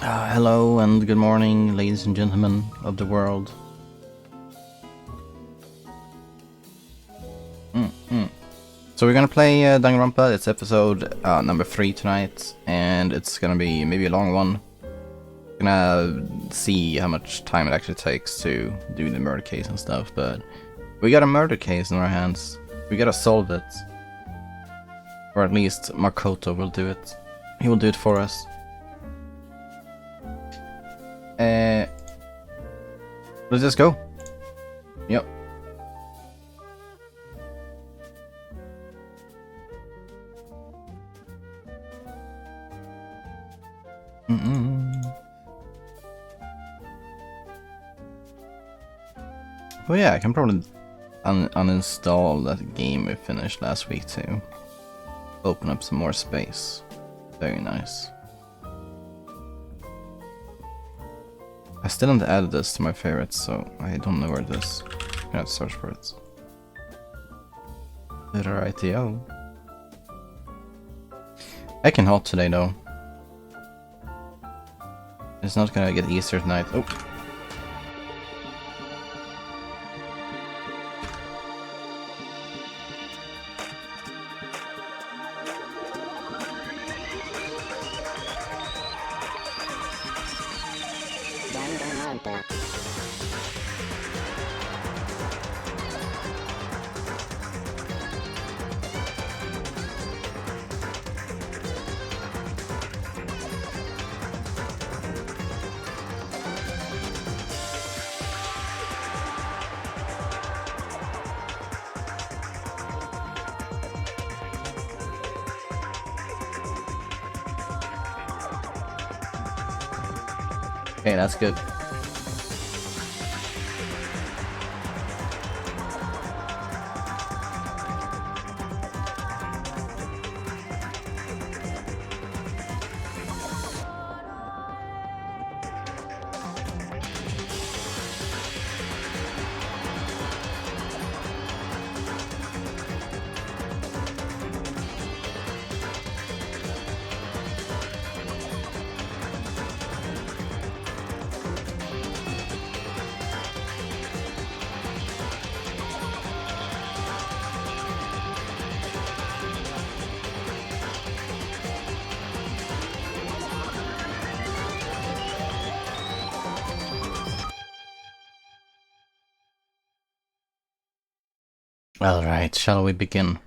Hello and good morning, ladies and gentlemen of the world. So we're gonna play Danganronpa. It's episode number 3 tonight, and it's gonna be maybe a long one. Gonna see how much time it actually takes to do the murder case and stuff, but we got a murder case in our hands. We gotta solve it. Or at least Makoto will do it. He will do it for us. Let's just go. Yep. Oh yeah, I can probably uninstall that game we finished last week too. Open up some more space. Very nice. I still haven't added this to my favorites, so I don't know where it is. I'm gonna search for it. Rightio. I can hot today though. It's not gonna get easier tonight. Oh. Danganronpa. Okay, that's good. Alright, shall we begin?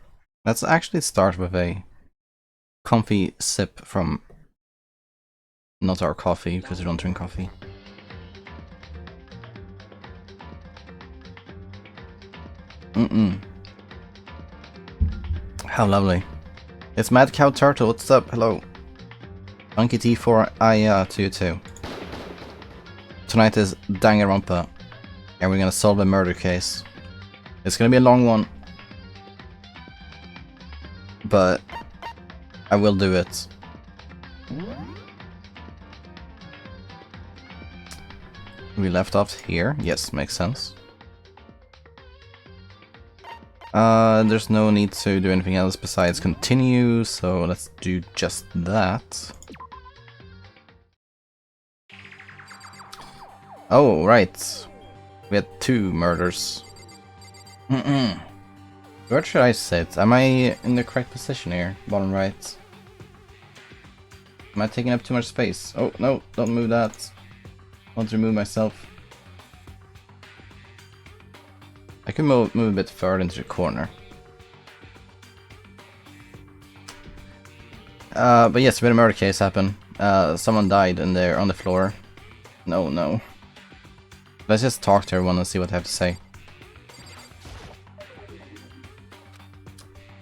Let's actually start with a comfy sip from not our coffee, because we don't drink coffee. How lovely. It's Mad Cow Turtle, what's up? Hello. Monkey T4, to you too. Tonight is Danganronpa, and we're gonna solve a murder case. It's gonna be a long one, but I will do it. We left off here. Yes, makes sense. There's no need to do anything else besides continue, so let's do just that. Oh, right. We had 2 murders. Where should I sit? Am I in the correct position here? Bottom right. Am I taking up too much space? Oh, no, don't move that. I want to remove myself. I could move a bit further into the corner. But yes, we had a murder case happen. Someone died in there on the floor. No. Let's just talk to everyone and see what they have to say.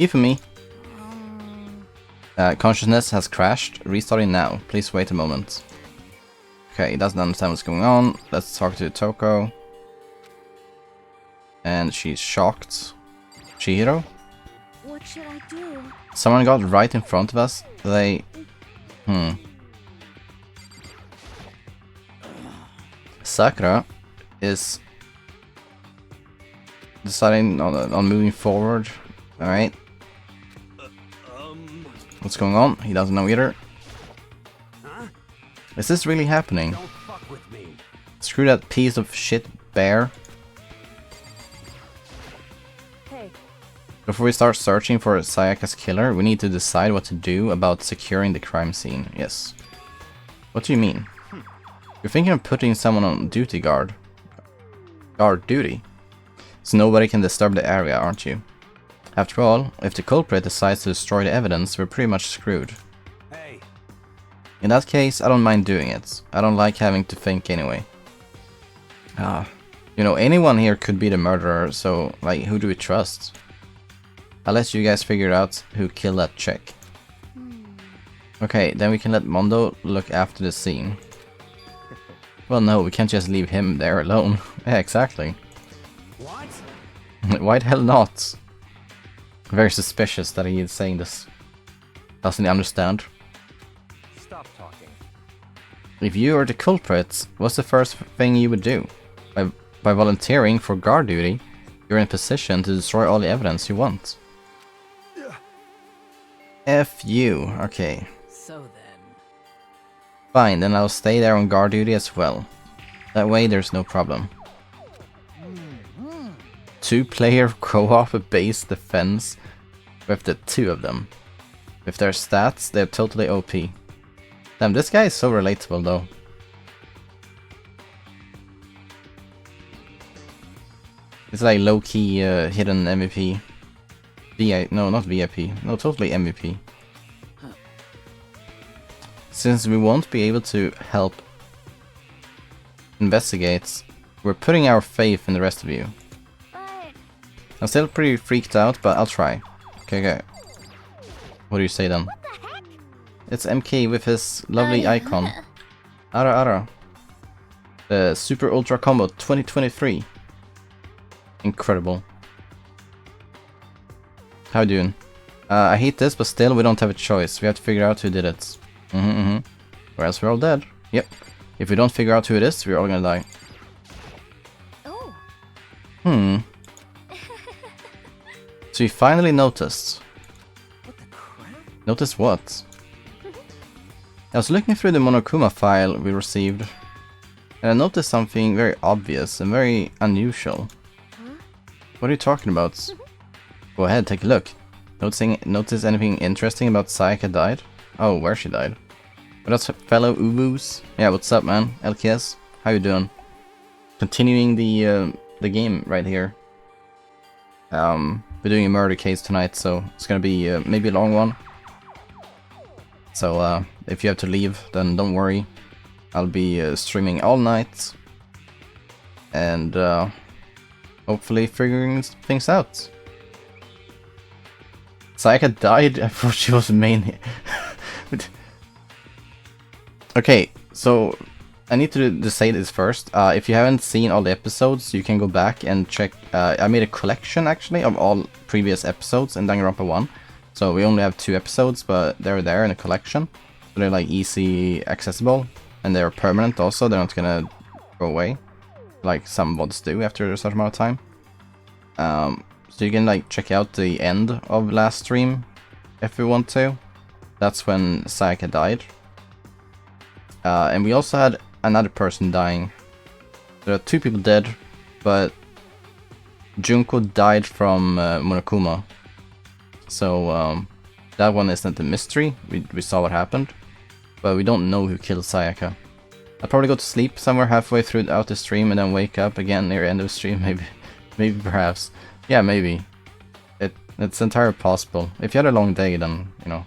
For me. Consciousness has crashed. Restarting now. Please wait a moment. Okay, he doesn't understand what's going on. Let's talk to Toko. And she's shocked. Chihiro? What should I do? Someone got right in front of us. They... Sakura is deciding on moving forward. Alright. What's going on? He doesn't know either. Is this really happening? Don't fuck with me. Screw that piece of shit bear. Hey, Before we start searching for Sayaka's killer, we need to decide what to do about securing the crime scene. Yes. What do you mean? You're thinking of putting someone on duty guard. Guard duty? So nobody can disturb the area, aren't you? After all, if the culprit decides to destroy the evidence, we're pretty much screwed. Hey, In that case, I don't mind doing it. I don't like having to think anyway. You know, anyone here could be the murderer, so, like, who do we trust? I'll let you guys figure out who killed that chick. Okay, then we can let Mondo look after the scene. Well, no, we can't just leave him there alone. Yeah, exactly. what? Why the hell not? Very suspicious that he is saying this. Doesn't he understand? Stop talking. If you are the culprit, what's the first thing you would do? By volunteering for guard duty, you're in position to destroy all the evidence you want. F you. Okay. So then. Fine, then I'll stay there on guard duty as well. That way there's no problem. 2-player co-op base defense with the two of them. With their stats, they're totally OP. Damn, this guy is so relatable though. It's like low-key hidden MVP. No, not VIP. No, totally MVP. Since we won't be able to help investigate, we're putting our faith in the rest of you. but I'm still pretty freaked out, but I'll try. Okay. What do you say then? what the heck? It's MK with his lovely icon. Ara. The Super Ultra Combo 2023. Incredible. How you doing? I hate this, but still we don't have a choice. We have to figure out who did it. Or else we're all dead. Yep. If we don't figure out who it is, we're all gonna die. Oh, So you finally noticed. What the crap? Notice what? I was looking through the Monokuma file we received, and I noticed something very obvious and very unusual. What are you talking about? Go ahead, take a look. Notice anything interesting about Sayaka died? Oh, where she died. What's up, fellow Ubus? Yeah, what's up, man? LKS, how you doing? Continuing the game right here. We're doing a murder case tonight, so it's gonna be maybe a long one. So if you have to leave, then don't worry. I'll be streaming all night and hopefully figuring things out. Sayaka died. I thought she was main. Okay, so I need to say this first. If you haven't seen all the episodes, you can go back and check. I made a collection actually of all previous episodes in Danganronpa 1. So we only have 2 episodes, but they're there in a collection. So they're like easy accessible, and they're permanent also. They're not gonna go away, like some mods do after a certain amount of time. So you can like check out the end of last stream if you want to. That's when Sayaka died. And we also had another person dying. There are 2 people dead, but Junko died from Monokuma. So that one isn't a mystery. We saw what happened, but we don't know who killed Sayaka. I'll probably go to sleep somewhere halfway throughout the stream and then wake up again near the end of the stream. Maybe perhaps. Yeah, maybe. It's entirely possible. If you had a long day, then, you know,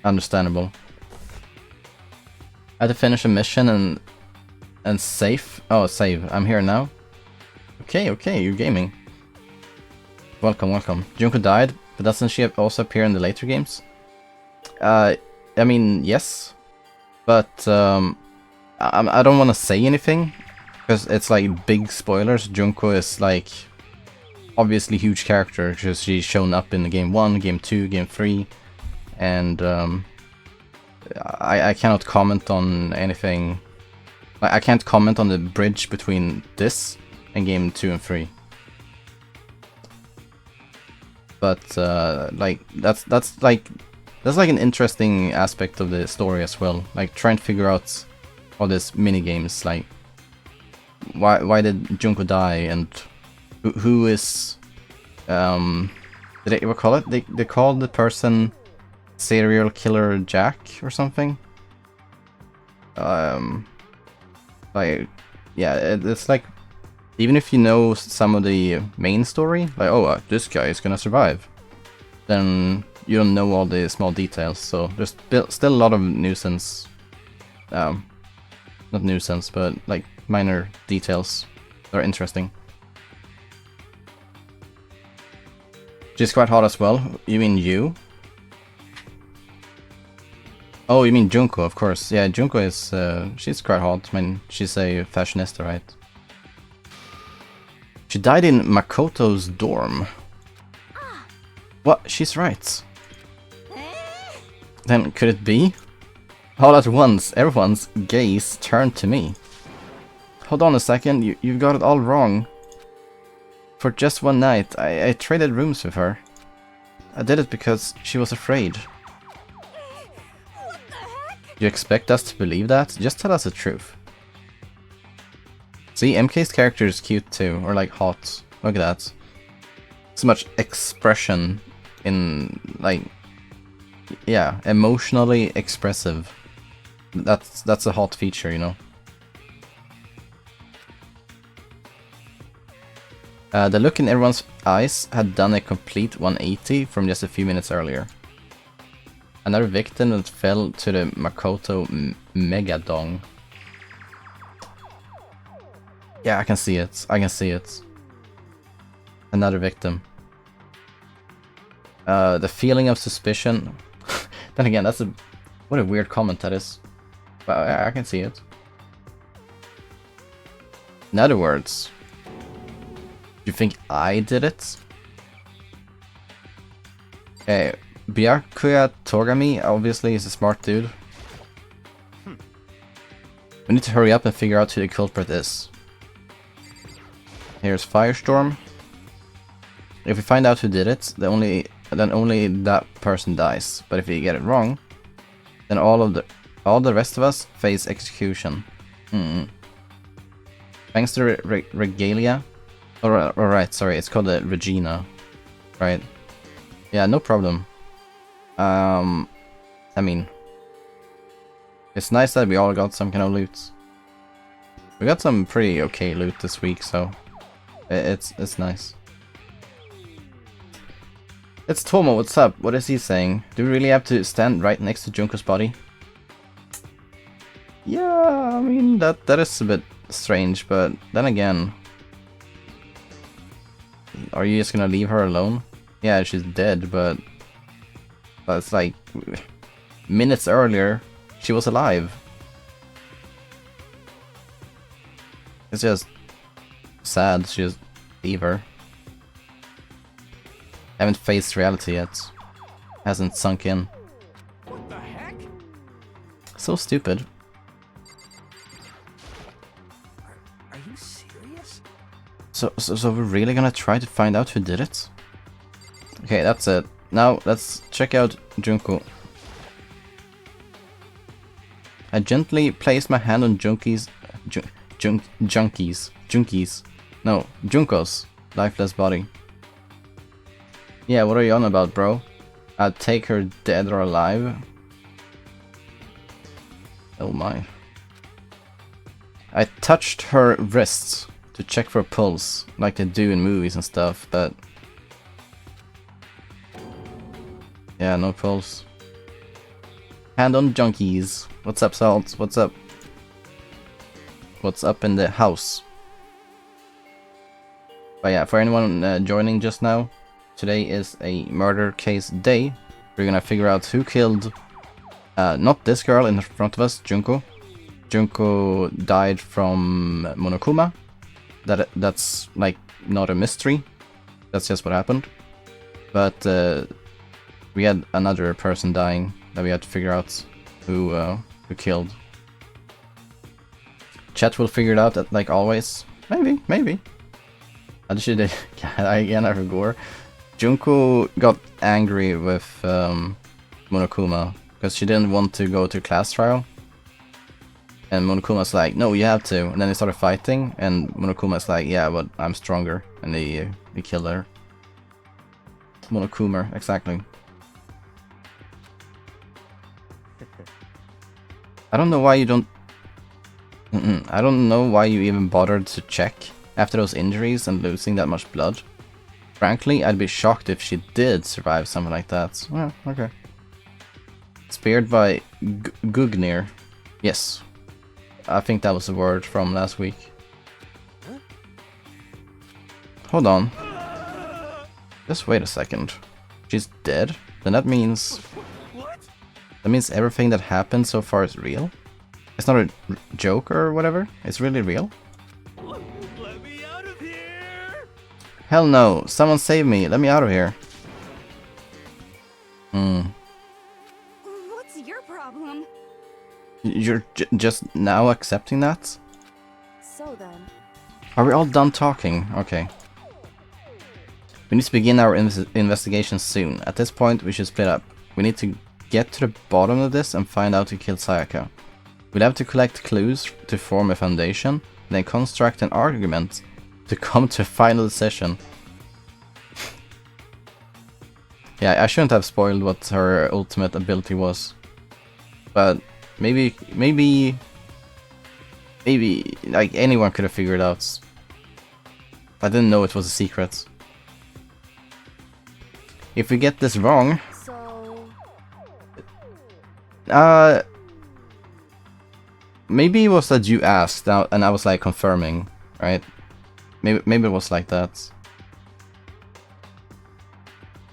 understandable. I had to finish a mission and save. Oh, save. I'm here now. Okay, you're gaming. Welcome. Junko died, but doesn't she also appear in the later games? I mean, yes. But I don't want to say anything, because it's like big spoilers. Junko is like obviously huge character, because she's shown up in the game 1, game 2, game 3, and I cannot comment on anything. I can't comment on the bridge between this and game 2 and 3. But like that's like that's like an interesting aspect of the story as well. Like trying to figure out all these mini games, like why did Junko die, and who is did they call it? They called the person Serial Killer Jack or something. Like yeah, it's like even if you know some of the main story, like oh this guy is gonna survive, then you don't know all the small details. So there's still a lot of nuisance, not nuisance, but like minor details that are interesting. She's quite hot as well. You mean you? Oh, you mean Junko, of course. Yeah, Junko is, she's quite hot. I mean, she's a fashionista, right? She died in Makoto's dorm. What? She's right. Then could it be? All at once, everyone's gaze turned to me. Hold on a second, you've got it all wrong. For just one night, I traded rooms with her. I did it because she was afraid. You expect us to believe that? Just tell us the truth. See, MK's character is cute too, or like hot. Look at that. So much expression in, like, yeah, emotionally expressive. That's a hot feature, you know. The look in everyone's eyes had done a complete 180 from just a few minutes earlier. Another victim that fell to the Makoto Megadong. Yeah, I can see it. I can see it. Another victim. The feeling of suspicion. Then again, that's a... what a weird comment that is. But I can see it. In other words... you think I did it? Okay, Byakuya Togami obviously is a smart dude. We need to hurry up and figure out who the culprit is. Here's Firestorm. If we find out who did it, then only that person dies. But if we get it wrong, then all the rest of us face execution. Thanks to Regalia. Alright, sorry, it's called the Regina. Right. Yeah, no problem. I mean... it's nice that we all got some kind of loot. We got some pretty okay loot this week, so... it's nice. It's Tomo, what's up? What is he saying? Do we really have to stand right next to Junko's body? Yeah, I mean, that is a bit strange, but then again... are you just gonna leave her alone? Yeah, she's dead, but it's like minutes earlier she was alive. It's just sad. She just leave her. Haven't faced reality yet. Hasn't sunk in. What the heck? So stupid. Are you serious? So we're really gonna try to find out who did it? Okay, that's it. Now let's check out Junko. I gently place my hand on Junko's lifeless body. Yeah, what are you on about, bro? I'd take her dead or alive. Oh my. I touched her wrists to check for a pulse, like they do in movies and stuff, but... yeah, no pulse. Hand on junkies. What's up, Salt? What's up? What's up in the house? But yeah, for anyone joining just now, today is a murder case day. We're gonna figure out who killed... not this girl in front of us, Junko. Junko died from Monokuma. That's like not a mystery. That's just what happened. But we had another person dying that we had to figure out who killed. Chat will figure it out, like always. Maybe. Actually, I forgot. Junko got angry with Monokuma, because she didn't want to go to class trial. And Monokuma's like, no, you have to. And then they started fighting, and Monokuma's like, yeah, but I'm stronger. And they killed her. Monokuma, exactly. I don't know why you don't... I don't know why you even bothered to check after those injuries and losing that much blood. Frankly, I'd be shocked if she did survive something like that. Well, okay. Speared by Gugnir. Yes. I think that was the word from last week. Hold on. Just wait a second. She's dead? Then that means... That means everything that happened so far is real? It's not a joke or whatever? It's really real? Let me out of here! Hell no! Someone save me! Let me out of here! What's your problem? You're just now accepting that? So then, Are we all done talking? Okay. We need to begin our investigation soon. At this point, we should split up. We need to get to the bottom of this and find out who killed Sayaka. We'll have to collect clues to form a foundation, then construct an argument to come to a final decision. Yeah, I shouldn't have spoiled what her ultimate ability was. But maybe, like, anyone could have figured it out. I didn't know it was a secret. If we get this wrong... so maybe it was that you asked and I was like confirming, right? Maybe it was like that.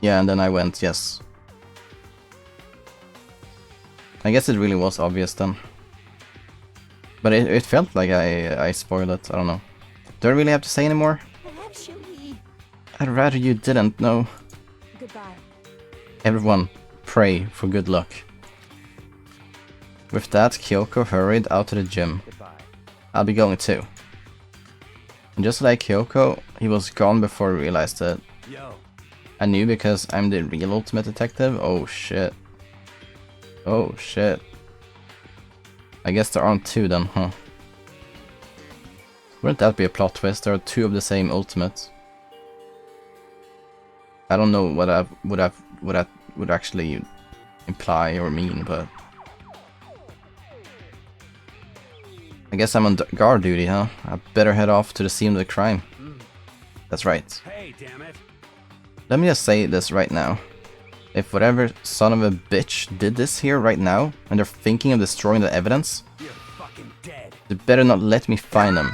Yeah, and then I went, yes. I guess it really was obvious then. But it felt like I spoiled it, I don't know. Do I really have to say anymore? actually, I'd rather you didn't know. goodbye. Everyone, pray for good luck. With that, Kyoko hurried out to the gym. Goodbye. I'll be going too. And just like Kyoko, he was gone before I realized it. Yo. I knew because I'm the real ultimate detective. Oh shit. Oh shit. I guess there aren't two then, huh? Wouldn't that be a plot twist? There are two of the same ultimates. I don't know what I would actually imply or mean, but I guess I'm on guard duty, huh? I better head off to the scene of the crime. That's right. Hey, damn it. Let me just say this right now. If whatever son of a bitch did this here right now, and they're thinking of destroying the evidence, You're fucking dead. they better not let me find them.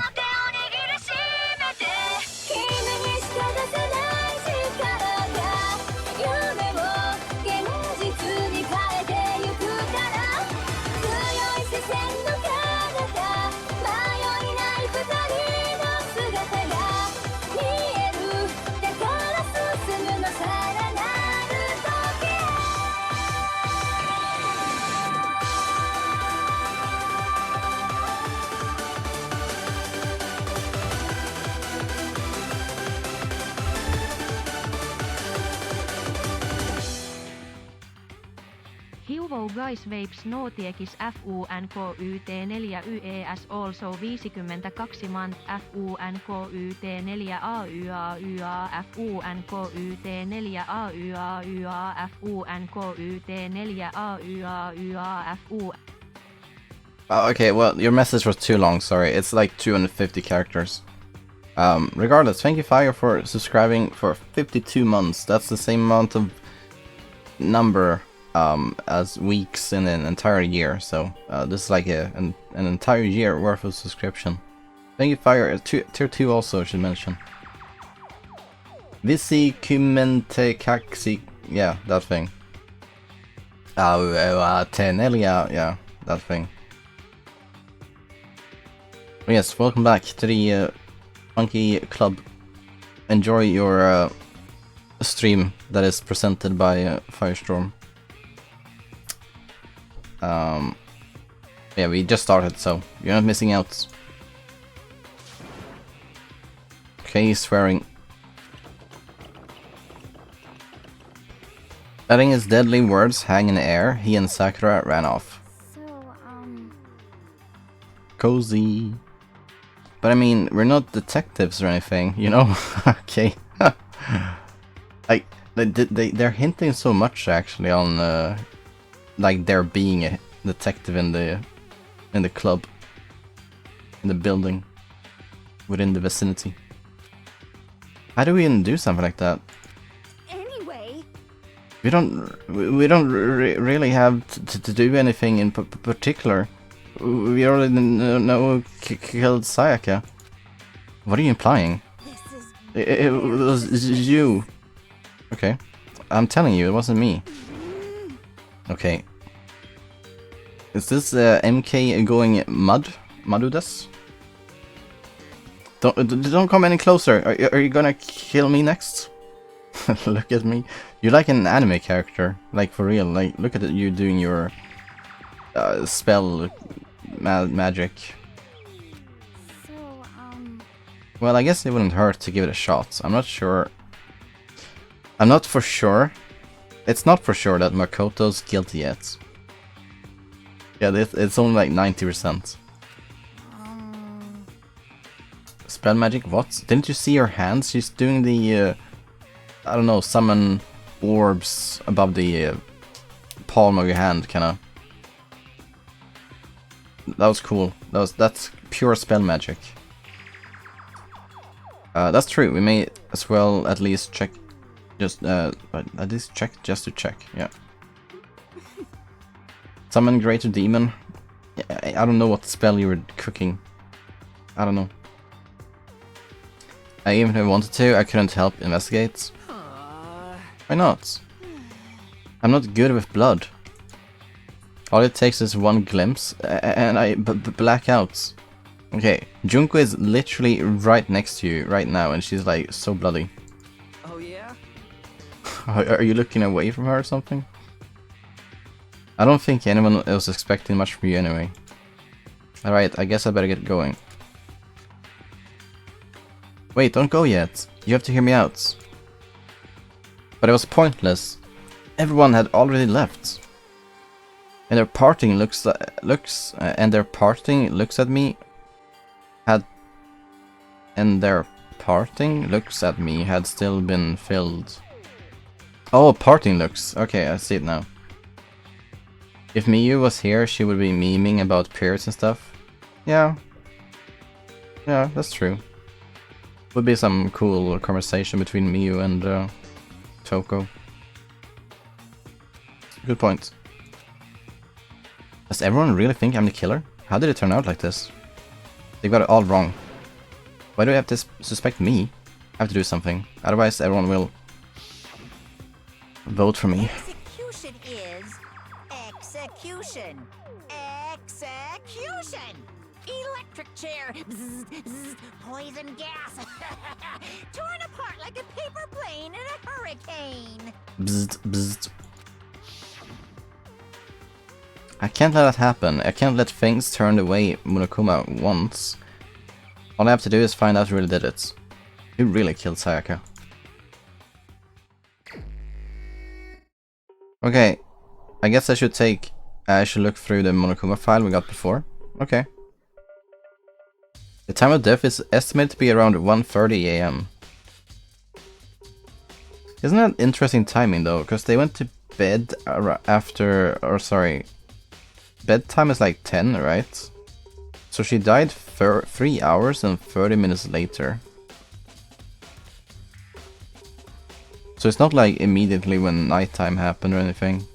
Havoc guys vapes notiekis FUNKYT4YES also 52 month FUNKYT4AYA FUNKYT4AYA FUNKYT4AYA Okay, well, your message was too long, sorry. It's like 250 characters. Regardless, thank you Fire for subscribing for 52 months. That's the same amount of number as weeks in an entire year, so this is like an entire year worth of subscription. Thank you Fire. Tier 2 also should mention. Visi Kumente Kaksi, yeah, that thing. Tenelia, yeah, that thing. Yes, welcome back to the Funky Club. Enjoy your stream that is presented by Firestorm. Yeah, we just started, so you're not missing out. Okay, swearing. Letting his deadly words hang in the air, he and Sakura ran off. So, Cozy. But I mean, we're not detectives or anything, you know? Okay. Like, they're hinting so much actually on, like there being a detective in the club, in the building, within the vicinity. How do we even do something like that? anyway, We don't really have to do anything in particular. We already know who killed Sayaka. What are you implying? this is It was you. Okay. I'm telling you, it wasn't me. Okay. Is this MK going Madudas? Don't come any closer. Are you gonna kill me next? Look at me. You're like an anime character, like for real. Like look at you doing your spell magic. so, Well, I guess it wouldn't hurt to give it a shot. I'm not sure. I'm not for sure. It's not for sure that Makoto's guilty yet. Yeah, it's only like 90%. Spell magic? What? Didn't you see her hands? She's doing the, I don't know, summon orbs above the palm of your hand, kinda. That was cool. That's pure spell magic. That's true. We may as well at least check. Just at least check just to check. Yeah. Summon greater demon. I don't know what spell you were cooking. I don't know. Even if I wanted to, I couldn't help investigate. Why not? I'm not good with blood. All it takes is one glimpse, and I black out. Okay, Junko is literally right next to you right now, and she's like so bloody. Oh yeah? Are you looking away from her or something? I don't think anyone else is expecting much from you anyway. Alright, I guess I better get going. Wait, don't go yet. You have to hear me out. But it was pointless. Everyone had already left. And their parting looks at me had still been filled. Oh, parting looks. Okay, I see it now. If Miyu was here, she would be memeing about periods and stuff. Yeah. Yeah, that's true. Would be some cool conversation between Miyu and Toko. Good point. Does everyone really think I'm the killer? How did it turn out like this? They got it all wrong. Why do I have to suspect me? I have to do something. Otherwise everyone will vote for me. Execution is execution. Execution. Electric chair. Bzz, bzz, poison gas. Torn apart like a paper plane in a hurricane. Bzzzt, bzzzt. I can't let that happen. I can't let things turn the way Monokuma wants. All I have to do is find out who really did it. Who really killed Sayaka? Okay, I guess I should look through the Monokuma file we got before. Okay. The time of death is estimated to be around 1:30 AM. Isn't that interesting timing though? Because they went to bed after, or sorry, bedtime is like 10, right? So she died 3 hours and 30 minutes later. So it's not like immediately when nighttime happened or anything.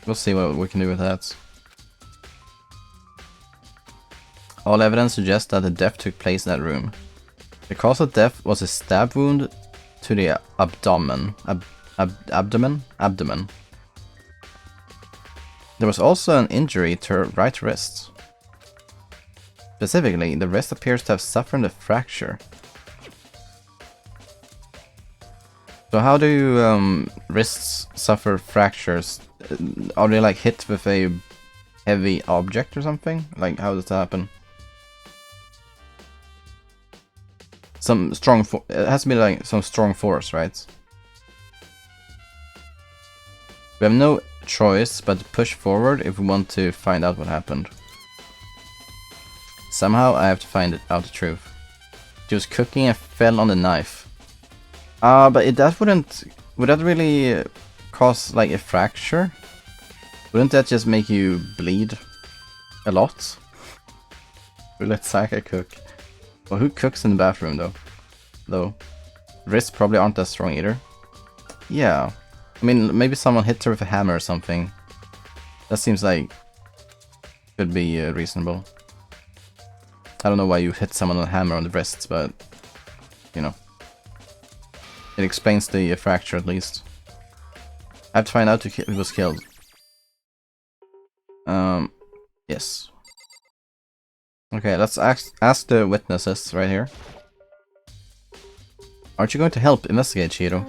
We'll see what we can do with that. All evidence suggests that the death took place in that room. The cause of death was a stab wound to the abdomen. Abdomen. There was also an injury to her right wrist. Specifically, the wrist appears to have suffered a fracture. So how do wrists suffer fractures? Are they like hit with a heavy object or something? Like how does that happen? some strong it has to be like some strong force, right? We have no choice but to push forward if we want to find out what happened. Somehow I have to find out the truth. She was cooking and fell on the knife. But would that really cause like a fracture? Wouldn't that just make you bleed a lot? We let Sayaka cook. Well, who cooks in the bathroom though? Wrists probably aren't that strong either. Yeah. I mean, maybe someone hit her with a hammer or something. That seems like could be reasonable. I don't know why you hit someone with a hammer on the wrists, but you know, it explains the fracture at least. I have to find out who was killed. Yes. Okay, let's ask the witnesses right here. Aren't you going to help investigate, Shiro?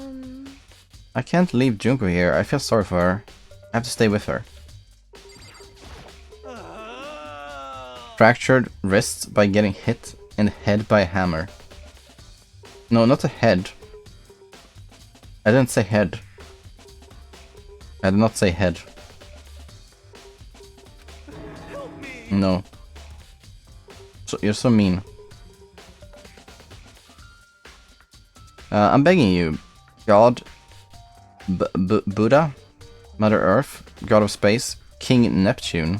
I can't leave Junko here. I feel sorry for her. I have to stay with her. Fractured wrists by getting hit in the head by a hammer. No, not the head. I didn't say head. I did not say head. No. So you're so mean. I'm begging you, God, Buddha, Mother Earth, God of Space, King Neptune,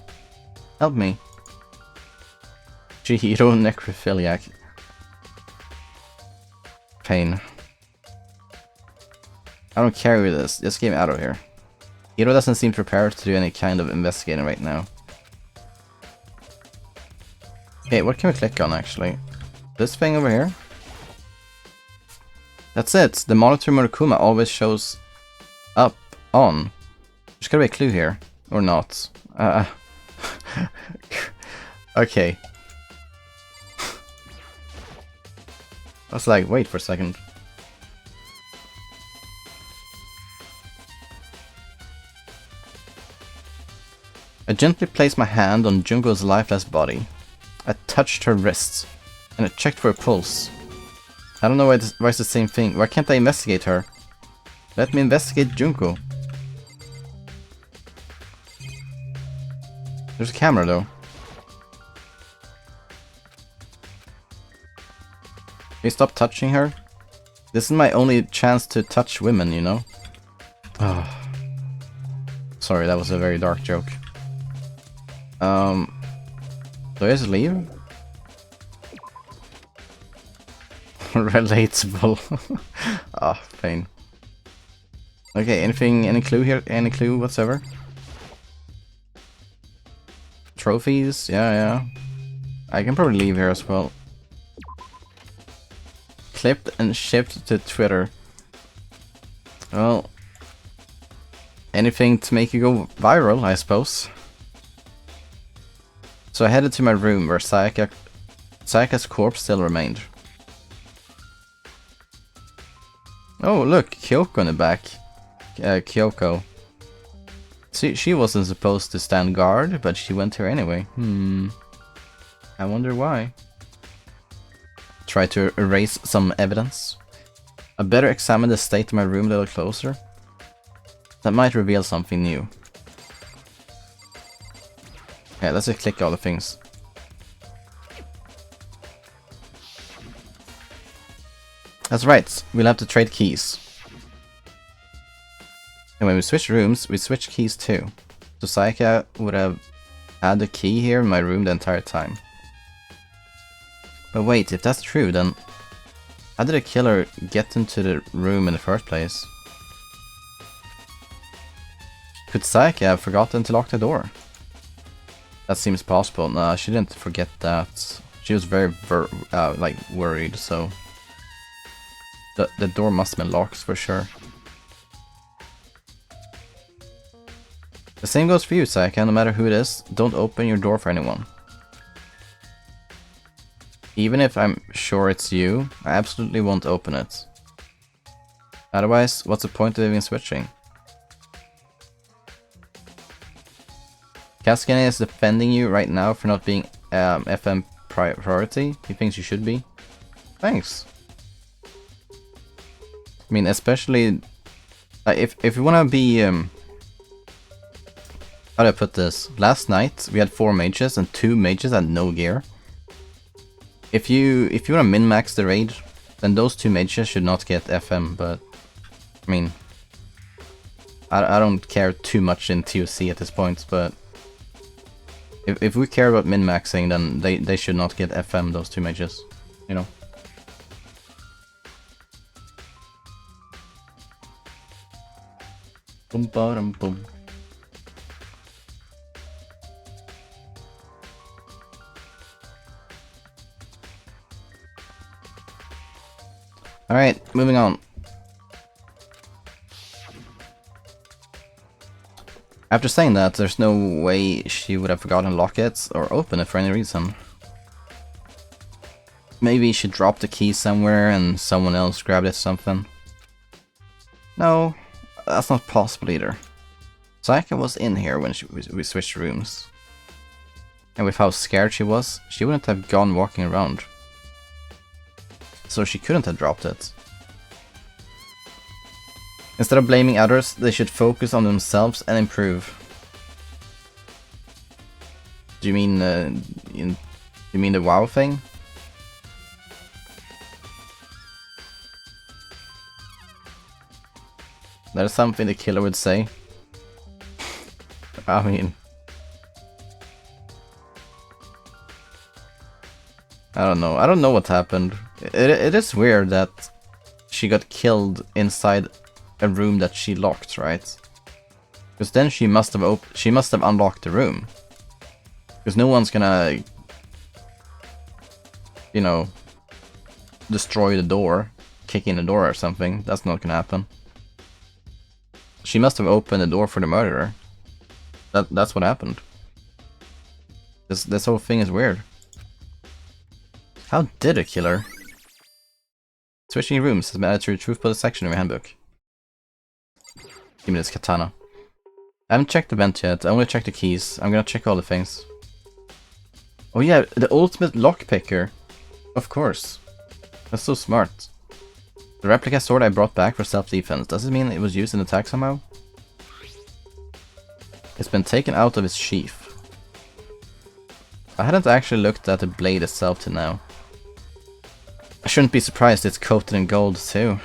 help me. Chihiro necrophiliac. Pain. I don't care with this. Just get me out of here. Hiro doesn't seem prepared to do any kind of investigating right now. Okay, what can we click on actually? This thing over here? That's it. The monitor Murukuma always shows up on. There's gotta be a clue here. Or not. Okay. I was like, wait for a second. I gently placed my hand on Junko's lifeless body. I touched her wrists, and I checked for a pulse. I don't know why it's the same thing. Why can't I investigate her? Let me investigate Junko. There's a camera though. Can you stop touching her? This is my only chance to touch women, you know? Oh. Sorry, that was a very dark joke. Do I just leave? Relatable. Ah, pain. Okay, any clue here? Any clue whatsoever? Trophies? Yeah. I can probably leave here as well. Clipped and shipped to Twitter. Well, anything to make you go viral, I suppose. So I headed to my room where Sayaka's corpse still remained. Oh look, Kyoko in the back. Kyoko. See, she wasn't supposed to stand guard, but she went here anyway. I wonder why. Try to erase some evidence. I better examine the state of my room a little closer. That might reveal something new. Yeah, let's just click all the things. That's right, we'll have to trade keys. And when we switch rooms, we switch keys too. So Sayaka would have had the key here in my room the entire time. But wait, if that's true, then how did the killer get into the room in the first place? Could Sayaka have forgotten to lock the door? That seems possible. No, she didn't forget that. She was very like worried, so the door must have been locked for sure. The same goes for you, Sayaka. No matter who it is, don't open your door for anyone. Even if I'm sure it's you, I absolutely won't open it. Otherwise, what's the point of even switching? Kaskane is defending you right now for not being FM priority. He thinks you should be. Thanks. I mean, especially if you wanna be how do I put this? Last night we had 4 mages and 2 mages had no gear. If you wanna min-max the raid, then those 2 mages should not get FM. But I mean, I don't care too much in TOC at this point. But if we care about min-maxing, then they should not get FM. Those 2 mages, you know. Boom, bottom, boom. Alright, moving on. After saying that, there's no way she would have forgotten lockets or open it for any reason. Maybe she dropped the key somewhere and someone else grabbed it or something. No, that's not possible either. Sayaka was in here when we switched rooms. And with how scared she was, she wouldn't have gone walking around. So she couldn't have dropped it. Instead of blaming others, they should focus on themselves and improve. Do you mean the WoW thing? That is something the killer would say. I mean, I don't know. I don't know what happened. It is weird that she got killed inside a room that she locked, right? Because then she must have unlocked the room. Because no one's gonna, you know, destroy the door, kick in the door or something. That's not gonna happen. She must have opened the door for the murderer. That's what happened. This whole thing is weird. How did it kill her? Switching rooms has been added to the truth bullet section of your handbook. Give me this katana. I haven't checked the vent yet, I only checked the keys. I'm gonna check all the things. Oh yeah, the ultimate lockpicker. Of course. That's so smart. The replica sword I brought back for self-defense. Does it mean it was used in attack somehow? It's been taken out of its sheath. I hadn't actually looked at the blade itself till now. I shouldn't be surprised it's coated in gold too.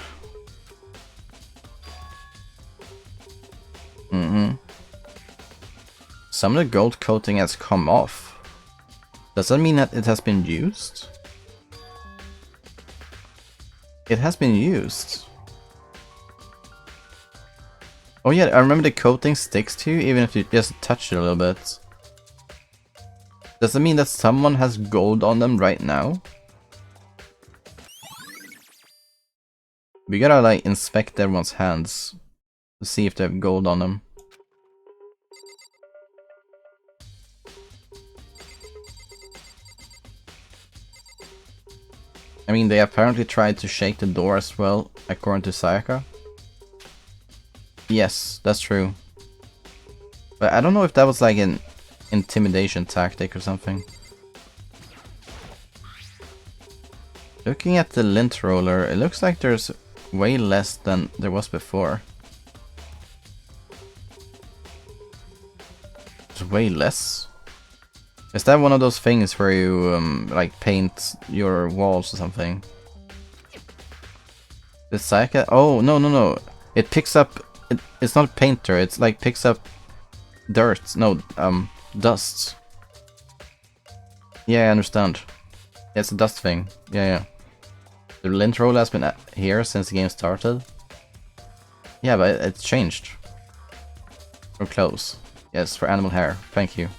Some of the gold coating has come off. Does that mean that it has been used? It has been used. Oh yeah, I remember the coating sticks to you even if you just touch it a little bit. Does that mean that someone has gold on them right now? We gotta like inspect everyone's hands to see if they have gold on them. I mean, they apparently tried to shake the door as well, according to Sayaka. Yes, that's true. But I don't know if that was like an intimidation tactic or something. Looking at the lint roller, it looks like there's way less than there was before. There's way less? Is that one of those things where you like paint your walls or something? The Sayaka? Oh, no. It picks up... It's not a painter, it's like picks up dirt. No, dust. Yeah, I understand. Yeah, it's a dust thing. Yeah. The lint roller has been here since the game started. Yeah, but it's changed. For clothes. Yes, for animal hair. Thank you.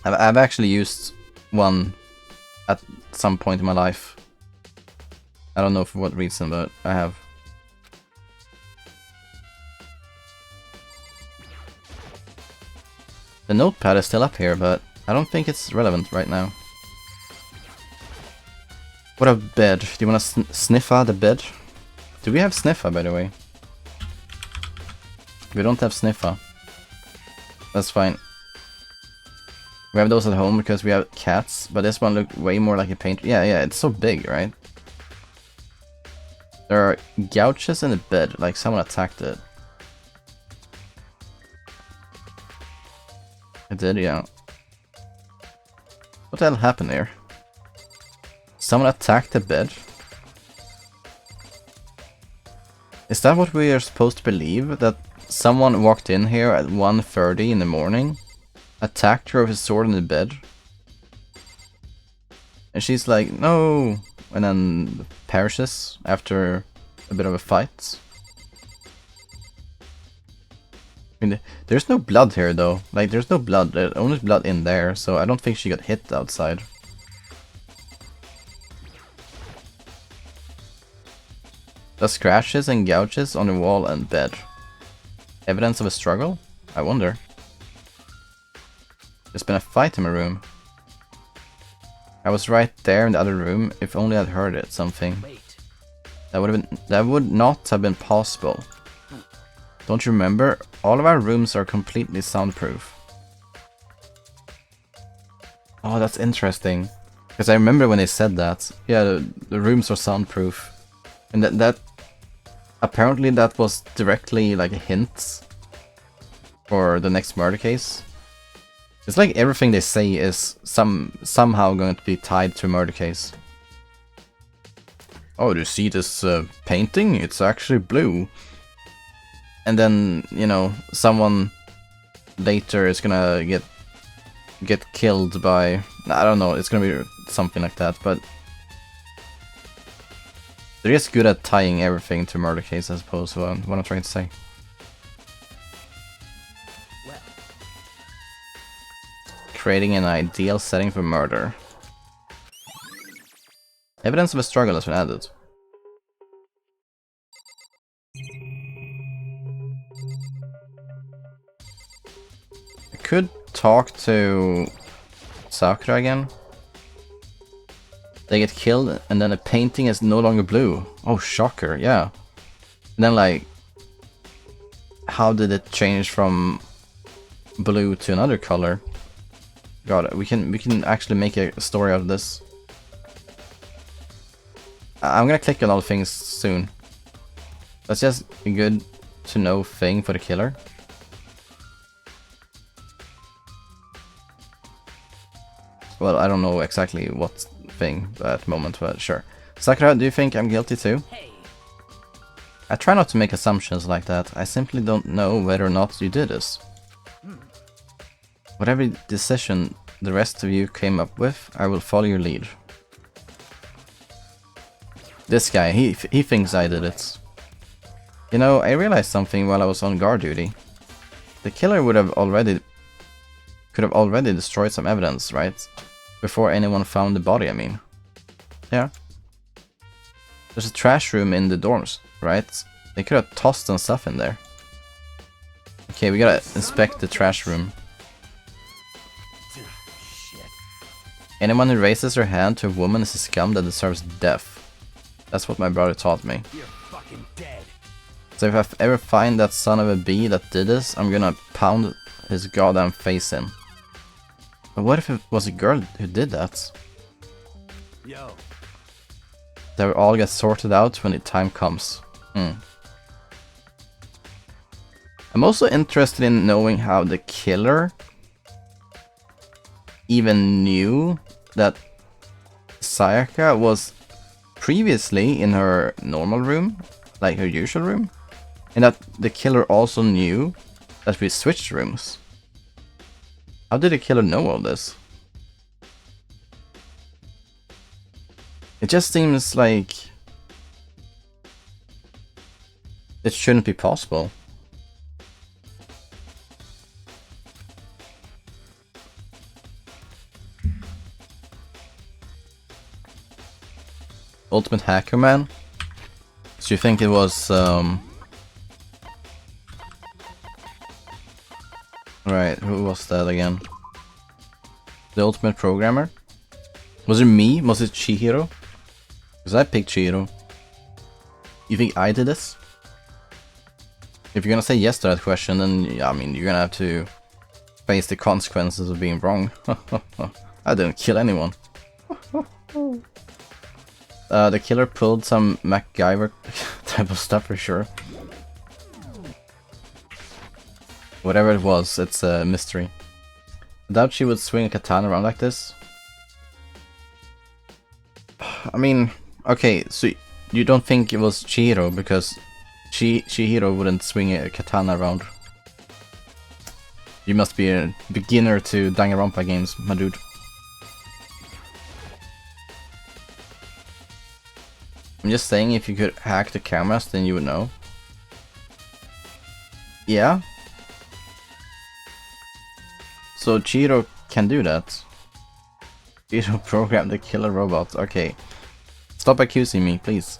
I've actually used one at some point in my life. I don't know for what reason, but I have. The notepad is still up here, but I don't think it's relevant right now. What a bed. Do you want to sniffa the bed? Do we have sniffa, by the way? We don't have sniffa. That's fine. We have those at home because we have cats, but this one looked way more like a painter. Yeah, it's so big, right? There are gouges in the bed, like someone attacked it. It did, yeah. What the hell happened here? Someone attacked the bed? Is that what we are supposed to believe? That someone walked in here at 1:30 in the morning, attacked her with his sword in the bed, and she's like, no, and then perishes after a bit of a fight? I mean, there's no blood here though. Like, there's no blood. There's only blood in there, so I don't think she got hit outside. The scratches and gouges on the wall and bed. Evidence of a struggle? I wonder. There's been a fight in my room. I was right there in the other room. If only I'd heard it. Something. Wait. That would not have been possible. Don't you remember? All of our rooms are completely soundproof. Oh, that's interesting. Because I remember when they said that. Yeah, the rooms are soundproof. And that apparently that was directly like a hint for the next murder case. It's like everything they say is somehow going to be tied to a murder case. Oh, do you see this painting? It's actually blue. And then, you know, someone later is gonna get killed by... I don't know, it's gonna be something like that, but... They're just good at tying everything to murder case, I suppose, what I'm trying to say. Well. Creating an ideal setting for murder. Evidence of a struggle has been added. I could talk to Sakura again. They get killed and then the painting is no longer blue. Oh, shocker, yeah. And then like, how did it change from blue to another color? God, we can actually make a story out of this. I'm gonna click on all things soon. That's just a good to know thing for the killer. Well, I don't know exactly what thing at the moment, but sure. Sakura, do you think I'm guilty too? Hey. I try not to make assumptions like that. I simply don't know whether or not you did this. Whatever decision the rest of you came up with, I will follow your lead. This guy, he thinks I did it. You know, I realized something while I was on guard duty. The killer could have already destroyed some evidence, right? Before anyone found the body, I mean. Yeah. There's a trash room in the dorms, right? They could have tossed some stuff in there. Okay, we gotta inspect the trash room. Shit. Anyone who raises their hand to a woman is a scum that deserves death. That's what my brother taught me. You're fucking dead. So if I ever find that son of a bee that did this, I'm gonna pound his goddamn face in. But what if it was a girl who did that? Yo. They will all get sorted out when the time comes. I'm also interested in knowing how the killer even knew that Sayaka was previously in her normal room, like her usual room, and that the killer also knew that we switched rooms. How did the killer know all this? It just seems like it shouldn't be possible. Ultimate Hacker Man? So you think it was right, who was that again? The Ultimate Programmer? Was it me? Was it Chihiro? Because I picked Chihiro. You think I did this? If you're gonna say yes to that question, then yeah, I mean, you're gonna have to face the consequences of being wrong. I didn't kill anyone. The killer pulled some MacGyver type of stuff for sure. Whatever it was, it's a mystery. I doubt she would swing a katana around like this. I mean, okay, so you don't think it was Chihiro because Chihiro wouldn't swing a katana around. You must be a beginner to Danganronpa games, my dude. I'm just saying, if you could hack the cameras, then you would know. Yeah? So Chihiro can do that. Chihiro programmed the killer robot. Okay. Stop accusing me, please.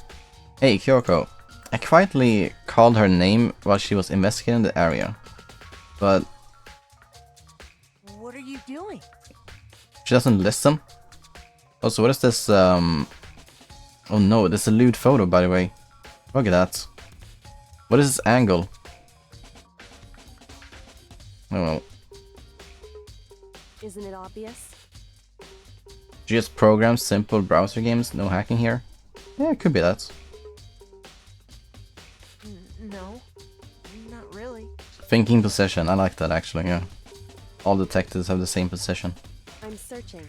Hey, Kyoko. I quietly called her name while she was investigating the area. But What are you doing? she doesn't listen. Also, what is this, Oh no, this is a lewd photo, by the way. Look at that. What is this angle? Oh well. Isn't it obvious? She just programs simple browser games, no hacking here? Yeah, it could be that. No, not really. Thinking possession, I like that actually, yeah. All detectives have the same possession. I'm searching.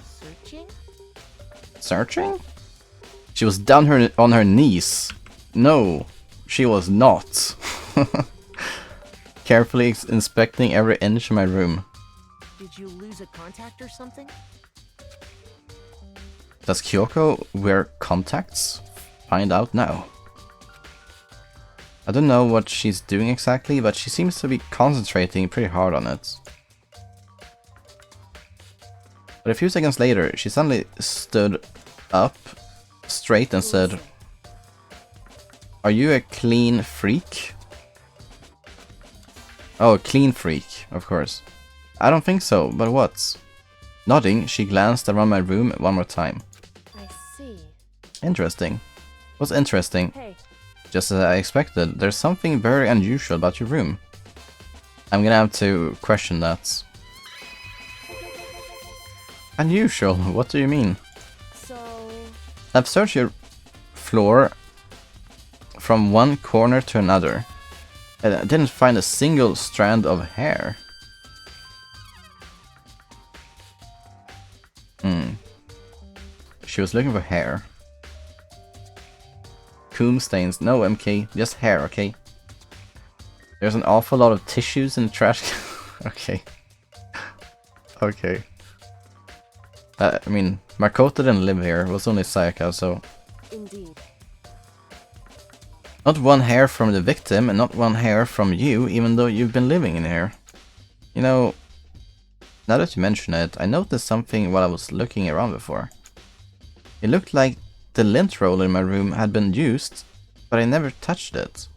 Searching? Searching? She was down on her knees. No, she was not. Carefully inspecting every inch of my room. Did you lose a contact or something? Does Kyoko wear contacts? Find out now. I don't know what she's doing exactly, but she seems to be concentrating pretty hard on it. But a few seconds later, she suddenly stood up straight and said, "Are you a clean freak?" Oh, a clean freak, of course. I don't think so, but what? Nodding, she glanced around my room one more time. I see. Interesting. What's interesting? Hey, Just as I expected, there's something very unusual about your room. I'm gonna have to question that. Unusual? What do you mean? so I've searched your floor from one corner to another, and I didn't find a single strand of hair. She was looking for hair. Comb stains. No, MK. Just hair, okay? There's an awful lot of tissues in the trash can. Okay. Okay. I mean, Makoto didn't live here. It was only Sayaka, so... indeed. Not one hair from the victim, and not one hair from you, even though you've been living in here. You know, now that you mention it, I noticed something while I was looking around before. It looked like the lint roller in my room had been used, but I never touched it.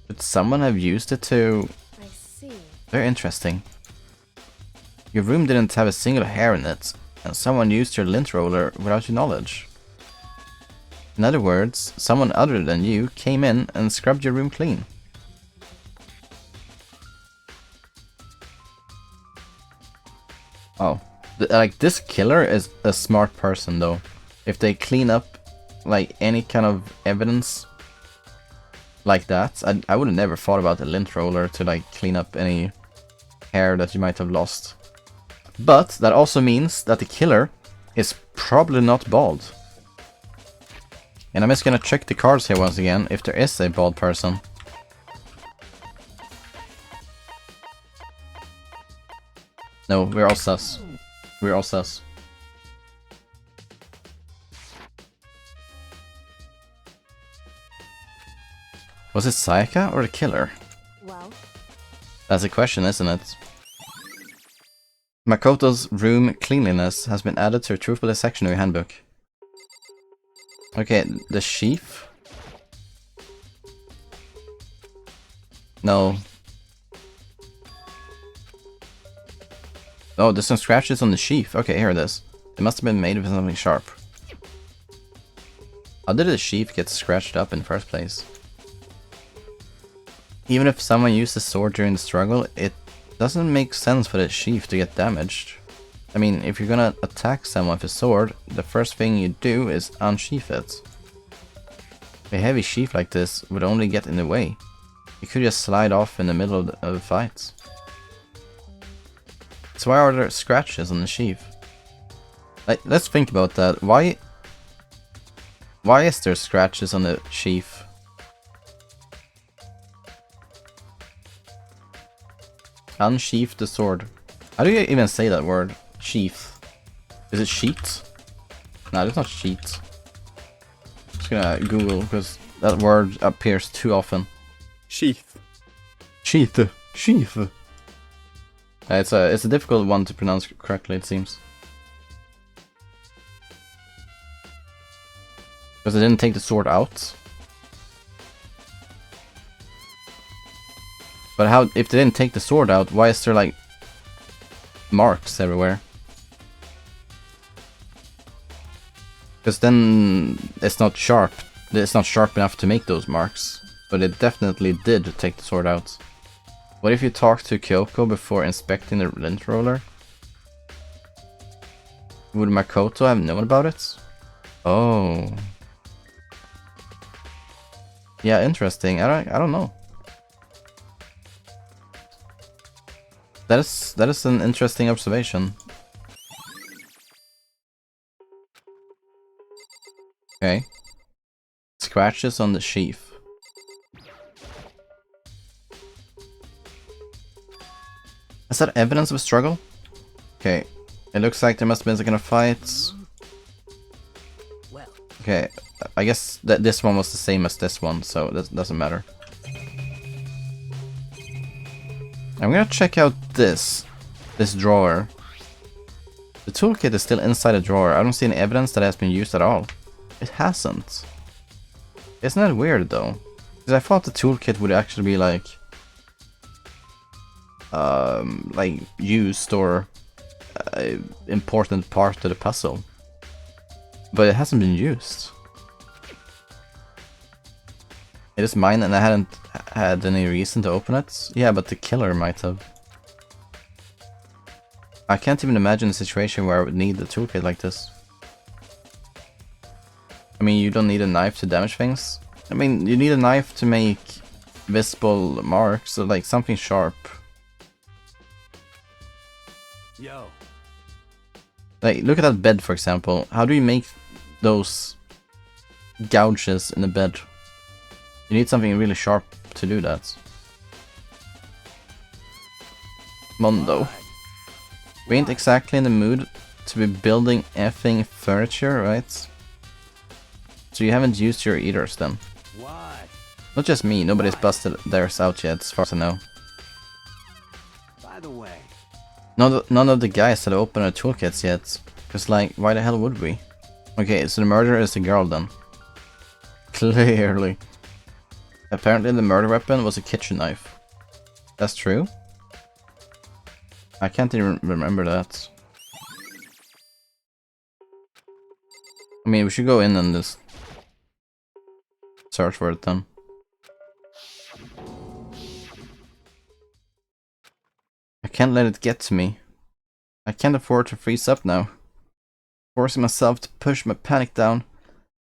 Could someone have used it to... I see. Very interesting. Your room didn't have a single hair in it, and someone used your lint roller without your knowledge. In other words, someone other than you came in and scrubbed your room clean. Oh. Like, this killer is a smart person, though. If they clean up, like, any kind of evidence like that, I would have never thought about a lint roller to, like, clean up any hair that you might have lost. But that also means that the killer is probably not bald. And I'm just gonna check the cards here once again, if there is a bald person. No, we're all sus. We're all sus. Was it Sayaka or the killer? Well, That's a question, isn't it? Makoto's room cleanliness has been added to a truthfulness section of your handbook. Okay, the sheath? No. Oh, there's some scratches on the sheath. Okay, here it is. It must have been made with something sharp. How did the sheath get scratched up in the first place? Even if someone used the sword during the struggle, it doesn't make sense for the sheath to get damaged. I mean, if you're gonna attack someone with a sword, the first thing you do is unsheath it. A heavy sheath like this would only get in the way. You could just slide off in the middle of the fight. So why are there scratches on the sheath? Like, let's think about that. Why is there scratches on the sheath? Unsheath the sword. How do you even say that word? Sheath. Is it sheet? No, it's not sheet. Just gonna Google because that word appears too often. Sheath. Sheath. Sheath. It's a difficult one to pronounce correctly, it seems. Because they didn't take the sword out. But how, if they didn't take the sword out, why is there like marks everywhere? Because then it's not sharp. It's not sharp enough to make those marks. But it definitely did take the sword out. What if you talk to Kyoko before inspecting the lint roller? Would Makoto have known about it? Oh. Yeah, interesting. I don't know. That is an interesting observation. Okay. Scratches on the sheath. Is that evidence of a struggle? Okay. It looks like there must have been some kind of fights. Well, Okay. I guess that this one was the same as this one, so that doesn't matter. I'm gonna check out this drawer. The toolkit is still inside the drawer. I don't see any evidence that it has been used at all. It hasn't. Isn't that weird though? Because I thought the toolkit would actually be like used or important part to the puzzle. But it hasn't been used. It is mine and I hadn't had any reason to open it. Yeah, but the killer might have. I can't even imagine a situation where I would need the toolkit like this. I mean, you don't need a knife to damage things. I mean, you need a knife to make visible marks, or like something sharp. yo, Like, look at that bed, for example. How do you make those gouges in the bed? You need something really sharp to do that. Mondo. what? We ain't exactly in the mood to be building effing furniture, right? So you haven't used your eaters then. What? Not just me, nobody's busted theirs out yet, as far as I know. By the way, None of the guys had opened their toolkits yet. Cause like, why the hell would we? Okay, so the murderer is the girl then. Clearly. Apparently the murder weapon was a kitchen knife. That's true? I can't even remember that. I mean, we should go in and just search for it then. I can't let it get to me. I can't afford to freeze up now. Forcing myself to push my panic down,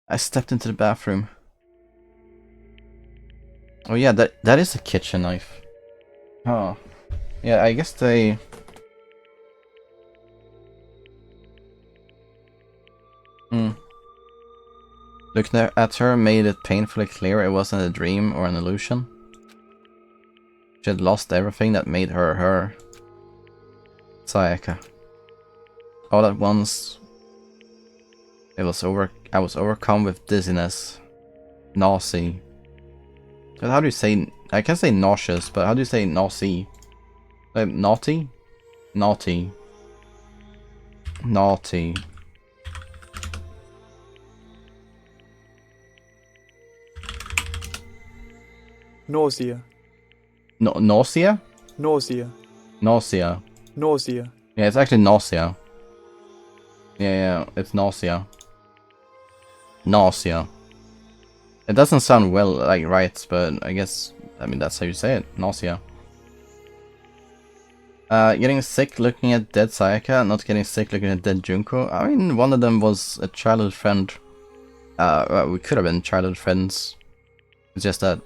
I stepped into the bathroom. Oh yeah, that is a kitchen knife. Oh. Yeah, I guess they... Looking at her made it painfully clear it wasn't a dream or an illusion. She had lost everything that made her her. Sayaka. All at once, I was overcome with dizziness, nausea. But how do you say? I can say nauseous, but how do you say nausea? Like naughty, naughty, naughty. Nausea. No, nausea? Nausea. Nausea. Nausea. Yeah, it's actually nausea. Yeah, it's nausea. Nausea. It doesn't sound well, like, right, but I guess, I mean, that's how you say it. Nausea. Getting sick looking at dead Sayaka, not getting sick looking at dead Junko. I mean, one of them was a childhood friend. Well, we could have been childhood friends. It's just that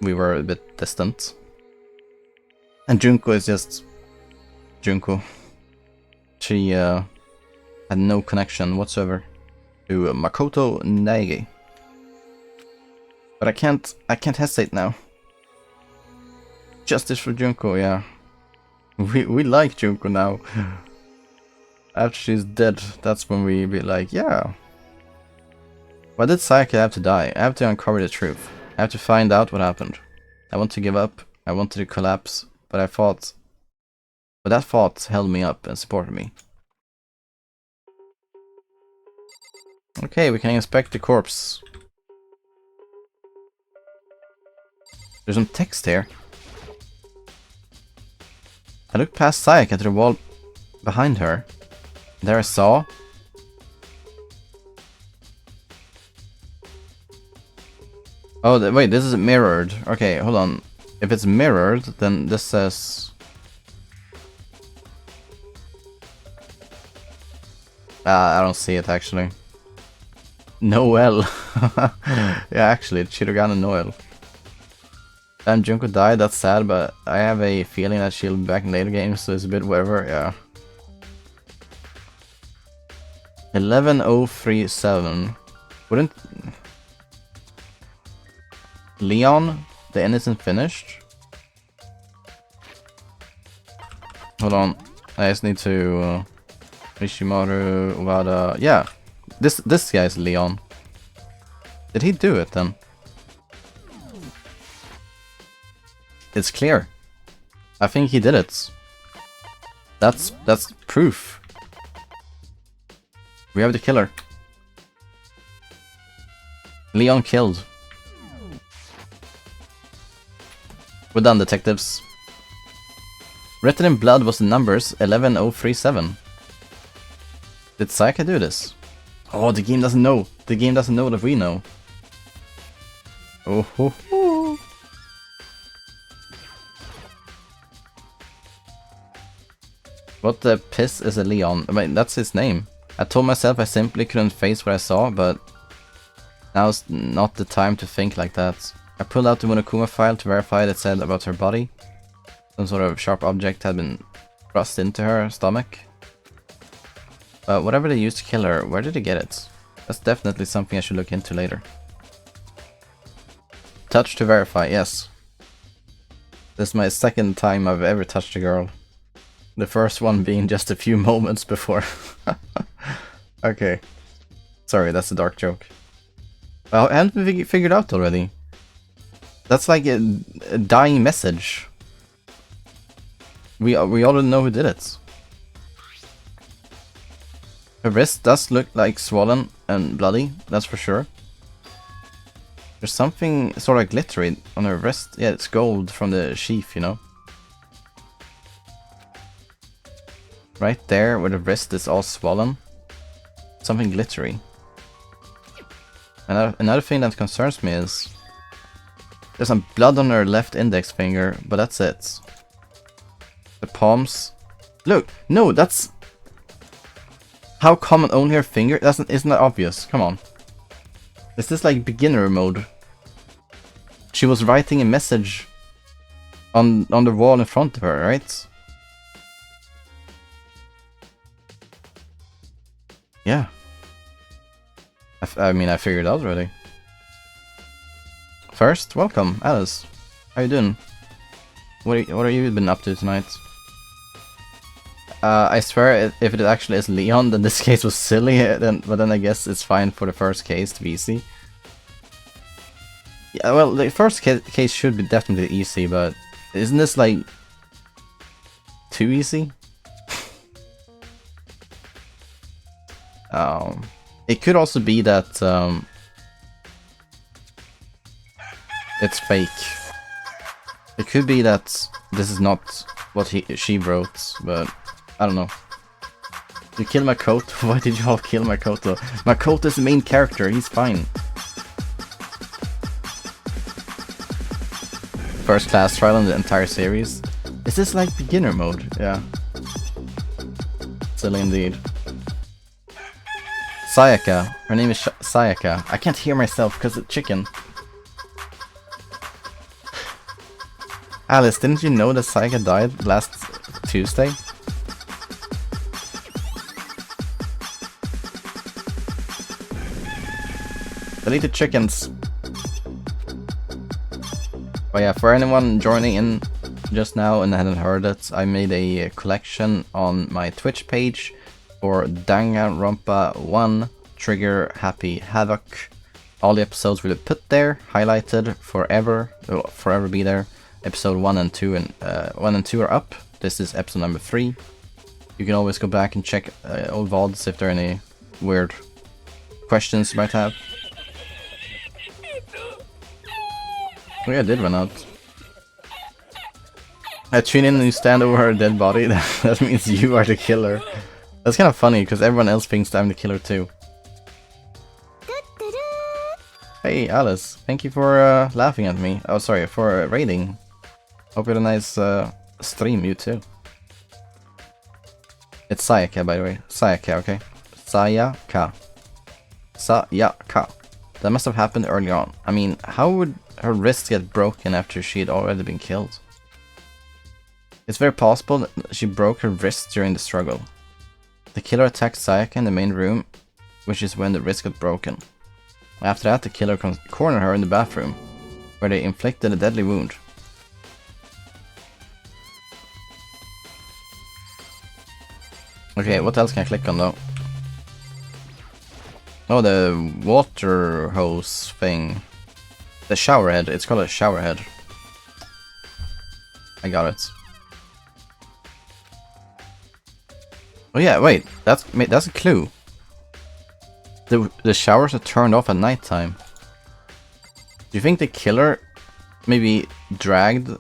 we were a bit distant. And Junko is just Junko. She had no connection whatsoever to Makoto Naegi. But I can't hesitate now. Justice for Junko, yeah. We like Junko now. After she's dead, that's when we be like, yeah. Why did Sayaka have to die? I have to uncover the truth. I have to find out what happened. I want to give up. I wanted to collapse, but I fought. But that thought held me up and supported me. Okay, we can inspect the corpse. There's some text here. I looked past Sayaka to the wall behind her. There I saw... Oh, wait, this is mirrored. Okay, hold on. If it's mirrored, then this says... I don't see it, actually. Noel. Yeah, actually, it's Shirogane Noel. And Junko died, that's sad, but I have a feeling that she'll be back in later games, so it's a bit whatever, yeah. 11037. Wouldn't... Leon, the end isn't finished? Hold on, I just need to... Rishimaru, Wada... Yeah, this guy is Leon. Did he do it then? It's clear. I think he did it. That's proof. We have the killer. Leon killed. We're done, detectives. Written in blood was the numbers 11037. Did Sayaka do this? Oh, the game doesn't know. The game doesn't know that we know. Oh ho ho. What the piss is a Leon? I mean, that's his name. I told myself I simply couldn't face what I saw, but now's not the time to think like that. I pulled out the Monokuma file to verify it said about her body. Some sort of sharp object had been thrust into her stomach. But whatever they used to kill her, where did they get it? That's definitely something I should look into later. Touch to verify, yes. This is my second time I've ever touched a girl. The first one being just a few moments before. Okay. Sorry, that's a dark joke. I haven't figured out already. That's like a dying message. We already know who did it. Her wrist does look like swollen and bloody, that's for sure. There's something sort of glittery on her wrist. Yeah, it's gold from the sheath, you know. Right there, where the wrist is all swollen. Something glittery. Another thing that concerns me is... There's some blood on her left index finger, but that's it. The palms... Look! No, that's... How common only her finger? Isn't that obvious? Come on. Is this like beginner mode? She was writing a message on the wall in front of her, right? Yeah. I mean, I figured it out already. First, welcome, Alice. How you doing? What are you been up to tonight? I swear, if it actually is Leon, then this case was silly. But then I guess it's fine for the first case to be easy. Yeah, well, the first case should be definitely easy, but isn't this like too easy? It could also be that it's fake. It could be that this is not what she wrote, but I don't know. You killed Makoto? Why did you all kill Makoto? Makoto is the main character, he's fine. First class trial in the entire series. Is this like beginner mode? Yeah. Silly indeed. Sayaka. Her name is Sayaka. I can't hear myself because it's chicken. Alice, didn't you know that Sayaka died last Tuesday? Deleted chickens. But yeah, for anyone joining in just now and hadn't heard it, I made a collection on my Twitch page for Danganronpa 1 Trigger Happy Havoc. All the episodes will be put there, highlighted forever, will forever be there. Episode 1 and 2 and 1 and 2 are up. This is episode number 3. You can always go back and check old VODs if there are any weird questions you might have. Oh yeah, I did run out. I tune in and you stand over her dead body. That means you are the killer. That's kind of funny because everyone else thinks I'm the killer too. Hey Alice, thank you for laughing at me. Oh sorry, for raiding. Hope you had a nice stream, you too. It's Sayaka, by the way. Sayaka, okay? Sayaka. Sayaka. That must have happened early on. I mean, how would her wrist get broken after she had already been killed? It's very possible that she broke her wrist during the struggle. The killer attacked Sayaka in the main room, which is when the wrist got broken. After that, the killer cornered her in the bathroom, where they inflicted a deadly wound. Okay, what else can I click on though? Oh, the water hose thing. The shower head. It's called a shower head. I got it. Oh yeah, wait. That's a clue. The showers are turned off at night time. Do you think the killer maybe dragged?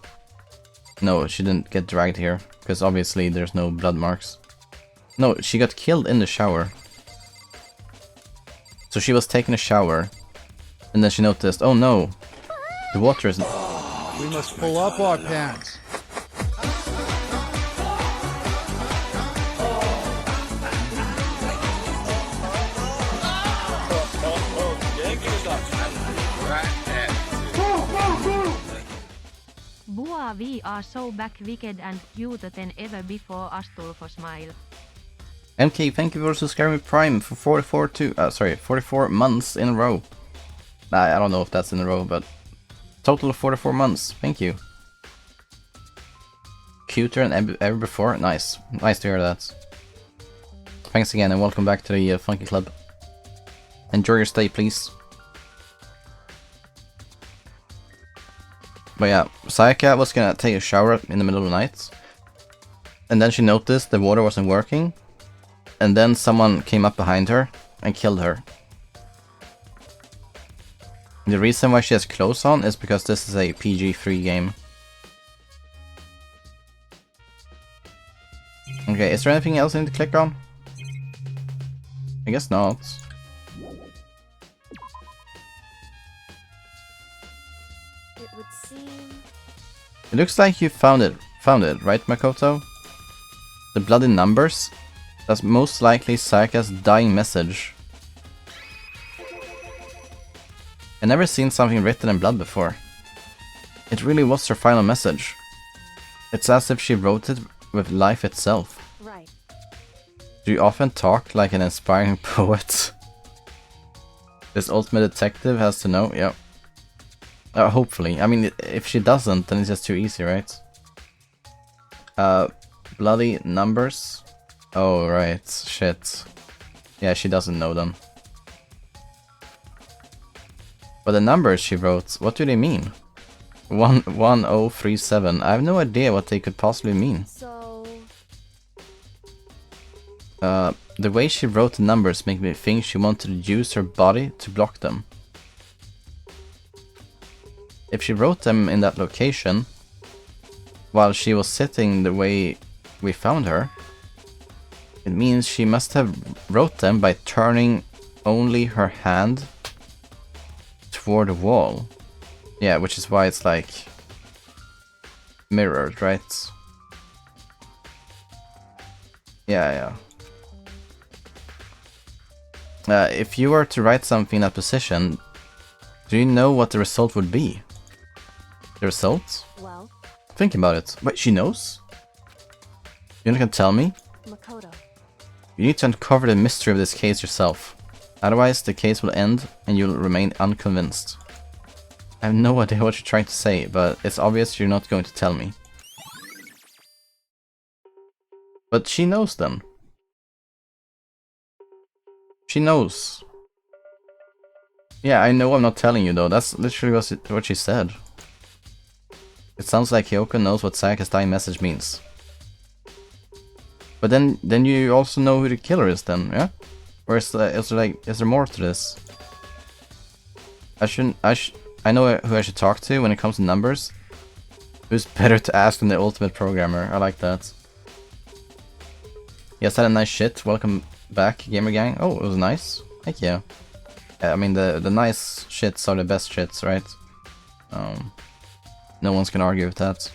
No, she didn't get dragged here because obviously there's no blood marks. No, she got killed in the shower. So she was taking a shower, and then she noticed, oh no, the water isn't... We must pull up our pants. Boa, we are so back wicked and cuter than ever before Astulfo smile. MK, thank you for subscribing with Prime for 44 months in a row. I don't know if that's in a row, but total of 44 months. Thank you. Cuter than ever before. Nice. Nice to hear that. Thanks again and welcome back to the Funky Club. Enjoy your stay, please. But yeah, Sayaka was gonna take a shower in the middle of the night. And then she noticed the water wasn't working. And then someone came up behind her and killed her. The reason why she has clothes on is because this is a PG-free game. Okay, is there anything else I need to click on? I guess not. It would seem. It looks like you found it, right, Makoto? The bloody numbers? That's most likely Sayaka's dying message. I've never seen something written in blood before. It really was her final message. It's as if she wrote it with life itself. Right. Do you often talk like an inspiring poet? This ultimate detective has to know, yeah. Hopefully. I mean, if she doesn't, then it's just too easy, right? Bloody numbers? Oh, right. Shit. Yeah, she doesn't know them. But the numbers she wrote, what do they mean? 1037. I have no idea what they could possibly mean. So. The way she wrote the numbers make me think she wanted to use her body to block them. If she wrote them in that location, while she was sitting the way we found her, it means she must have wrote them by turning only her hand toward the wall. Yeah, which is why it's like mirrored, right? Yeah. If you were to write something in that position, do you know what the result would be? The result? Well, Think about it. Wait, she knows? You're not gonna tell me? Makoto. You need to uncover the mystery of this case yourself. Otherwise, the case will end and you'll remain unconvinced. I have no idea what you're trying to say, but it's obvious you're not going to tell me. But she knows then. She knows. Yeah, I know I'm not telling you though. That's literally what she said. It sounds like Kyoko knows what Sayaka's dying message means. But then you also know who the killer is then, yeah? Or is there more to this? I know who I should talk to when it comes to numbers. Who's better to ask than the ultimate programmer? I like that. Yes, had a nice shit. Welcome back, Gamer Gang. Oh, it was nice. Heck yeah. I mean, the nice shits are the best shits, right? No one's gonna argue with that.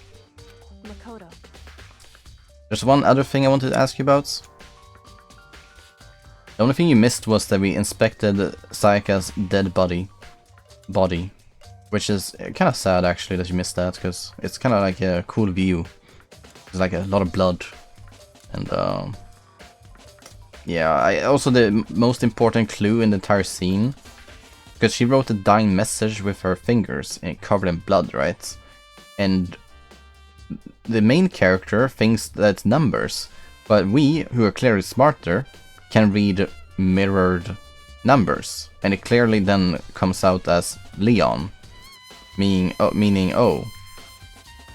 Makoto. There's one other thing I wanted to ask you about. The only thing you missed was that we inspected Sayaka's dead body. Which is kind of sad actually that you missed that, because it's kind of like a cool view. There's like a lot of blood. And yeah, also the most important clue in the entire scene. Because she wrote a dying message with her fingers and covered in blood, right? And the main character thinks that's numbers, but we, who are clearly smarter, can read mirrored numbers, and it clearly then comes out as Leon, meaning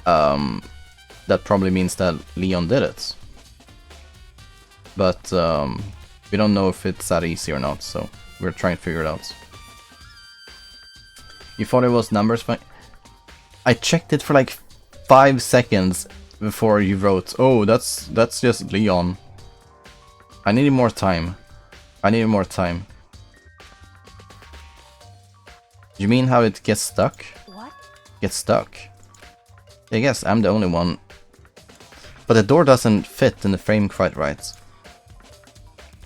that probably means that Leon did it. But we don't know if it's that easy or not, so we're trying to figure it out. You thought it was numbers, but I checked it for like 5 seconds before you wrote, oh, that's just Leon. I needed more time. You mean how it gets stuck? What? Gets stuck? I guess I'm the only one. But the door doesn't fit in the frame quite right.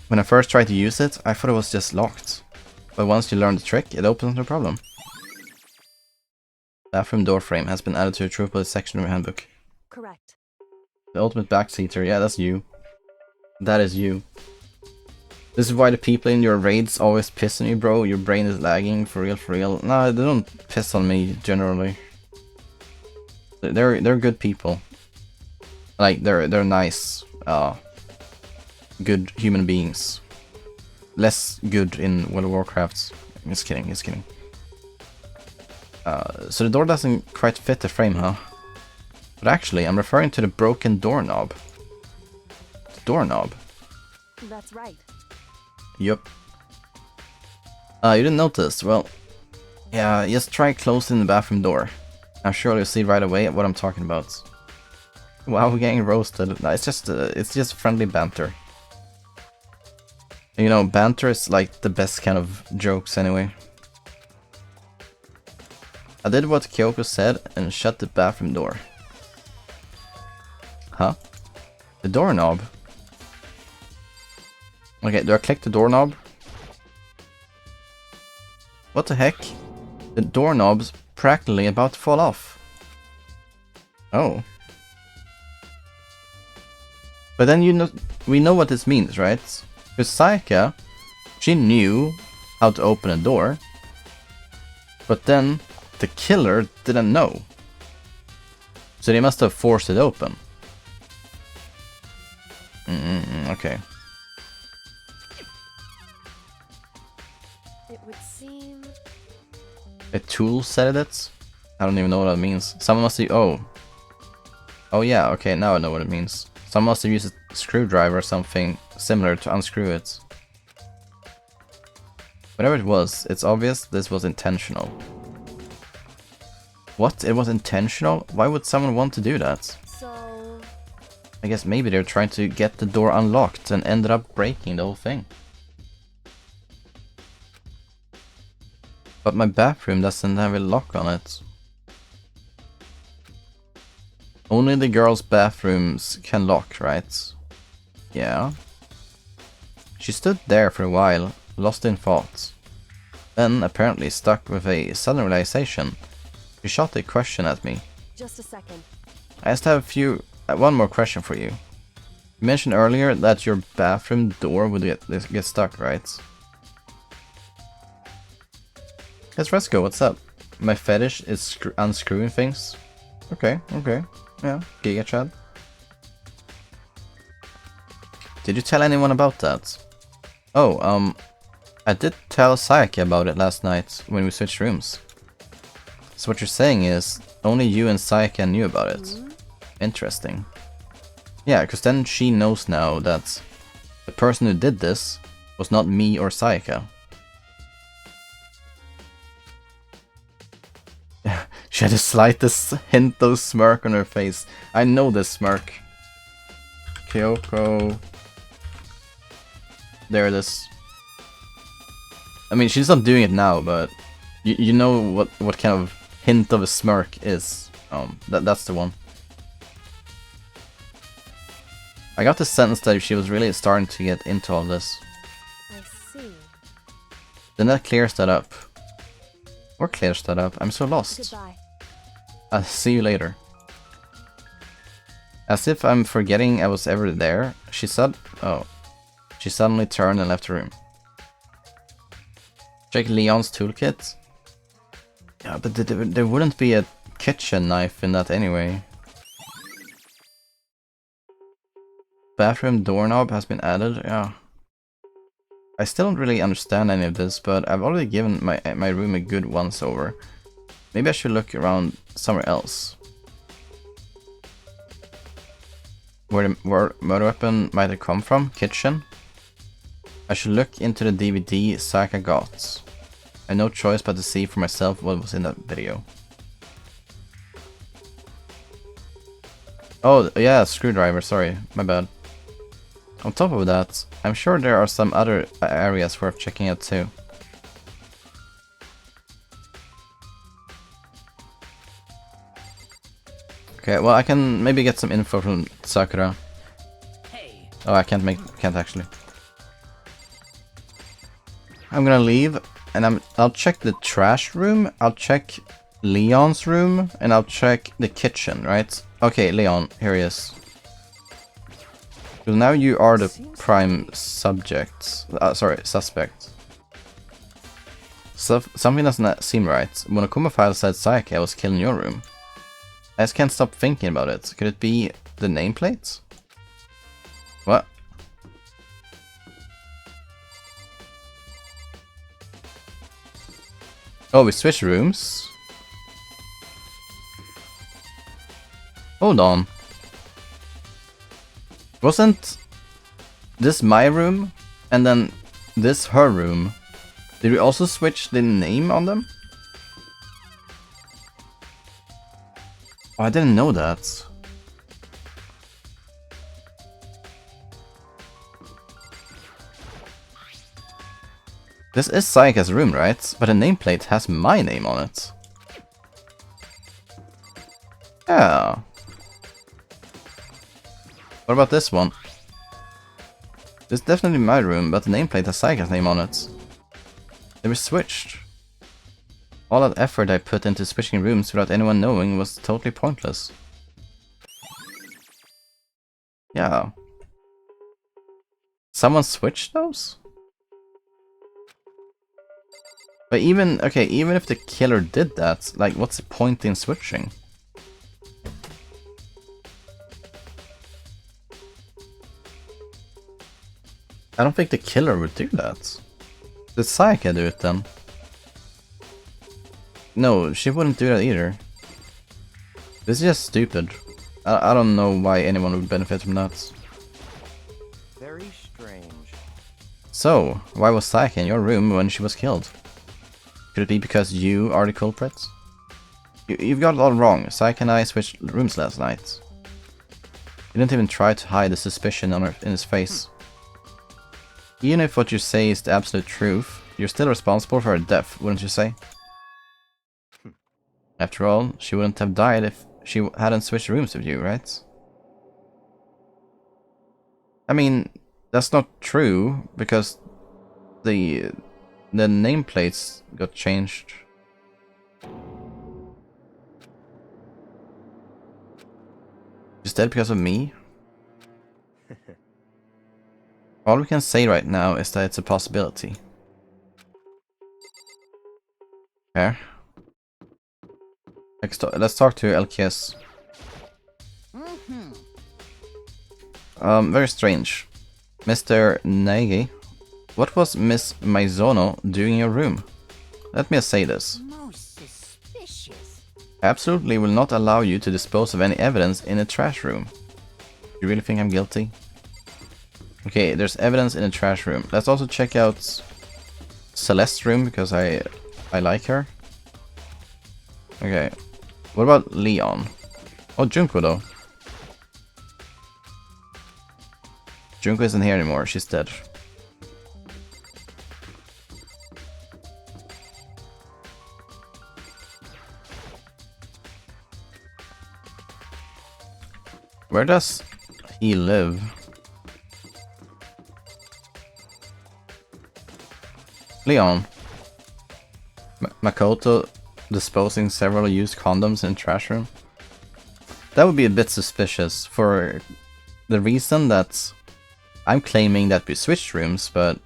When I first tried to use it, I thought it was just locked. But once you learn the trick, it opens no problem. Bathroom door frame has been added to a troopable section of your handbook. Correct. The ultimate backseater, yeah, that's you. That is you. This is why the people in your raids always piss on you, bro. Your brain is lagging, for real. No, they don't piss on me, generally. They're good people. Like, they're nice, good human beings. Less good in World of Warcraft. Just kidding. So the door doesn't quite fit the frame, huh? But actually, I'm referring to the broken doorknob. The doorknob. That's right. Yup. You didn't notice? Well, yeah, just try closing the bathroom door. I'm sure you'll see right away what I'm talking about. Wow, we're getting roasted. No, it's just friendly banter. You know, banter is like the best kind of jokes anyway. I did what Kyoko said and shut the bathroom door. Huh? The doorknob? Okay, do I click the doorknob? What the heck? The doorknob's practically about to fall off. Oh. But then we know what this means, right? Because Sayaka, she knew how to open a door. But then the killer didn't know. So they must have forced it open. Okay. It would seem... A tool said it? I don't even know what that means. Someone must have... Oh yeah, okay, now I know what it means. Someone must have used a screwdriver or something similar to unscrew it. Whatever it was, it's obvious this was intentional. What? It was intentional? Why would someone want to do that? So... I guess maybe they're trying to get the door unlocked and ended up breaking the whole thing. But my bathroom doesn't have a lock on it. Only the girls' bathrooms can lock, right? Yeah. She stood there for a while, lost in thought. Then, apparently stuck with a sudden realization, she shot a question at me. Just a second. I just have one more question for you. You mentioned earlier that your bathroom door would get stuck, right? Yes, Fresco, what's up? My fetish is unscrewing things. Okay. Yeah, Giga Chad. Did you tell anyone about that? Oh, I did tell Sayaka about it last night when we switched rooms. So what you're saying is, only you and Sayaka knew about it. Interesting. Yeah, because then she knows now that the person who did this was not me or Sayaka. She had the slightest hint of smirk on her face. I know this smirk. Kyoko. There it is. I mean, she's not doing it now, but you know what kind of hint of a smirk is. That's the one. I got the sense that she was really starting to get into all this. I see. Then that clears that up. Or clears that up. I'm so lost. Goodbye. I'll see you later. As if I'm forgetting I was ever there, she said. Oh. She suddenly turned and left the room. Check Leon's toolkit. Yeah, but there wouldn't be a kitchen knife in that anyway. Bathroom doorknob has been added. Yeah. I still don't really understand any of this, but I've already given my room a good once over. Maybe I should look around somewhere else. Where the murder weapon might have come from? Kitchen? I should look into the DVD Sayaka got. I had no choice but to see for myself what was in that video. Oh, yeah, screwdriver, sorry, my bad. On top of that, I'm sure there are some other areas worth checking out too. Okay, well I can maybe get some info from Sakura. Oh, I can't actually. I'm gonna leave and I'll check the trash room, I'll check Leon's room, and I'll check the kitchen, right? Okay, Leon, here he is. Because now you are the prime suspect. So, something doesn't seem right. Monokuma file said Sayaka was killed in your room. I just can't stop thinking about it. Could it be the nameplate? What? Oh, we switched rooms? Hold on. Wasn't this my room? And then this her room? Did we also switch the name on them? Oh, I didn't know that. This is Sayaka's room, right? But the nameplate has my name on it. Yeah. What about this one? This is definitely my room, but the nameplate has Sayaka's name on it. They were switched. All that effort I put into switching rooms without anyone knowing was totally pointless. Yeah. Someone switched those? But even if the killer did that, like, what's the point in switching? I don't think the killer would do that. Did Sayaka do it then? No, she wouldn't do that either. This is just stupid. I don't know why anyone would benefit from that. Very strange. So, why was Sayaka in your room when she was killed? Could it be because you are the culprit? You've got it all wrong. Sayaka and I switched rooms last night. He didn't even try to hide the suspicion in his face. Even if what you say is the absolute truth, you're still responsible for her death, wouldn't you say? After all, she wouldn't have died if she hadn't switched rooms with you, right? I mean, that's not true because the nameplates got changed. Is that because of me? All we can say right now is that it's a possibility. Okay. Let's talk to LKS. Very strange. Mr. Nagi, what was Miss Maizono doing in your room? Let me say this. Most suspicious. I absolutely will not allow you to dispose of any evidence in a trash room. You really think I'm guilty? Okay, there's evidence in a trash room. Let's also check out Celeste's room because I like her. Okay. What about Leon? Oh, Junko though. Junko isn't here anymore, she's dead. Where does he live? Leon. Makoto disposing several used condoms in a trash room? That would be a bit suspicious for the reason that I'm claiming that we switched rooms, but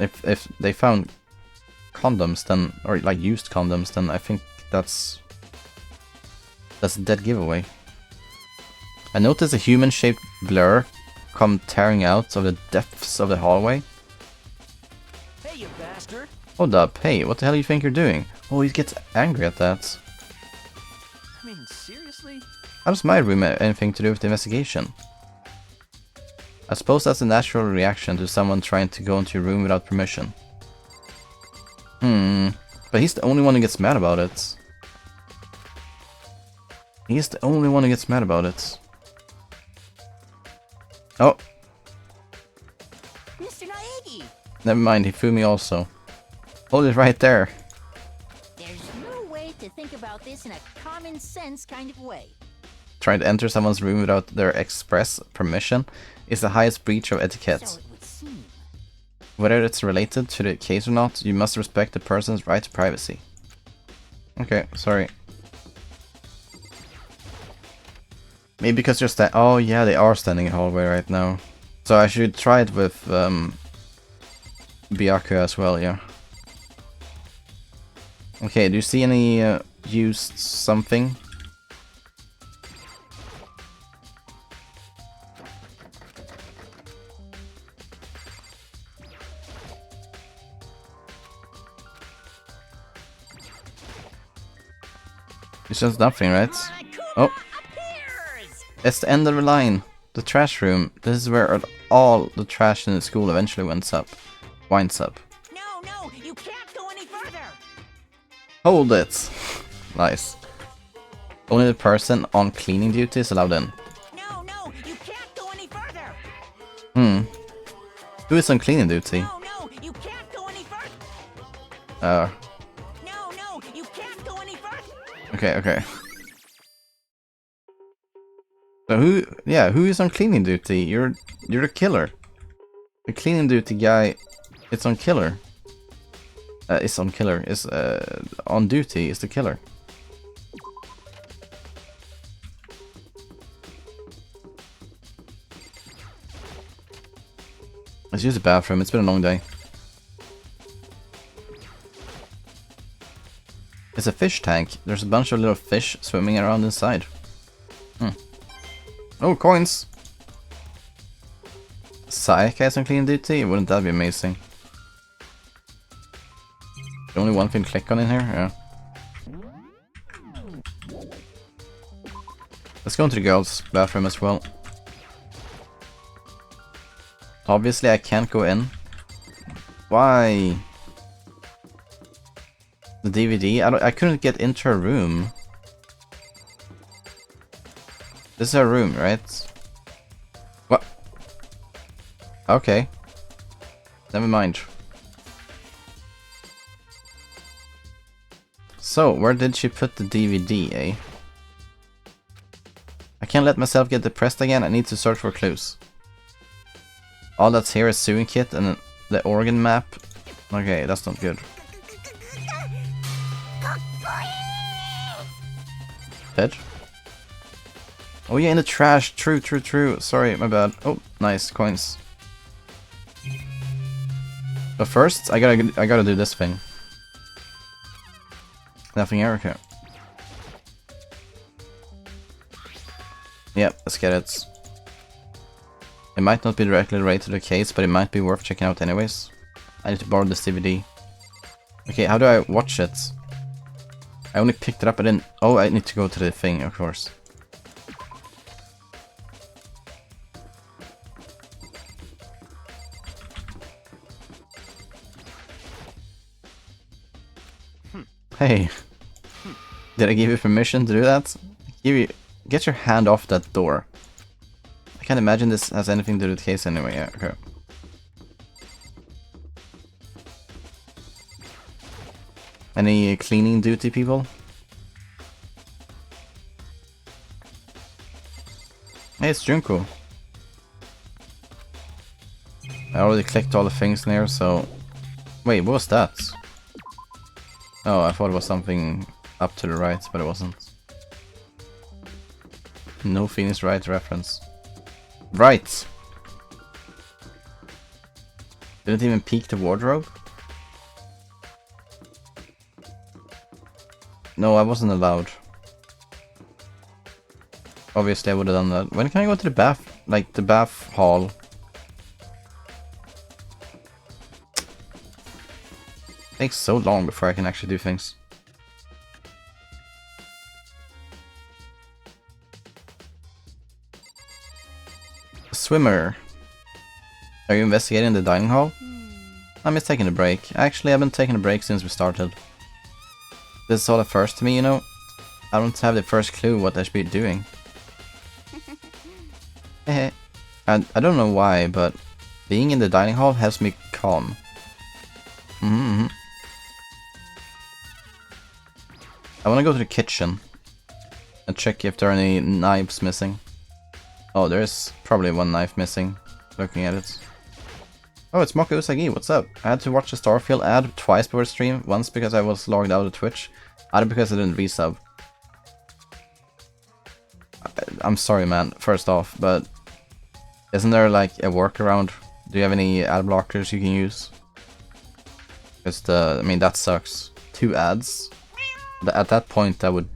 if they found condoms then, or like used condoms, then I think that's a dead giveaway. I noticed a human-shaped blur come tearing out of the depths of the hallway. Hey, you bastard! Hold up, hey, what the hell do you think you're doing? Oh, he gets angry at that. I mean, seriously? How does my room have anything to do with the investigation? I suppose that's a natural reaction to someone trying to go into your room without permission. But he's the only one who gets mad about it. He's the only one who gets mad about it. Oh. Mr. Naegi! Never mind, he threw me also. Hold it right there. There's no way to think about this in a common sense kind of way. Trying to enter someone's room without their express permission is the highest breach of etiquette. So it would seem. Whether it's related to the case or not, you must respect the person's right to privacy. Okay, sorry. Maybe because you're oh yeah, they are standing in the hallway right now. So I should try it with Byaku as well, yeah. Okay, do you see any used something? It's just nothing, right? Oh. It's the end of the line. The trash room. This is where all the trash in the school eventually winds up. No, you can't go any further. Hold it. Nice. Only the person on cleaning duty is allowed in. No, you can't go any further. Who is on cleaning duty? No, you can't go any further. No, you can't go any further. Okay. So who is on cleaning duty? You're the killer. The cleaning duty guy, it's on killer. Is on duty is the killer. Let's use the bathroom, it's been a long day. It's a fish tank. There's a bunch of little fish swimming around inside. Oh, coins! Sayaka is on clean duty? Wouldn't that be amazing? Only one thing to click on in here? Yeah. Let's go into the girls' bathroom as well. Obviously I can't go in. Why? The DVD? I couldn't get into her room. This is her room, right? What? Okay. Never mind. So, where did she put the DVD, eh? I can't let myself get depressed again. I need to search for clues. All that's here is sewing kit and the organ map. Okay, that's not good. Dead? Oh yeah, in the trash. True, true, true. Sorry, my bad. Oh, nice coins. But first, I gotta do this thing. Nothing Erica. Yep, let's get it. It might not be directly related to the case, but it might be worth checking out anyways. I need to borrow this DVD. Okay, how do I watch it? I only picked it up, I didn't... Oh, I need to go to the thing, of course. Hey. Did I give you permission to do that? Get your hand off that door. I can't imagine this has anything to do with the case anyway. Yeah, okay. Any cleaning duty people? Hey, it's Junko. I already clicked all the things in here, so... Wait, what was that? Oh, I thought it was something up to the right, but it wasn't. No Phoenix Wright reference. Right! Didn't even peek the wardrobe? No, I wasn't allowed. Obviously I would have done that. When can I go to the bath? Like, the bath hall? It takes so long before I can actually do things. Swimmer. Are you investigating the dining hall? I'm just taking a break. Actually, I've been taking a break since we started. This is all a first to me, you know? I don't have the first clue what I should be doing. I don't know why, but being in the dining hall helps me calm. I want to go to the kitchen and check if there are any knives missing. Oh, there's probably one knife missing, looking at it. Oh, it's Moko Usagi, what's up? I had to watch the Starfield ad twice before stream, once because I was logged out of Twitch, other because I didn't resub. I'm sorry man, first off, but isn't there like a workaround? Do you have any ad blockers you can use? Because I mean, that sucks. 2 ads? At that point I would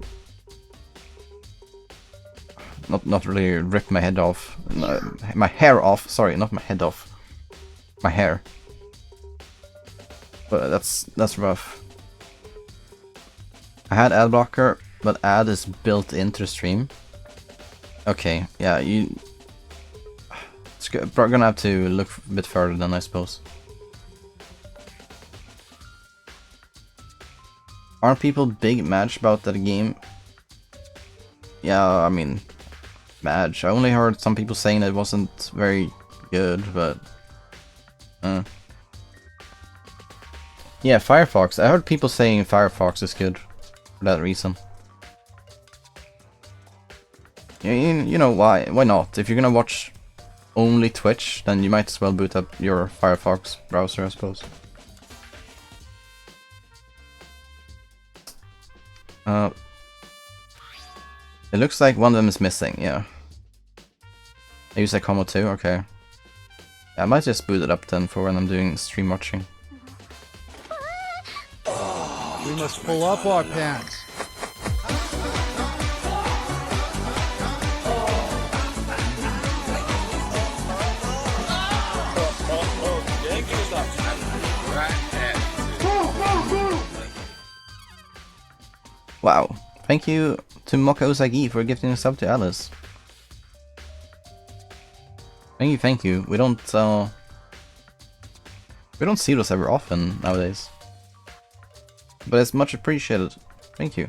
not really rip my head off. My hair off, sorry, not my head off. My hair. But that's rough. I had ad blocker, but ad is built into the stream. Okay, yeah, it's gonna have to look a bit further then, I suppose. Aren't people big mad about that game? Yeah, I mean, mad. I only heard some people saying that it wasn't very good, but... Yeah, Firefox. I heard people saying Firefox is good for that reason. You know why? Why not? If you're gonna watch only Twitch, then you might as well boot up your Firefox browser, I suppose. It looks like one of them is missing, yeah. I use a combo too, okay. Yeah, I might just boot it up then for when I'm doing stream watching. We must pull up our pants. Wow. Thank you to Moka Usagi for gifting a sub to Alice. Thank you. We don't see those ever often nowadays. But it's much appreciated. Thank you.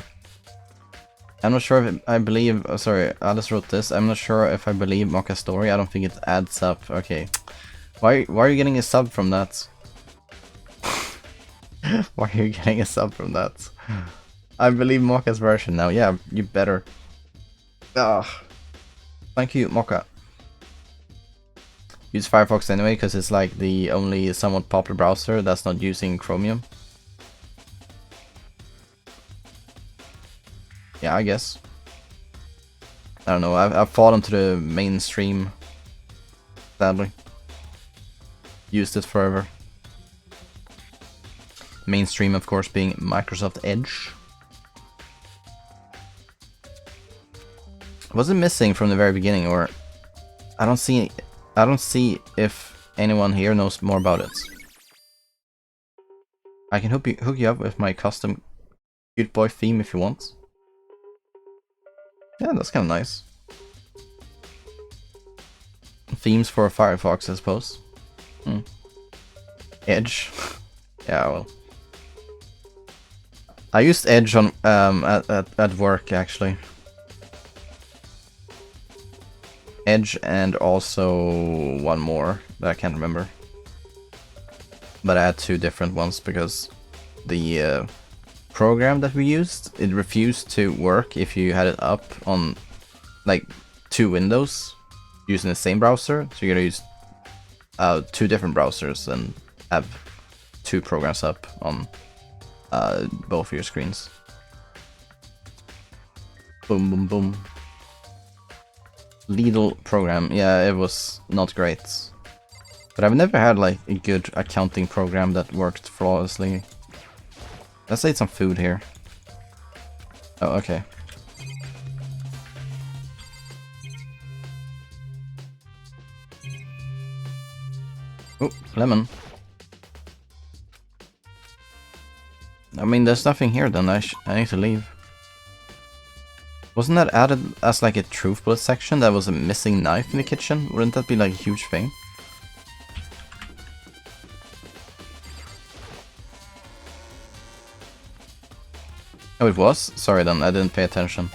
I'm not sure if I believe... Oh, sorry, Alice wrote this. I'm not sure if I believe Moka's story. I don't think it adds up. Okay. Why are you getting a sub from that? Why are you getting a sub from that? I believe Moka's version now. Yeah, you better. Ugh. Thank you, Mocha. Use Firefox anyway, because it's like the only somewhat popular browser that's not using Chromium. Yeah, I guess. I don't know, I've fallen to the mainstream, sadly. Used it forever. Mainstream, of course, being Microsoft Edge. Was it missing from the very beginning, or I don't see if anyone here knows more about it. I can hook you up with my custom cute boy theme if you want. Yeah, that's kind of nice. Themes for Firefox, I suppose. Edge. Yeah, well. I used Edge on at work actually. Edge and also one more that I can't remember. But I had two different ones because the program that we used, it refused to work if you had it up on like two windows using the same browser. So you gotta use two different browsers and have two programs up on both of your screens. Boom, boom, boom. Lidl program, yeah, it was not great. But I've never had like a good accounting program that worked flawlessly. Let's eat some food here. Oh, okay. Oh, lemon. I mean, there's nothing here then, I need to leave. Wasn't that added as like a truth bullet section? That was a missing knife in the kitchen? Wouldn't that be like a huge thing? Oh, it was? Sorry then, I didn't pay attention.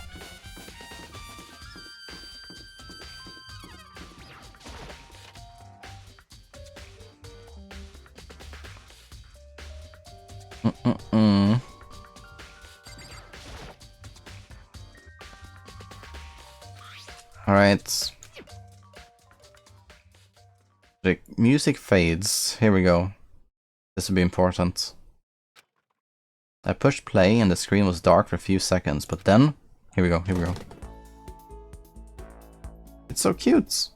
Alright. The music fades. Here we go. This will be important. I pushed play and the screen was dark for a few seconds, but then... Here we go, here we go. It's so cute!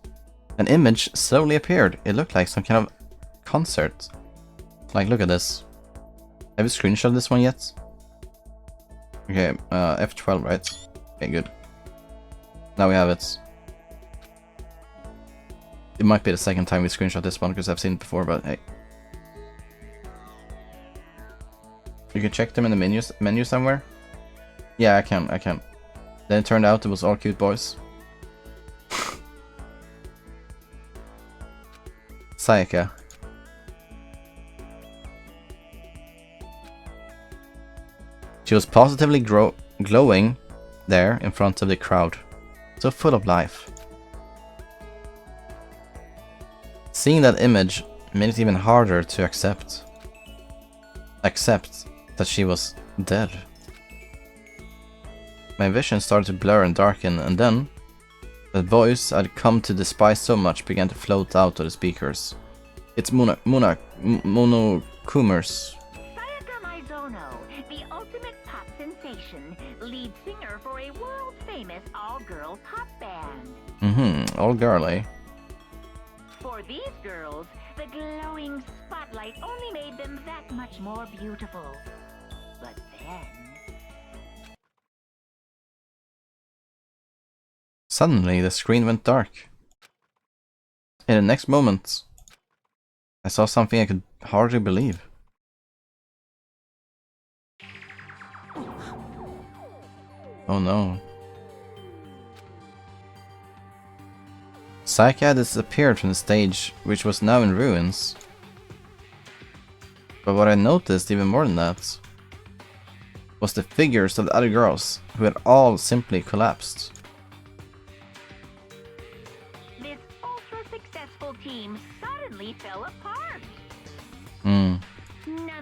An image slowly appeared. It looked like some kind of concert. Like, look at this. Have you screenshot this one yet? Okay, F12, right? Okay, good. Now we have it. It might be the second time we screenshot this one because I've seen it before, but hey. You can check them in the menu somewhere? Yeah, I can. Then it turned out it was all cute boys. Sayaka. She was positively glowing there in front of the crowd. So full of life. Seeing that image made it even harder to accept that she was dead. My vision started to blur and darken, and then that voice I'd come to despise so much began to float out of the speakers. It's Mono Kumers. Sayaka Maizono, the ultimate pop sensation, lead singer for a world-famous all-girl pop band. All girly. For these girls, the glowing spotlight only made them that much more beautiful. But then... Suddenly, the screen went dark. In the next moment, I saw something I could hardly believe. Oh no. Sayaka had disappeared from the stage, which was now in ruins. But what I noticed even more than that was the figures of the other girls, who had all simply collapsed. This ultra-successful team suddenly fell apart. None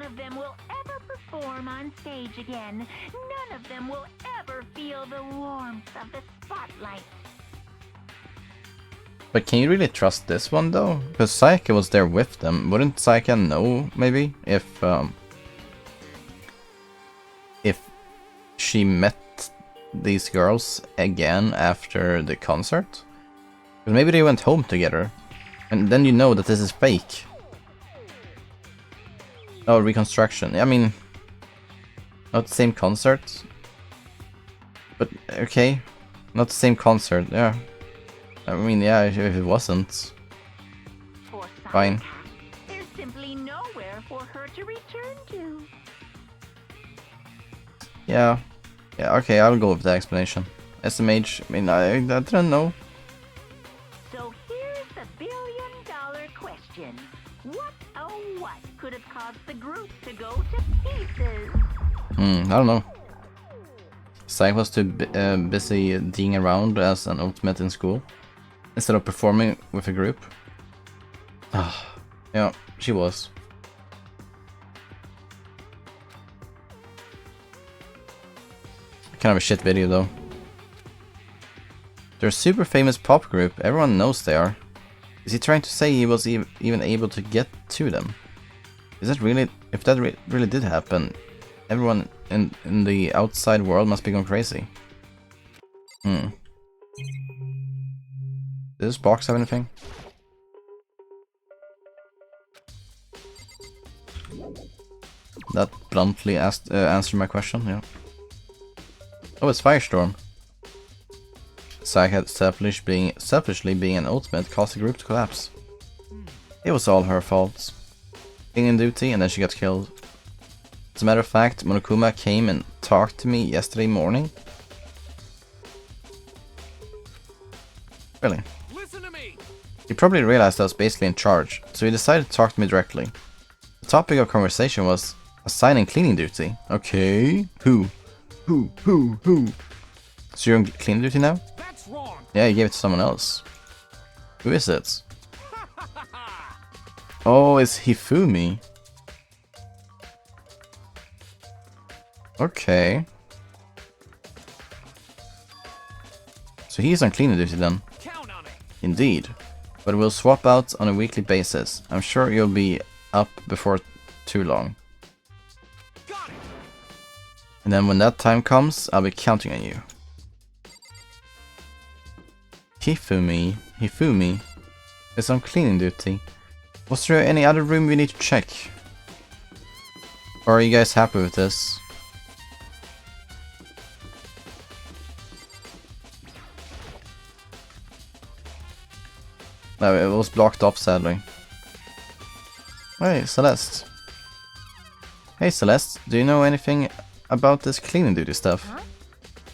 of them will ever perform on stage again. None of them will ever feel the warmth of the spotlight. But can you really trust this one though? Because Saika was there with them. Wouldn't Saika know maybe if she met these girls again after the concert? Because maybe they went home together, and then you know that this is fake. Oh, reconstruction. I mean, not the same concert, but okay, not the same concert. Yeah. I mean, yeah, if it wasn't, For fine. Sayaka, there's simply nowhere for her to return to. Yeah, okay, I'll go with the explanation. SMH, I mean, I don't know. So here's the billion-dollar question. What, oh what, could have caused the group to go to pieces? I don't know. Sai was too busy ding around as an ultimate in school, instead of performing with a group. Yeah, she was. Kind of a shit video though. They're a super famous pop group, everyone knows they are. Is he trying to say he was even able to get to them? Is that really, if that really did happen, everyone in the outside world must be going crazy. Does this box have anything? That bluntly answered my question, yeah. Oh, it's Firestorm. Zack had selfishly being an ultimate caused the group to collapse. It was all her fault. Being in duty and then she got killed. As a matter of fact, Monokuma came and talked to me yesterday morning. Really? Listen to me. He probably realized I was basically in charge, so he decided to talk to me directly. The topic of conversation was assigning cleaning duty. Okay. Who? So you're on cleaning duty now? That's wrong. Yeah, you gave it to someone else. Who is it? Oh, it's Hifumi. Okay. So he's on cleaning duty then. Count on it. Indeed. But we'll swap out on a weekly basis. I'm sure you'll be up before too long. Got it. And then when that time comes, I'll be counting on you. Hifumi is on cleaning duty. Was there any other room we need to check? Or are you guys happy with this? No, it was blocked off sadly. Hey, Celeste. Hey Celeste, do you know anything about this cleaning duty stuff? Huh?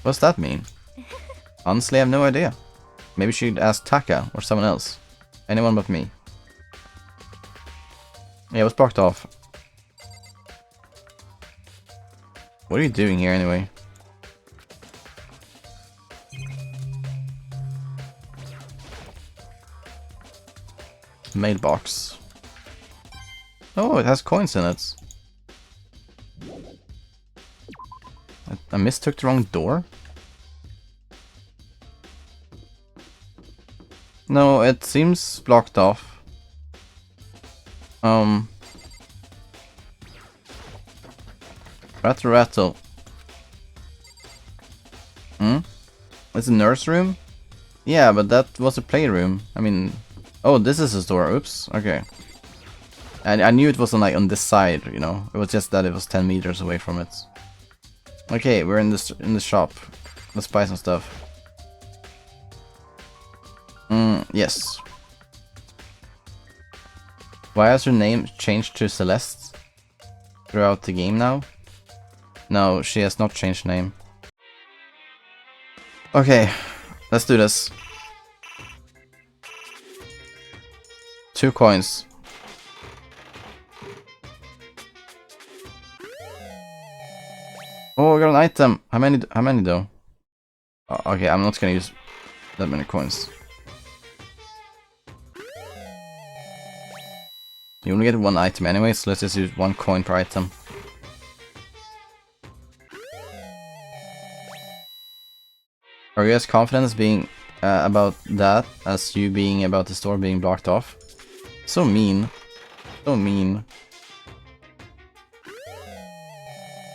What's that mean? Honestly, I have no idea. Maybe she'd ask Taka or someone else. Anyone but me. Yeah, it was blocked off. What are you doing here anyway? Mailbox. Oh, it has coins in it. I mistook the wrong door? No, it seems blocked off. Rattle. It's a nurse room? Yeah, but that was a playroom. I mean... Oh, this is a store. Oops. Okay. And I knew it wasn't like on this side, you know. It was just that it was 10 meters away from it. Okay, we're in the shop. Let's buy some stuff. Yes. Why has her name changed to Celeste throughout the game now? No, she has not changed name. Okay, let's do this. 2 coins. Oh, I got an item. How many though? Oh, okay, I'm not gonna use that many coins. You only get 1 item anyway, so let's just use 1 coin per item. Are you as confident as being about that as you being about the store being blocked off. So mean. So mean.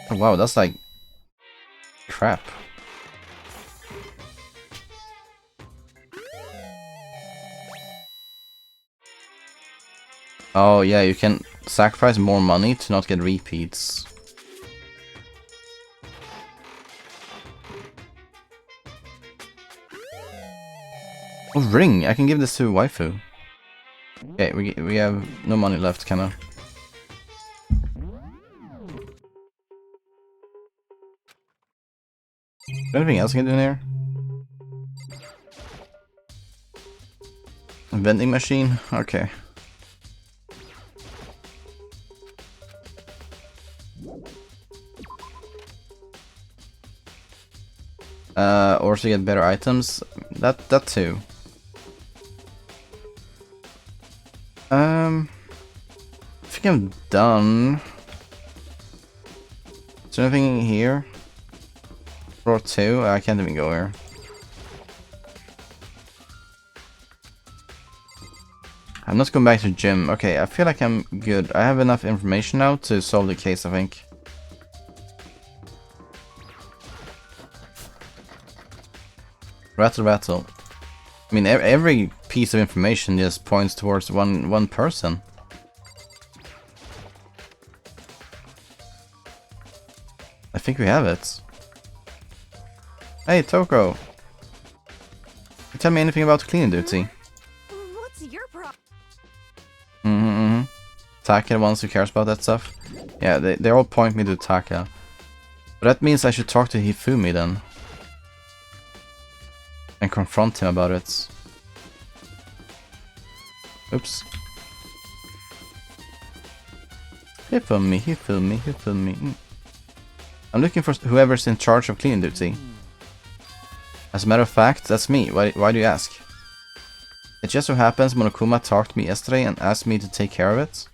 Oh wow, that's like... crap. Oh yeah, you can sacrifice more money to not get repeats. Oh, ring! I can give this to waifu. Okay, we have no money left, kinda. Anything else I can do in here? A vending machine? Okay. Or to get better items. That too. I think I'm done. Is there anything here? Floor 2? I can't even go here. I'm not going back to gym. Okay, I feel like I'm good. I have enough information now to solve the case, I think. Rattle, rattle. I mean, every piece of information just points towards one person. I think we have it. Hey, Toko. Can you tell me anything about cleaning duty? What's your problem? Taka, the ones who cares about that stuff. Yeah, they all point me to Taka. But that means I should talk to Hifumi then. And confront him about it. Oops. Hifumi. I'm looking for whoever's in charge of cleaning duty. As a matter of fact, that's me. Why do you ask? It just so happens Monokuma talked to me yesterday and asked me to take care of it.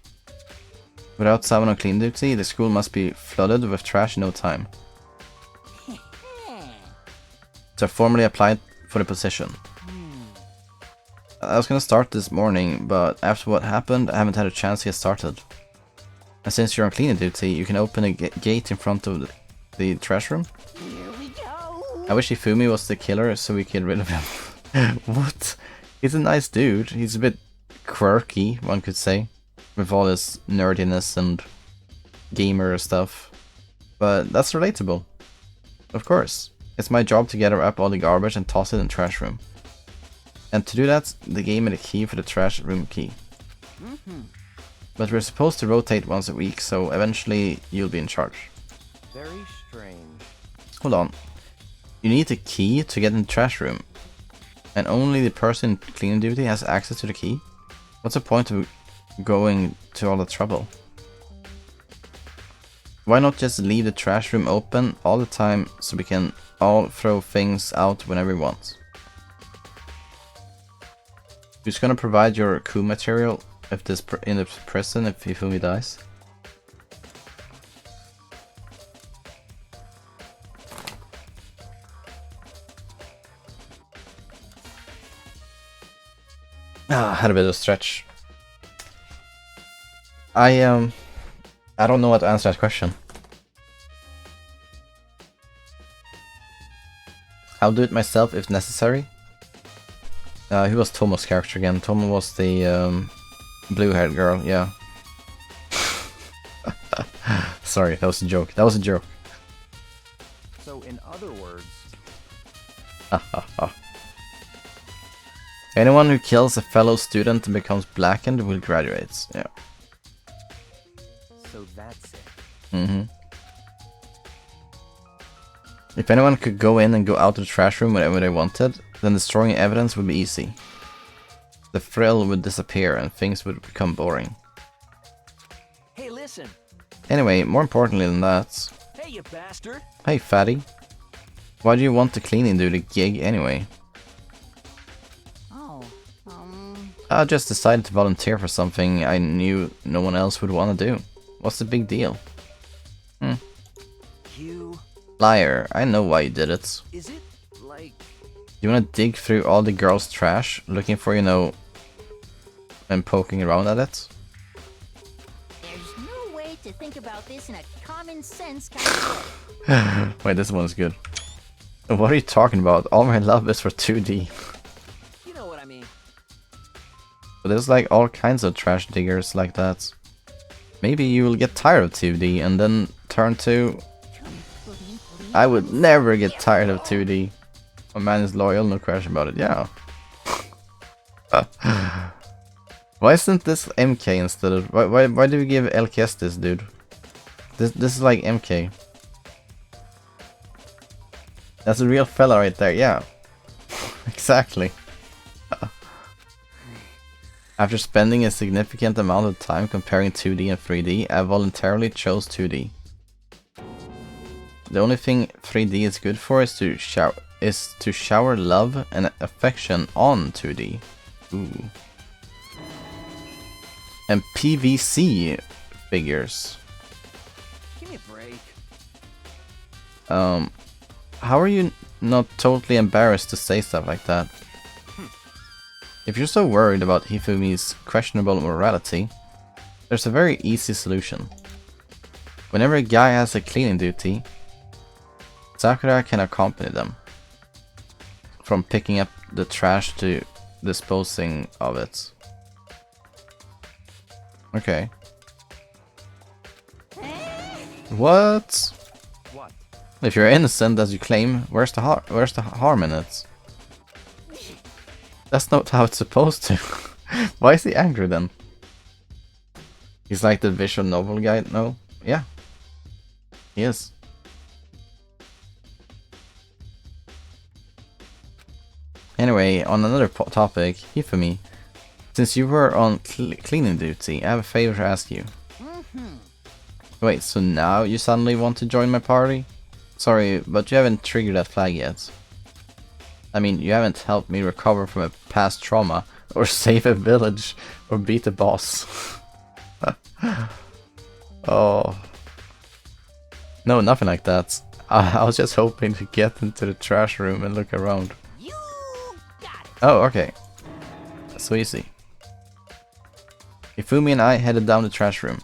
Without someone on clean duty, the school must be flooded with trash in no time. So I formally applied for the position. I was gonna start this morning, but after what happened, I haven't had a chance to get started. And since you're on cleaning duty, you can open a gate in front of the trash room. Here we go. I wish Hifumi was the killer so we could get rid of him. What? He's a nice dude. He's a bit quirky, one could say, with all his nerdiness and gamer stuff. But that's relatable. Of course. It's my job to gather up all the garbage and toss it in the trash room. And to do that, they gave me the key for the trash room key. But we're supposed to rotate once a week, so eventually you'll be in charge. Very strange. Hold on. You need the key to get in the trash room. And only the person in cleaning duty has access to the key? What's the point of going to all the trouble? Why not just leave the trash room open all the time so we can all throw things out whenever we want? Who's gonna provide your coup material if this in the prison if Hifumi dies? I had a bit of a stretch. I don't know what to answer that question. I'll do it myself if necessary. Who was Tomo's character again? Tomo was the blue-haired girl, yeah. Sorry, that was a joke. That was a joke. So in other words... Anyone who kills a fellow student and becomes blackened will graduate. Yeah. So that's it. If anyone could go in and go out of the trash room whenever they wanted, then destroying evidence would be easy. The thrill would disappear and things would become boring. Hey, listen. Anyway, more importantly than that... Hey, you bastard. Hey, fatty. Why do you want the cleaning duty gig anyway? Oh, I just decided to volunteer for something I knew no one else would want to do. What's the big deal? You... Liar, I know why you did it. Is it, like... You wanna dig through all the girls' trash, looking for, you know, and poking around at it? There's no way to think about this in a common sense kind of way. Wait, this one's good. What are you talking about? All my love is for 2D. You know what I mean. But there's like all kinds of trash diggers like that. Maybe you will get tired of 2D and then turn to... I would never get tired of 2D. A man is loyal, no question about it. Yeah. Why isn't this MK instead of... Why do we give LKS this, dude? This is like MK. That's a real fella right there, yeah. Exactly. After spending a significant amount of time comparing 2D and 3D, I voluntarily chose 2D. The only thing 3D is good for is to shower love and affection on 2D. Ooh. And PVC figures. Give me a break. How are you not totally embarrassed to say stuff like that? If you're so worried about Hifumi's questionable morality, there's a very easy solution. Whenever a guy has a cleaning duty, Sakura can accompany them. From picking up the trash to disposing of it. Okay. What? What? If you're innocent as you claim, where's the harm in it? That's not how it's supposed to. Why is he angry then? He's like the visual novel guy? No? Yeah. He is. Anyway, on another topic, Hifumi, since you were on cleaning duty, I have a favor to ask you. Wait, so now you suddenly want to join my party? Sorry, but you haven't triggered that flag yet. I mean, you haven't helped me recover from a past trauma, or save a village, or beat a boss. Oh. No, nothing like that. I was just hoping to get into the trash room and look around. You got it. Oh, okay. So easy. Hifumi and I headed down the trash room.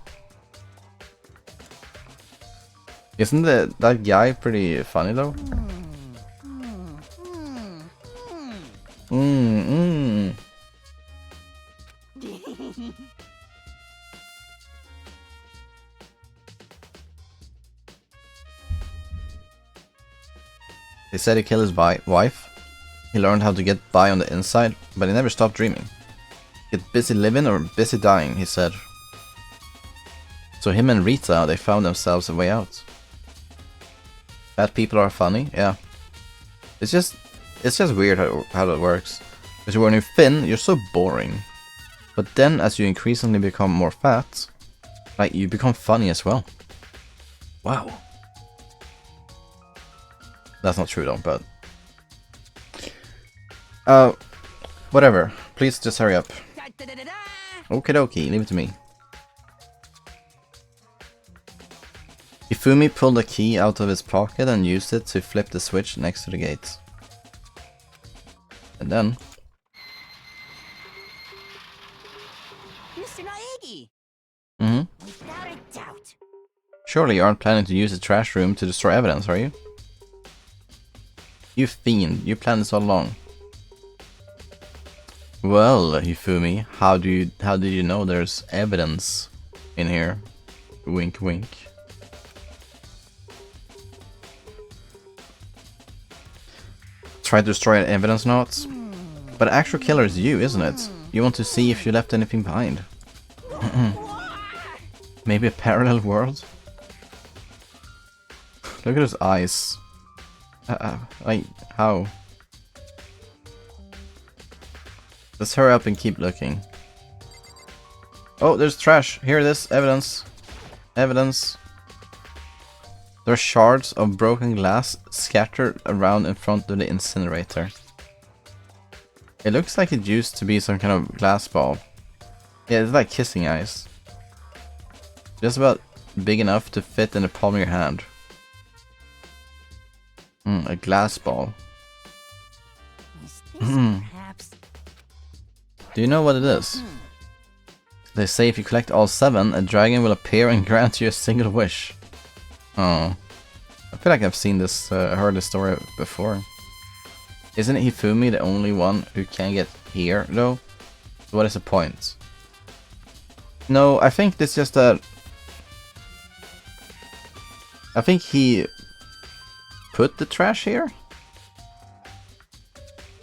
Isn't that guy pretty funny though? He said he killed his wife. He learned how to get by on the inside, but he never stopped dreaming. Get busy living or busy dying, he said. So him and Rita, they found themselves a way out. Bad people are funny, yeah. It's just weird how that works. Because when you're thin, you're so boring. But then as you increasingly become more fat, like you become funny as well. Wow. That's not true though, but... whatever. Please just hurry up. Okie dokie, leave it to me. Hifumi pulled a key out of his pocket and used it to flip the switch next to the gate. And then... Mr. Naegi! Without a doubt. Surely you aren't planning to use the trash room to destroy evidence, are you? You fiend, you planned this all along. Well, Hifumi, how did you know there's evidence in here? Wink wink. Try to destroy evidence notes? But the actual killer is you, isn't it? You want to see if you left anything behind. Maybe a parallel world? Look at his eyes. Like, how? Let's hurry up and keep looking. Oh, there's trash. Here it is. Evidence. Evidence. There are shards of broken glass scattered around in front of the incinerator. It looks like it used to be some kind of glass ball. Yeah, it's like kissing eyes. Just about big enough to fit in the palm of your hand. A glass ball. Perhaps. Do you know what it is? They say if you collect all 7, a dragon will appear and grant you a single wish. Oh. I feel like I've seen this, heard this story before. Isn't Hifumi the only one who can get here, though? What is the point? No, I think it's just that... I think he put the trash here?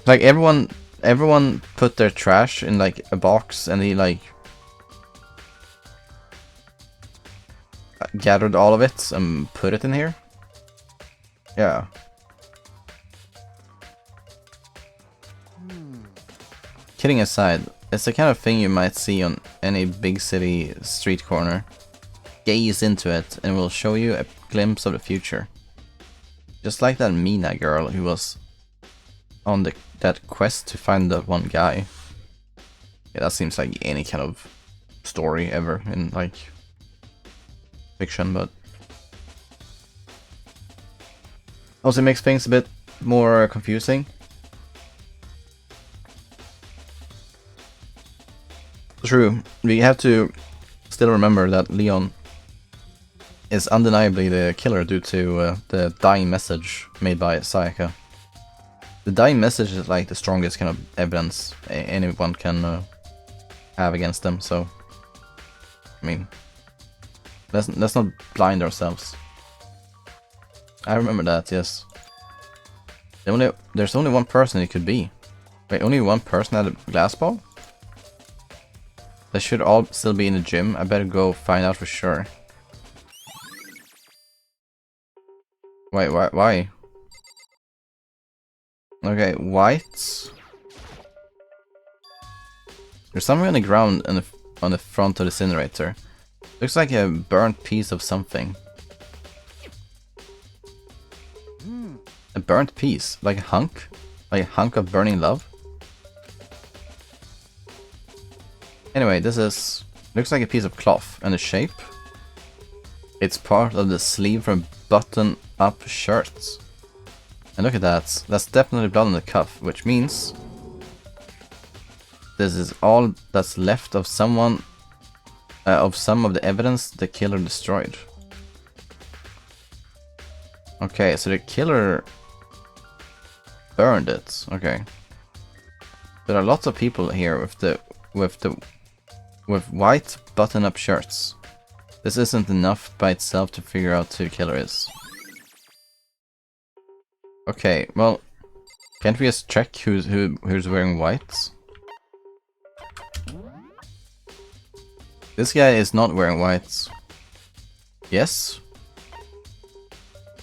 Like, everyone put their trash in, like, a box, and he, like... gathered all of it and put it in here? Yeah. Kidding aside, it's the kind of thing you might see on any big city street corner. Gaze into it and it will show you a glimpse of the future. Just like that Mina girl who was on that quest to find that one guy. Yeah, that seems like any kind of story ever in like fiction, but also makes things a bit more confusing. True, we have to still remember that Leon is undeniably the killer due to the dying message made by Sayaka. The dying message is like the strongest kind of evidence anyone can have against them, so I mean, let's not blind ourselves. I remember that, yes. There's only one person it could be. Wait, only one person had a glass ball? They should all still be in the gym. I better go find out for sure. Wait, why? Okay, white. There's something on the ground on the front of the incinerator. Looks like a burnt piece of something. A burnt piece? Like a hunk? Like a hunk of burning love? Anyway, this looks like a piece of cloth, and the shape, it's part of the sleeve from button-up shirts. And look at that, that's definitely blood on the cuff, which means this is all that's left of some of the evidence the killer destroyed. Okay, so the killer burned it. Okay, there are lots of people here with white button-up shirts. This isn't enough by itself to figure out who the killer is. Okay, well, can't we just check who's wearing white? This guy is not wearing white. Yes?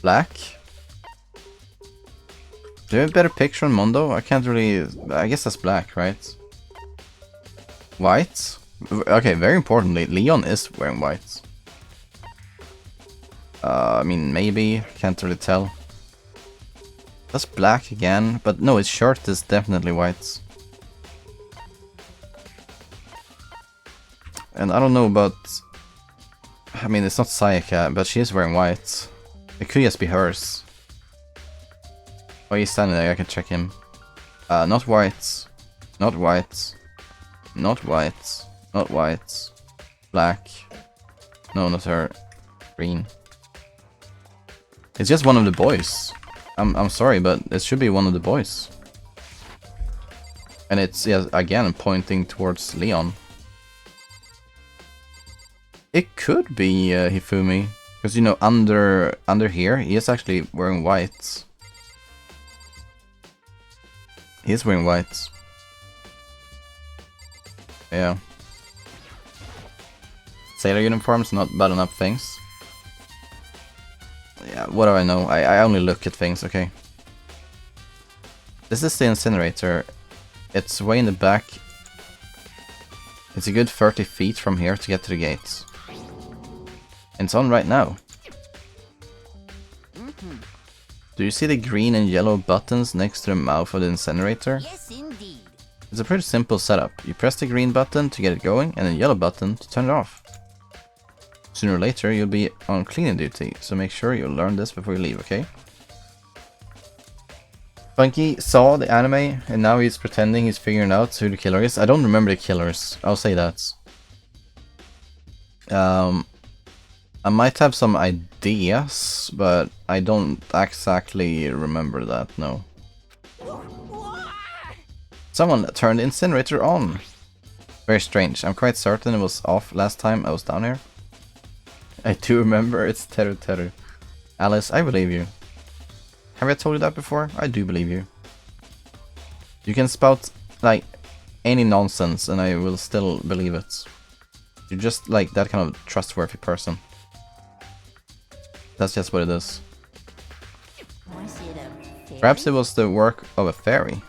Black? Do you have a better picture on Mondo? I can't really... I guess that's black, right? White? Okay, very importantly, Leon is wearing white. I mean, maybe. Can't really tell. That's black again, but no, his shirt is definitely white. And I don't know about... I mean, it's not Sayaka, but she is wearing white. It could just be hers. Oh, he's standing there, I can check him. Not white. Not white. Not white. Not white. Black. No, not her. Green. It's just one of the boys. I'm sorry, but it should be one of the boys. And it's, yeah, again, pointing towards Leon. It could be Hifumi. Because, you know, under here, he is actually wearing white. He is wearing white. Yeah. Sailor uniforms, not button-up things. Yeah, what do I know? I only look at things, okay. This is the incinerator. It's way in the back. It's a good 30 feet from here to get to the gates. And it's on right now. Do you see the green and yellow buttons next to the mouth of the incinerator? Yes, indeed. It's a pretty simple setup. You press the green button to get it going and the yellow button to turn it off. Sooner or later you'll be on cleaning duty, so make sure you learn this before you leave, okay? Funky saw the anime and now he's pretending he's figuring out who the killer is. I don't remember the killers, I'll say that. I might have some ideas, but I don't exactly remember that, no. Someone turned the incinerator on. Very strange. I'm quite certain it was off last time I was down here. I do remember, it's Teru Teru. Alice, I believe you. Have I told you that before? I do believe you. You can spout, like, any nonsense and I will still believe it. You're just, like, that kind of trustworthy person. That's just what it is. Perhaps it was the work of a fairy.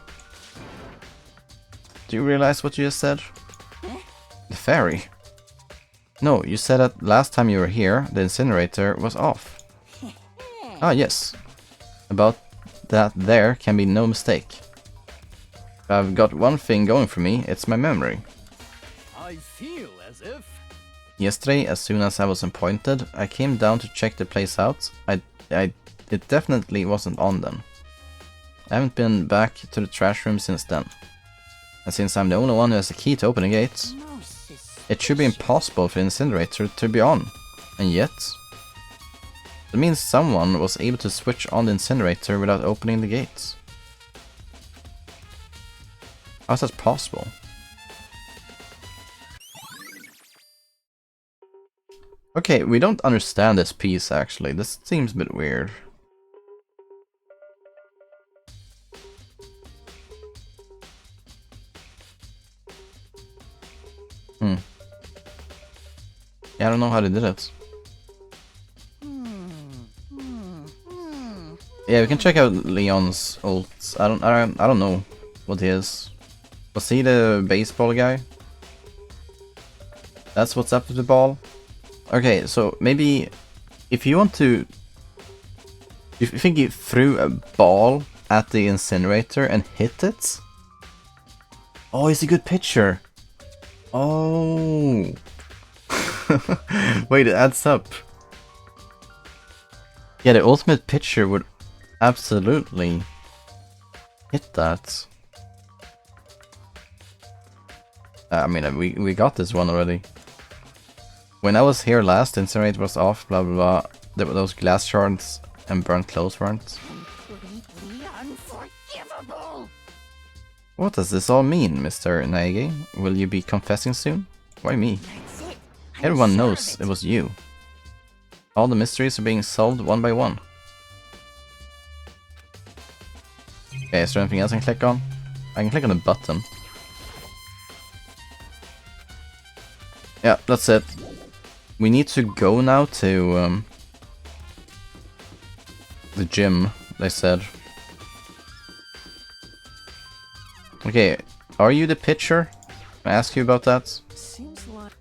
Do you realize what you just said? The fairy? No, you said that last time you were here, the incinerator was off. Ah, yes. About that there can be no mistake. If I've got one thing going for me, it's my memory. I feel as if... Yesterday, as soon as I was appointed, I came down to check the place out. It definitely wasn't on then. I haven't been back to the trash room since then. And since I'm the only one who has the key to open the gates, it should be impossible for the incinerator to be on. And yet... that means someone was able to switch on the incinerator without opening the gates. How's that possible? Okay, we don't understand this piece actually. This seems a bit weird. Yeah, I don't know how they did it. Yeah, we can check out Leon's ult. I don't know what he is. Was he the baseball guy? That's what's up with the ball? Okay, so maybe if you want to... if you think he threw a ball at the incinerator and hit it? Oh, he's a good pitcher. Oh. Wait, it adds up. Yeah, the ultimate pitcher would absolutely hit that. I mean, we got this one already. When I was here last, the incinerator was off, blah blah blah. There were those glass shards and burnt clothes weren't. Completely unforgivable. What does this all mean, Mr. Naegi? Will you be confessing soon? Why me? That's it. I'm Everyone sure knows of it was you. All the mysteries are being solved one by one. Okay, is there anything else I can click on? I can click on the button. Yeah, that's it. We need to go now to the gym, they said. Okay, are you the pitcher? Can I ask you about that? Seems like...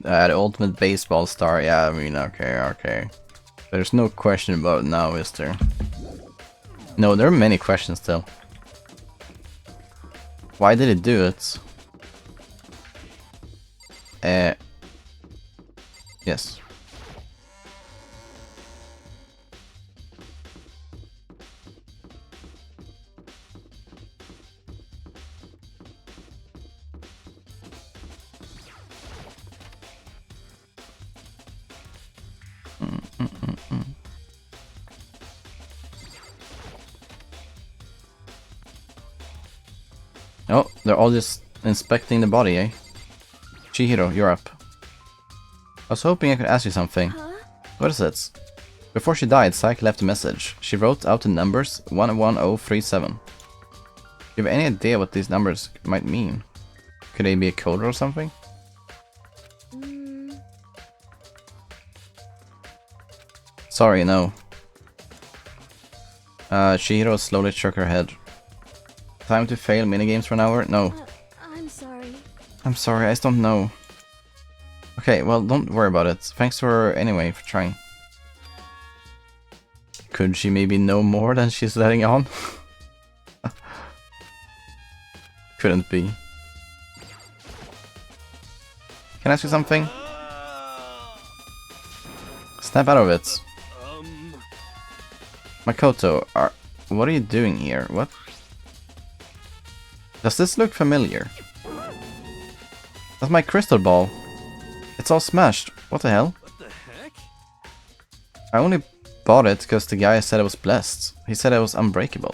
The ultimate baseball star, yeah, I mean, okay. There's no question about it now, is there? No, there are many questions still. Why did it do it? Yes. Oh, they're all just inspecting the body, eh? Chihiro, you're up. I was hoping I could ask you something. What is it? Before she died, Psyche left a message. She wrote out the numbers 11037. Do you have any idea what these numbers might mean? Could they be a code or something? Sorry, no. Chihiro slowly shook her head. Time to fail minigames for an hour? No. I'm sorry. I'm sorry, I just don't know. Okay, well, don't worry about it. Thanks for anyway for trying. Could she maybe know more than she's letting on? Couldn't be. Can I ask you something? Snap out of it. Makoto, what are you doing here? What? Does this look familiar? That's my crystal ball. It's all smashed. What the hell? What the heck? I only bought it because the guy said it was blessed. He said it was unbreakable.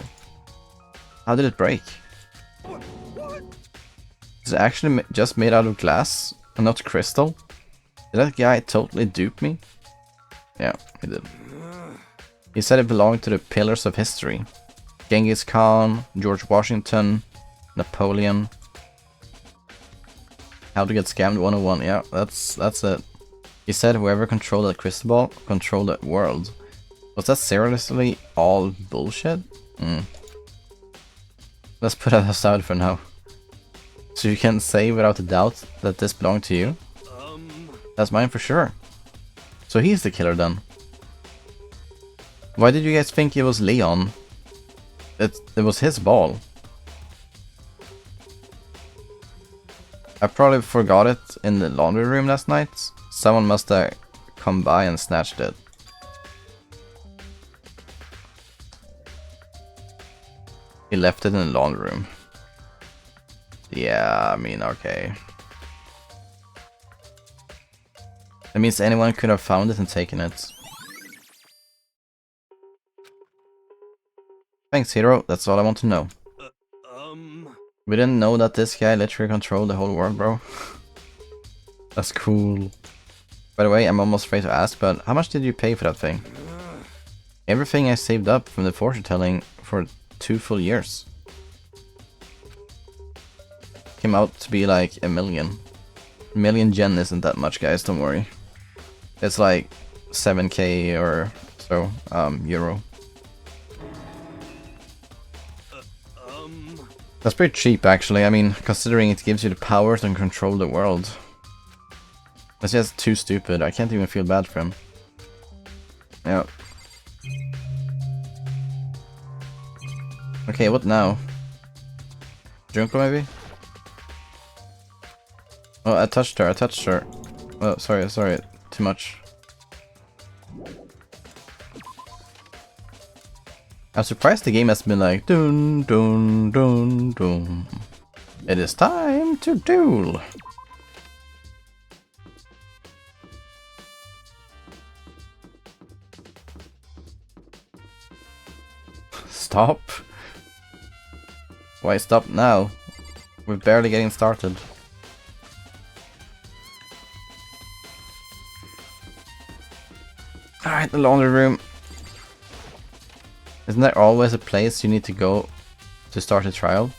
How did it break? Is it actually just made out of glass and not crystal? Did that guy totally dupe me? Yeah, he did. He said it belonged to the pillars of history. Genghis Khan, George Washington, Napoleon. How to get scammed 101. Yeah, that's it. He said whoever controlled that crystal ball controlled that world. Was that seriously all bullshit? Let's put that aside for now. So you can say without a doubt that this belonged to you? That's mine for sure. So he's the killer then. Why did you guys think it was Leon? It was his ball. I probably forgot it in the laundry room last night. Someone must have come by and snatched it. He left it in the laundry room. Yeah, I mean, okay. That means anyone could have found it and taken it. Thanks, hero. That's all I want to know. We didn't know that this guy literally controlled the whole world, bro. That's cool. By the way, I'm almost afraid to ask, but how much did you pay for that thing? Everything I saved up from the fortune telling for 2 full years. Came out to be like a million. A million yen isn't that much, guys, don't worry. It's like 7k or so, euro. That's pretty cheap, actually. I mean, considering it gives you the power to control the world. That's just too stupid. I can't even feel bad for him. Yeah. Okay, what now? Junko, maybe? Oh, I touched her. Oh, sorry, too much. I'm surprised the game has been like dun dun dun dun. It is time to duel. Stop. Why stop now? We're barely getting started. Alright, the laundry room. Isn't there always a place you need to go to start a trial?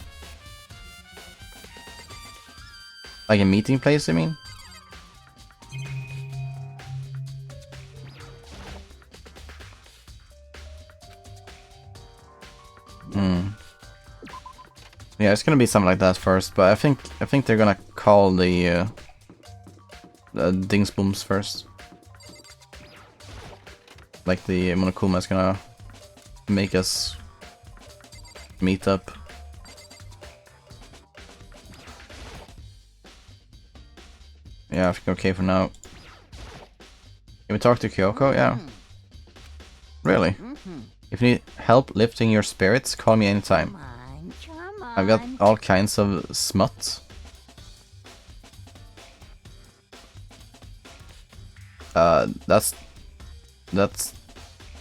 Like a meeting place, I mean? Yeah, it's gonna be something like that first, but I think they're gonna call the Dingsbooms first. Like the Monokuma is gonna make us meet up. Yeah, I think okay for now. Can we talk to Kyoko? Yeah. Really? If you need help lifting your spirits, call me anytime. Come on. I've got all kinds of smut. That's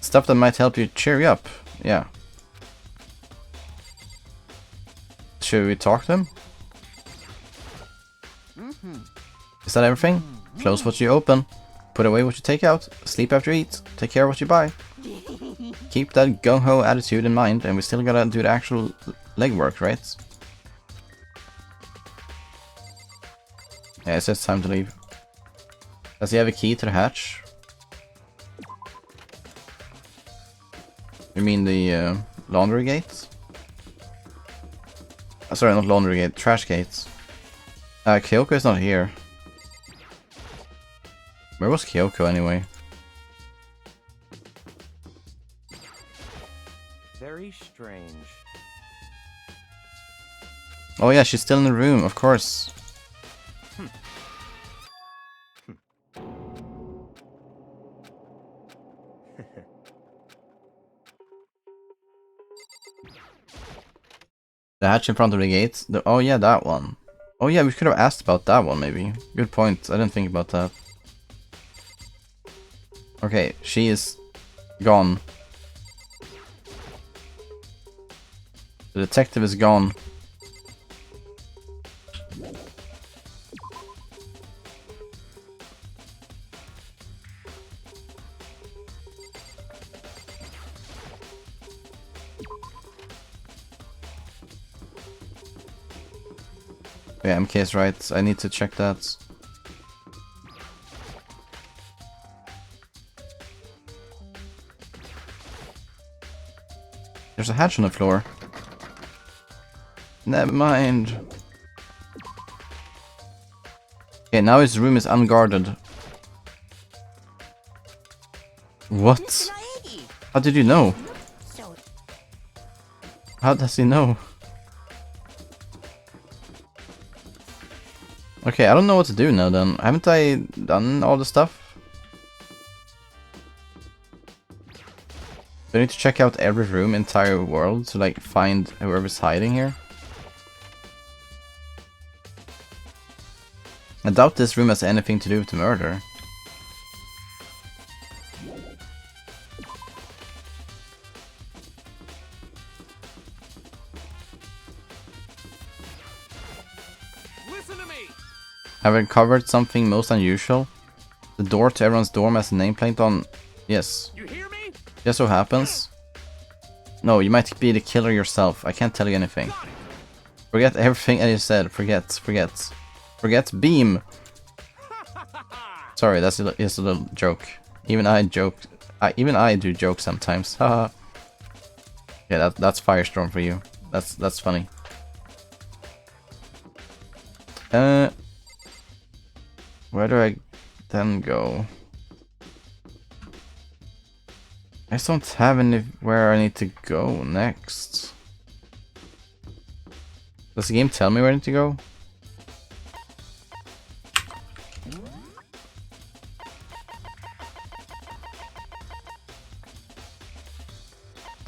stuff that might help you cheer you up. Yeah. Should we talk to them? Is that everything? Close what you open. Put away what you take out. Sleep after you eat. Take care of what you buy. Keep that gung-ho attitude in mind, and we still gotta do the actual legwork, right? Yeah, it's just time to leave. Does he have a key to the hatch? You mean the laundry gates? Sorry, not laundry gate, trash gates. Kyoko is not here. Where was Kyoko anyway? Very strange. Oh yeah, she's still in the room, of course. The hatch in front of the gate. Oh yeah, that one. Oh yeah, we could have asked about that one maybe. Good point. I didn't think about that. Okay, she is gone. The detective is gone. Yeah, MK is right. I need to check that. There's a hatch on the floor. Never mind. Okay, now his room is unguarded. What? How did you know? How does he know? Okay, I don't know what to do now then. Haven't I done all the stuff? Do I need to check out every room, entire world, to like find whoever's hiding here? I doubt this room has anything to do with the murder. Listen to me. Have I covered something most unusual? The door to everyone's dorm has a nameplate on... Yes. You hear me? Just so happens. No, you might be the killer yourself. I can't tell you anything. Forget everything I just said. Forget. Forget beam. Sorry, that's just a little joke. Even I joke. Even I do jokes sometimes. Haha. Yeah, that's Firestorm for you. That's funny. Where do I then go? I just don't have anywhere I need to go next. Does the game tell me where I need to go?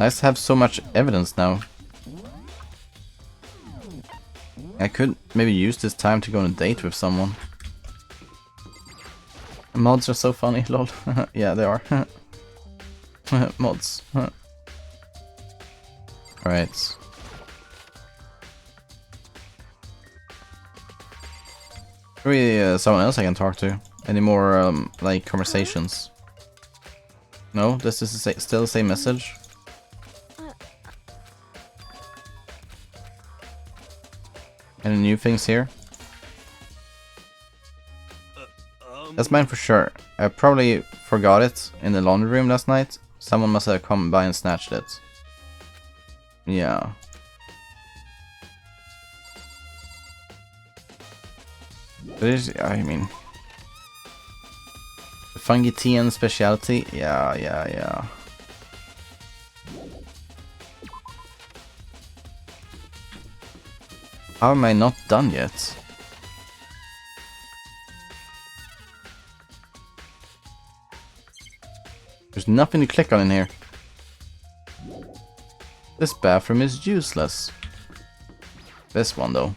Nice to have so much evidence now. I could maybe use this time to go on a date with someone. Mods are so funny, lol. Yeah, they are. Mods. Alright. Maybe someone else I can talk to. Any more, like, conversations? No? This is still the same message? Any new things here? That's mine for sure. I probably forgot it in the laundry room last night. Someone must have come by and snatched it. Yeah. But I mean... The fungi tea and specialty? Yeah. How am I not done yet? There's nothing to click on in here. This bathroom is useless. This one though.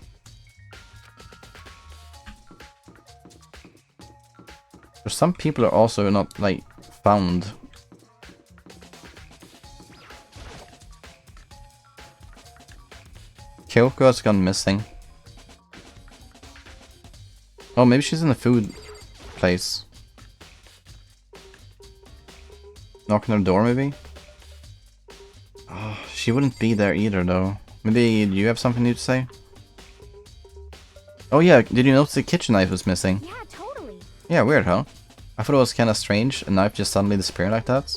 But some people are also not like found. Kyoko has gone missing. Oh, maybe she's in the food place. Knocking on the door, maybe? Oh, she wouldn't be there either, though. Maybe you have something new to say? Oh yeah, did you notice the kitchen knife was missing? Yeah, totally. Yeah, weird, huh? I thought it was kinda strange, a knife just suddenly disappeared like that.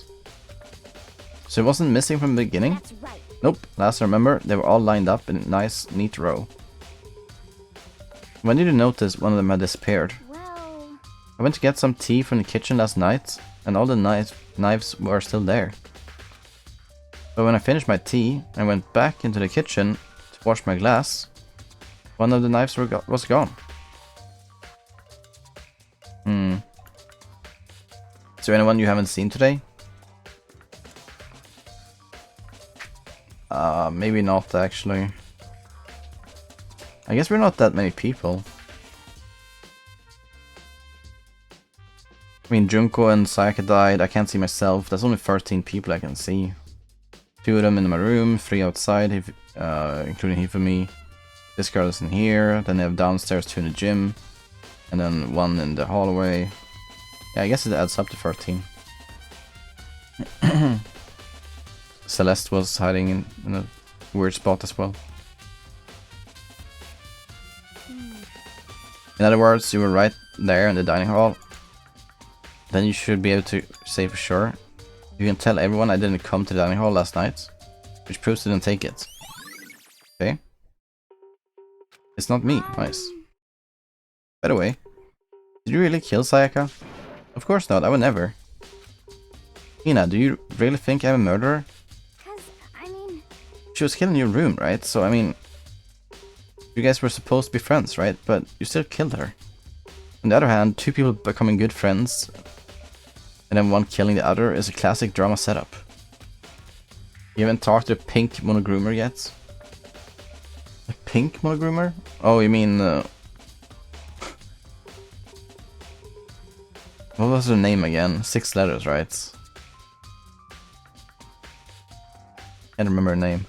So it wasn't missing from the beginning? That's right. Nope, last I remember, they were all lined up in a nice, neat row. When did you notice one of them had disappeared? Well, I went to get some tea from the kitchen last night, and all the knives were still there. But when I finished my tea, and went back into the kitchen to wash my glass, one of the knives was gone. Is there anyone you haven't seen today? Maybe not actually. I guess we're not that many people. I mean, Junko and Sayaka died. I can't see myself. There's only 13 people I can see. 2 of them in my room, 3 outside, including Hifumi. This girl is in here. Then they have downstairs 2 in the gym. And then 1 in the hallway. Yeah, I guess it adds up to 13. Celeste was hiding in a weird spot as well. In other words, you were right there in the dining hall. Then you should be able to say for sure. You can tell everyone I didn't come to the dining hall last night, which proves you didn't take it. Okay? It's not me. Nice. By the way, did you really kill Sayaka? Of course not, I would never. Ina, do you really think I'm a murderer? I mean... She was killed in your room, right? So, I mean... You guys were supposed to be friends, right? But you still killed her. On the other hand, 2 people becoming good friends and then 1 killing the other is a classic drama setup. You haven't talked to the pink monogroomer yet? A pink monogroomer? Oh, you mean... What was her name again? 6 letters, right? Can't remember her name.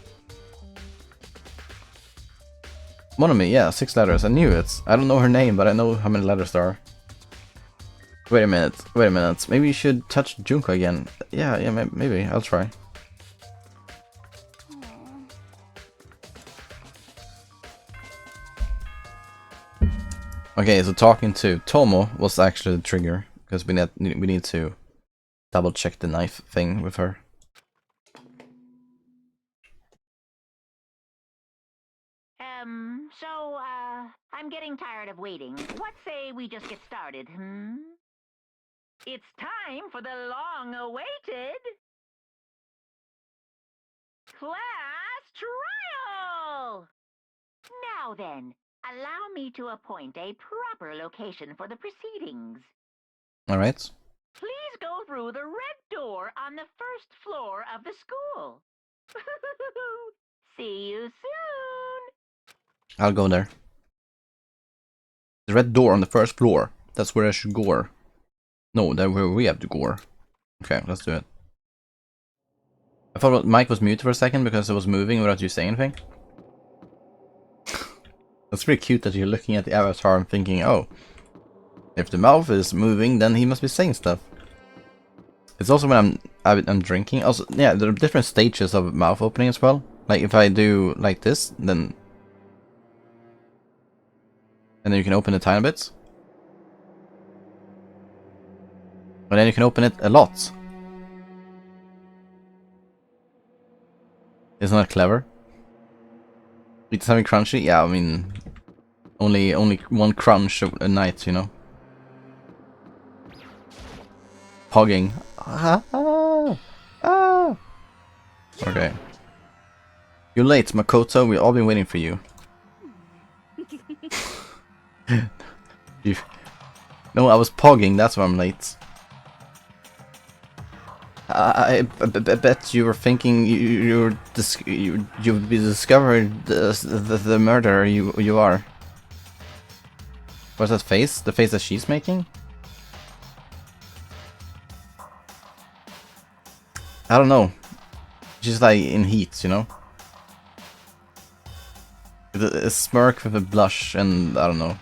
Monomi, yeah, 6 letters. I knew it. I don't know her name, but I know how many letters there are. Wait a minute. Maybe you should touch Junko again. Yeah, maybe. I'll try. Okay, so talking to Tomo was actually the trigger, because we need to double check the knife thing with her. I'm getting tired of waiting. What say we just get started, It's time for the long-awaited... class trial! Now then, allow me to appoint a proper location for the proceedings. Alright. Please go through the red door on the first floor of the school. See you soon! I'll go there. The red door on the first floor. That's where I should go. No, that's where we have to go. Okay, let's do it. I thought Mike was muted for a second because it was moving without you saying anything. That's pretty cute that you're looking at the avatar and thinking, oh, if the mouth is moving, then he must be saying stuff. It's also when I'm drinking. Also, yeah, there are different stages of mouth opening as well. Like if I do like this, then you can open it tiny bit. But then you can open it a lot. Isn't that clever? It's having crunchy? Yeah, I mean, only 1 crunch a night, you know. Pogging. Okay. You're late, Makoto. We've all been waiting for you. No, I was pogging. That's why I'm late. I bet you were thinking you've discovered the murderer you are. What's that face? The face that she's making? I don't know. She's like in heat, you know? A smirk with a blush and I don't know.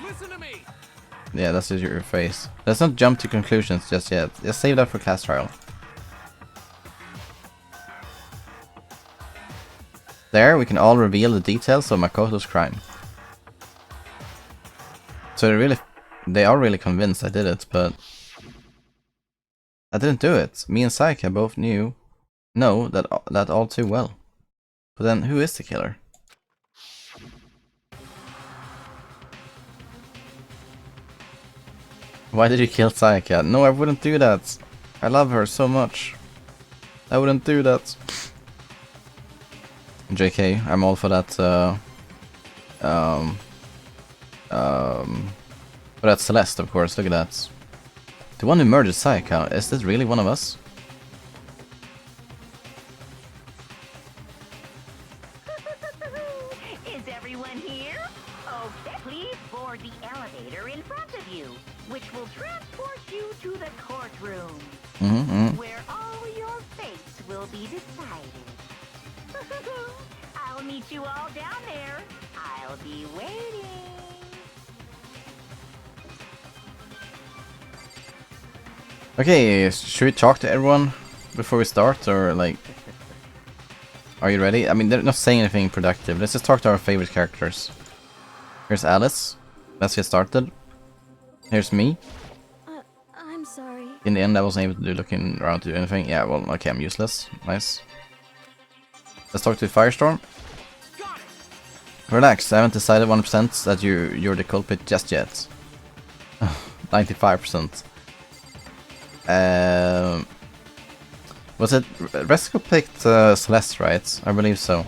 Listen to me. Yeah, that's just your face. Let's not jump to conclusions just yet. Just save that for class trial. There, we can all reveal the details of Makoto's crime. So they are really convinced I did it, but I didn't do it. Me and Sayaka both know that all too well. But then, who is the killer? Why did you kill Sayaka? No, I wouldn't do that. I love her so much. I wouldn't do that. JK, I'm all for that. But that's Celeste, of course. Look at that. The one who murdered Sayaka. Is this really one of us? Is everyone here? Okay, please board the elevator in front of you, which will transport you to the courtroom, where all your fates will be decided. I'll meet you all down there. I'll be waiting. Okay, should we talk to everyone before we start, or like... Are you ready? I mean, they're not saying anything productive. Let's just talk to our favorite characters. Here's Alice. Let's get started. Here's me. I'm sorry. In the end, I wasn't able to do looking around to do anything. Yeah, well, okay, I'm useless. Nice. Let's talk to Firestorm. Relax, I haven't decided 100% that you're the culprit just yet. 95%. Was it Resco picked Celeste, right? I believe so.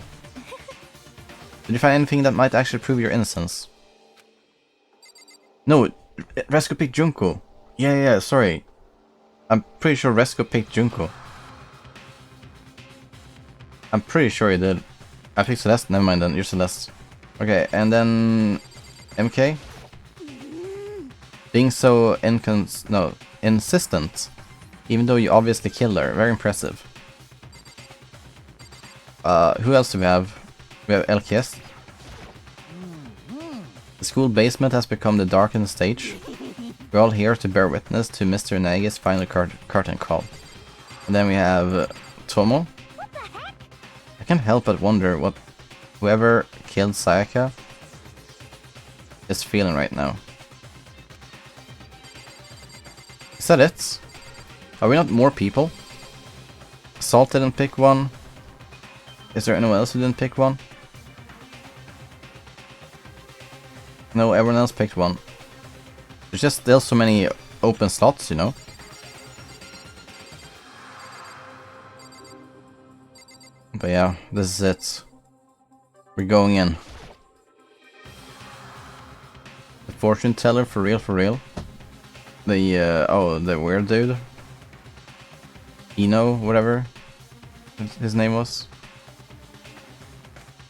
Did you find anything that might actually prove your innocence? No, Resco picked Junko. Yeah, sorry. I'm pretty sure Resco picked Junko. I'm pretty sure he did. I picked Celeste, never mind then, you're Celeste. Okay, and then... MK? Being so insistent. Even though you obviously killed her. Very impressive. Who else do we have? We have LKS. The school basement has become the darkened stage. We're all here to bear witness to Mr. Nagi's final curtain call. And then we have Tomo. I can't help but wonder what whoever killed Sayaka is feeling right now. Is that it? Are we not more people? Salt didn't pick one. Is there anyone else who didn't pick one? No, everyone else picked one. There's just still so many open slots, you know? But yeah, this is it. We're going in. The fortune teller for real. The weird dude. Eno, whatever his name was.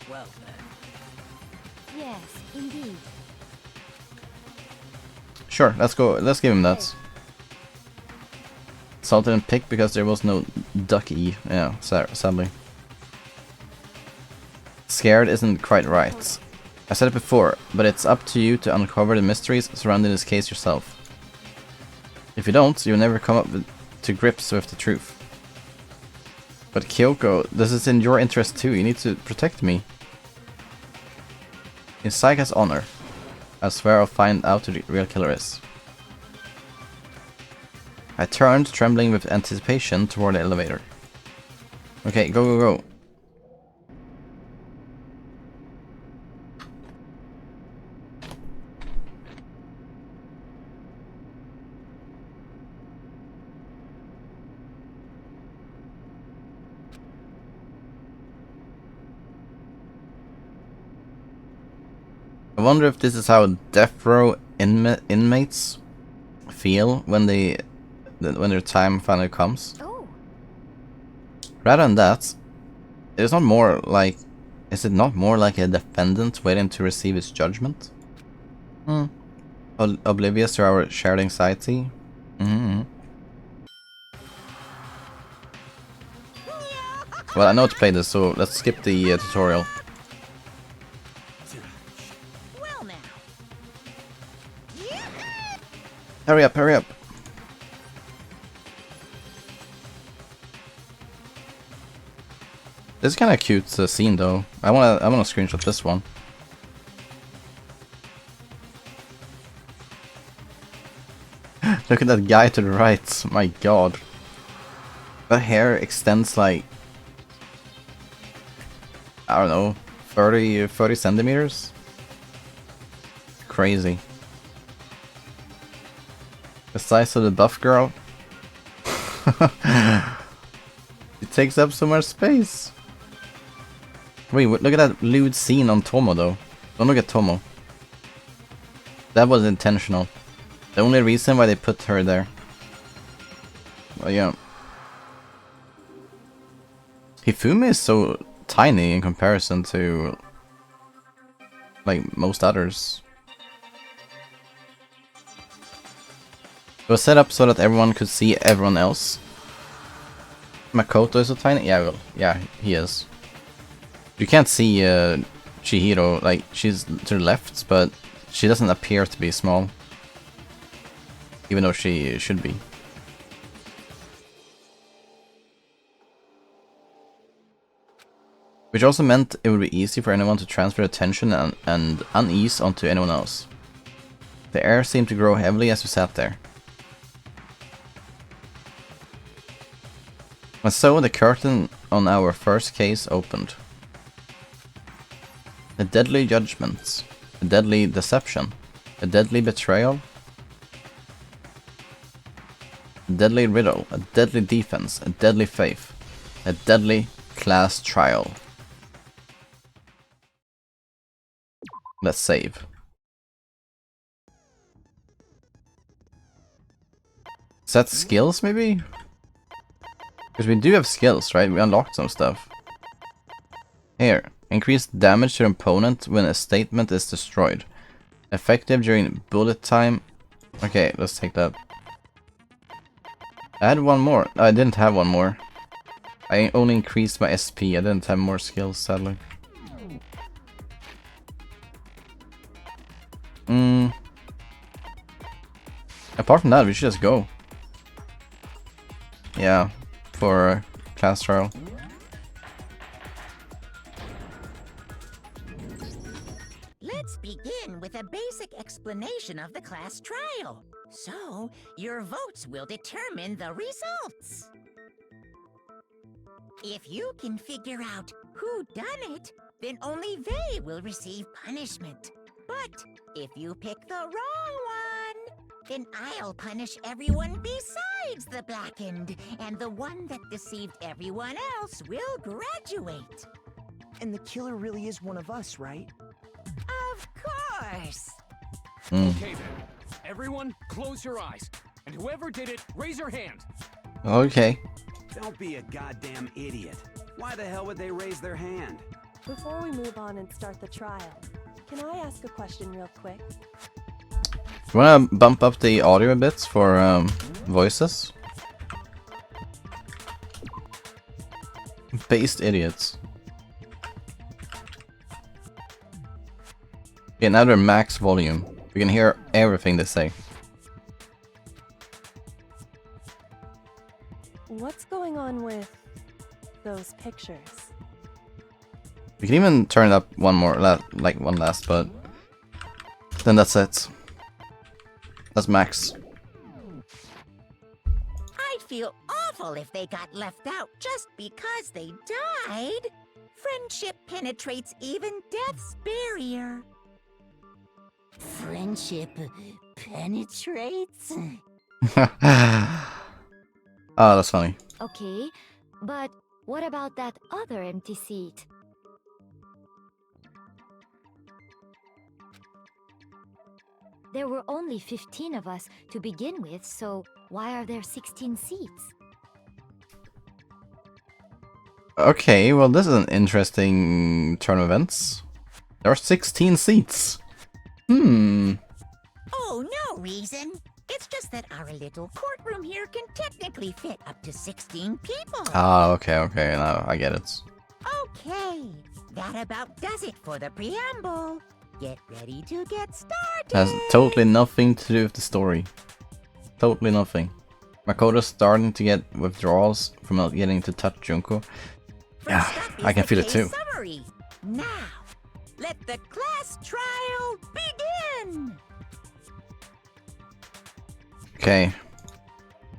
Well then. Yes, indeed. Sure, let's go. Let's give him that. Salt didn't pick because there was no ducky. Yeah, sadly. Scared isn't quite right. I said it before, but it's up to you to uncover the mysteries surrounding this case yourself. If you don't, you'll never come up to grips with the truth. But Kyoko, this is in your interest too. You need to protect me. In Sayaka's honor, I swear I'll find out who the real killer is. I turned, trembling with anticipation, toward the elevator. Okay, go. I wonder if this is how death row inmates feel when their time finally comes. Oh. Rather than that, is it not more like a defendant waiting to receive his judgment? Oblivious to our shared anxiety? Well, I know how to play this, so let's skip the tutorial. Well now. Hurry up! This is kind of a cute scene, though. I wanna screenshot this one. Look at that guy to the right. My god, that hair extends like, I don't know, 30 centimeters. Crazy. The size of the buff girl. It takes up so much space. Wait, look at that lewd scene on Tomo though. Don't look at Tomo. That was intentional. The only reason why they put her there. Well, yeah. Hifumi is so tiny in comparison to like most others. It was set up so that everyone could see everyone else. Makoto is so tiny? Yeah, well, yeah, he is. You can't see Chihiro, like, she's to the left, but she doesn't appear to be small. Even though she should be. Which also meant it would be easy for anyone to transfer attention and unease onto anyone else. The air seemed to grow heavily as we sat there. And so the curtain on our first case opened. A deadly judgment, a deadly deception, a deadly betrayal, a deadly riddle, a deadly defense, a deadly faith, a deadly class trial. Let's save. Set skills, maybe? Because we do have skills, right? We unlocked some stuff. Here. Increased damage to an opponent when a statement is destroyed. Effective during bullet time. Okay, let's take that. I had one more. I didn't have one more. I only increased my SP. I didn't have more skills, sadly. Apart from that, we should just go. Yeah, for class trial. Let's begin with a basic explanation of the class trial. So, your votes will determine the results. If you can figure out who done it, then only they will receive punishment. But if you pick the wrong one, then I'll punish everyone besides the blackened, and the one that deceived everyone else will graduate. And the killer really is one of us, right? Of course. Okay then. Everyone, close your eyes. And whoever did it, raise your hand. Okay. Don't be a goddamn idiot. Why the hell would they raise their hand? Before we move on and start the trial, can I ask a question real quick? You wanna bump up the audio a bit for voices? Based idiots. Okay, now they're max volume. We can hear everything they say. What's going on with those pictures? We can even turn it up one more, like one last, but then that's it. That's max. I'd feel awful if they got left out just because they died. Friendship penetrates even death's barrier. Friendship penetrates? Oh, that's funny. Okay, but what about that other empty seat? There were only 15 of us to begin with, so why are there 16 seats? Okay, well this is an interesting turn of events. There are 16 seats. Oh, no reason. It's just that our little courtroom here can technically fit up to 16 people. Ah, okay, now I get it. Okay, that about does it for the preamble. Get ready to get started. Has totally nothing to do with the story. Totally nothing. Makoto's starting to get withdrawals from not getting to touch Junko. Yeah, I can feel it too. Summary. Now, let the class trial begin. Okay.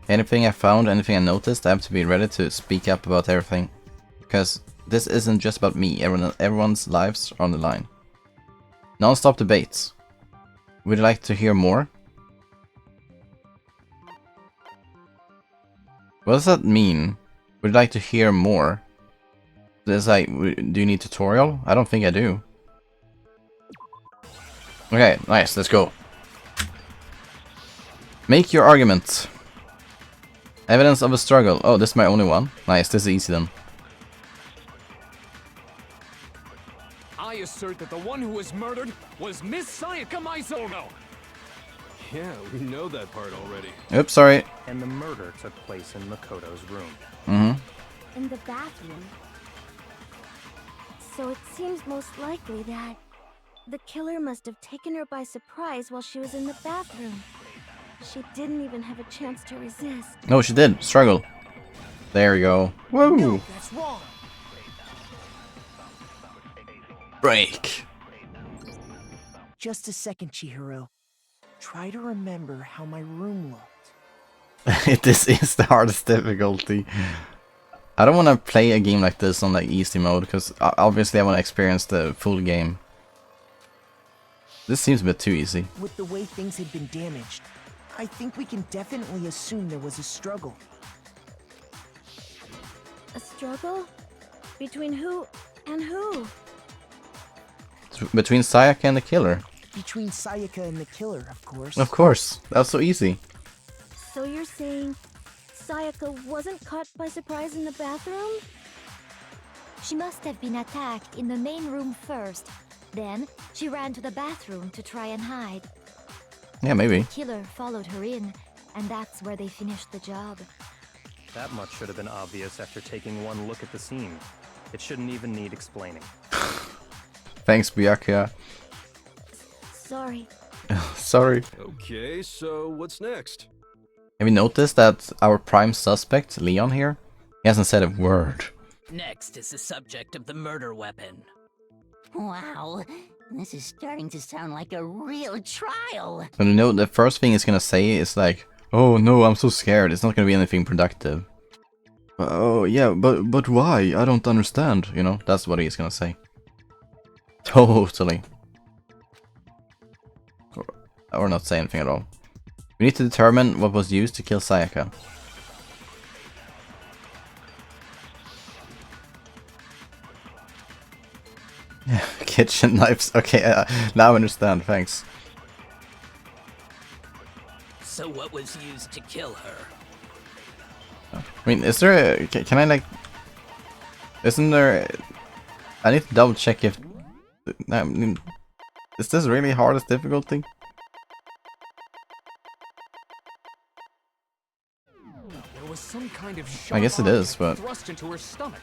Anything I found, anything I noticed, I have to be ready to speak up about everything. Because this isn't just about me, everyone's lives are on the line. Non-stop debates. Would you like to hear more? What does that mean? Would you like to hear more? Is like, do you need tutorial? I don't think I do. Okay, nice, let's go. Make your argument. Evidence of a struggle. Oh, this is my only one. Nice, this is easy then. I assert that the one who was murdered was Miss Sayaka Maizono. Yeah, we know that part already. Oops, sorry. And the murder took place in Makoto's room. Mm-hmm. In the bathroom. So it seems most likely that the killer must have taken her by surprise while she was in the bathroom. She didn't even have a chance to resist. No, she did. Struggle. There we go. Woo! No, that's wrong. Break. Just a second, Chihiro. Try to remember how my room looked. This is the hardest difficulty. I don't want to play a game like this on like easy mode because obviously I want to experience the full game. This seems a bit too easy. With the way things had been damaged, I think we can definitely assume there was a struggle. A struggle? Between who and who? Between Sayaka and the killer. Between Sayaka and the killer, of course. Of course. That's so easy. So you're saying Sayaka wasn't caught by surprise in the bathroom? She must have been attacked in the main room first. Then she ran to the bathroom to try and hide. Yeah, maybe. The killer followed her in, and that's where they finished the job. That much should have been obvious after taking one look at the scene. It shouldn't even need explaining. Thanks, Byakuya. Sorry. Sorry. Okay, so what's next? Have you noticed that our prime suspect, Leon here, he hasn't said a word? Next is the subject of the murder weapon. Wow, this is starting to sound like a real trial. And you know, the first thing he's gonna say is like, oh no, I'm so scared, it's not gonna be anything productive. Oh yeah, but why? I don't understand, you know, that's what he's gonna say. Totally. Or not say anything at all. We need to determine what was used to kill Sayaka. Kitchen knives. Okay, now I understand. Thanks. So what was used to kill her? I mean, is there a... Can I like... Isn't there... I need to double check if... I mean, is this really hardest difficulty? There was some kind of I guess it is, but... thrust into her stomach.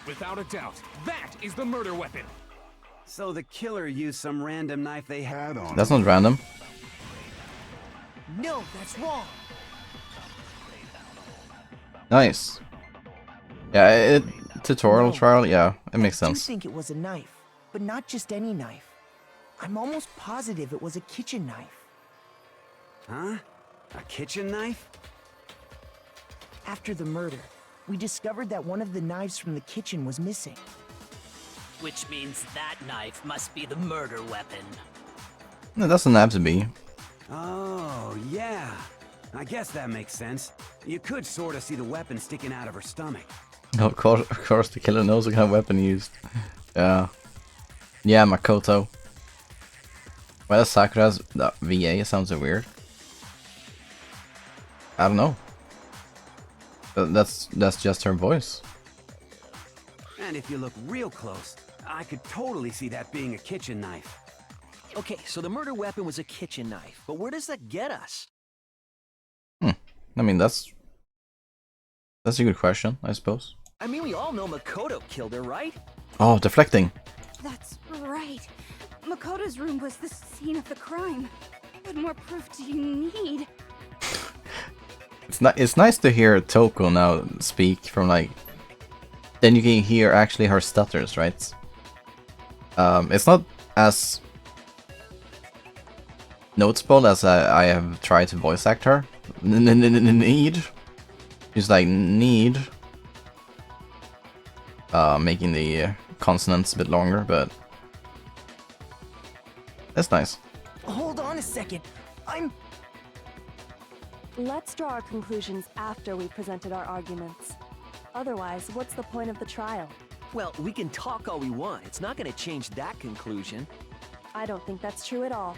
Without a doubt, that is the murder weapon. So the killer used some random knife they had on. That's not random. No, that's wrong. Nice. Yeah, tutorial trial, yeah, it makes sense. I do think it was a knife, but not just any knife. I'm almost positive it was a kitchen knife. Huh? A kitchen knife? After the murder, we discovered that one of the knives from the kitchen was missing. Which means that knife must be the murder weapon. It doesn't have to be. Oh, yeah. I guess that makes sense. You could sort of see the weapon sticking out of her stomach. Of course, the killer knows what kind of weapon he used. Yeah. Yeah, Makoto. Why does Sakura's VA sound so weird? I don't know. That's just her voice. And if you look real close, I could totally see that being a kitchen knife. Okay, so the murder weapon was a kitchen knife, but where does that get us? I mean, that's a good question, I suppose. I mean, we all know Makoto killed her, right? Oh, deflecting. That's right. Makoto's room was the scene of the crime. What more proof do you need? It's nice to hear Toko now speak from like... Then you can hear actually her stutters, right? It's not as noticeable as I have tried to voice act her. Need. She's like need. Making the consonants a bit longer, but that's nice. Hold on a second. Let's draw our conclusions after we've presented our arguments. Otherwise, what's the point of the trial? Well, we can talk all we want. It's not going to change that conclusion. I don't think that's true at all.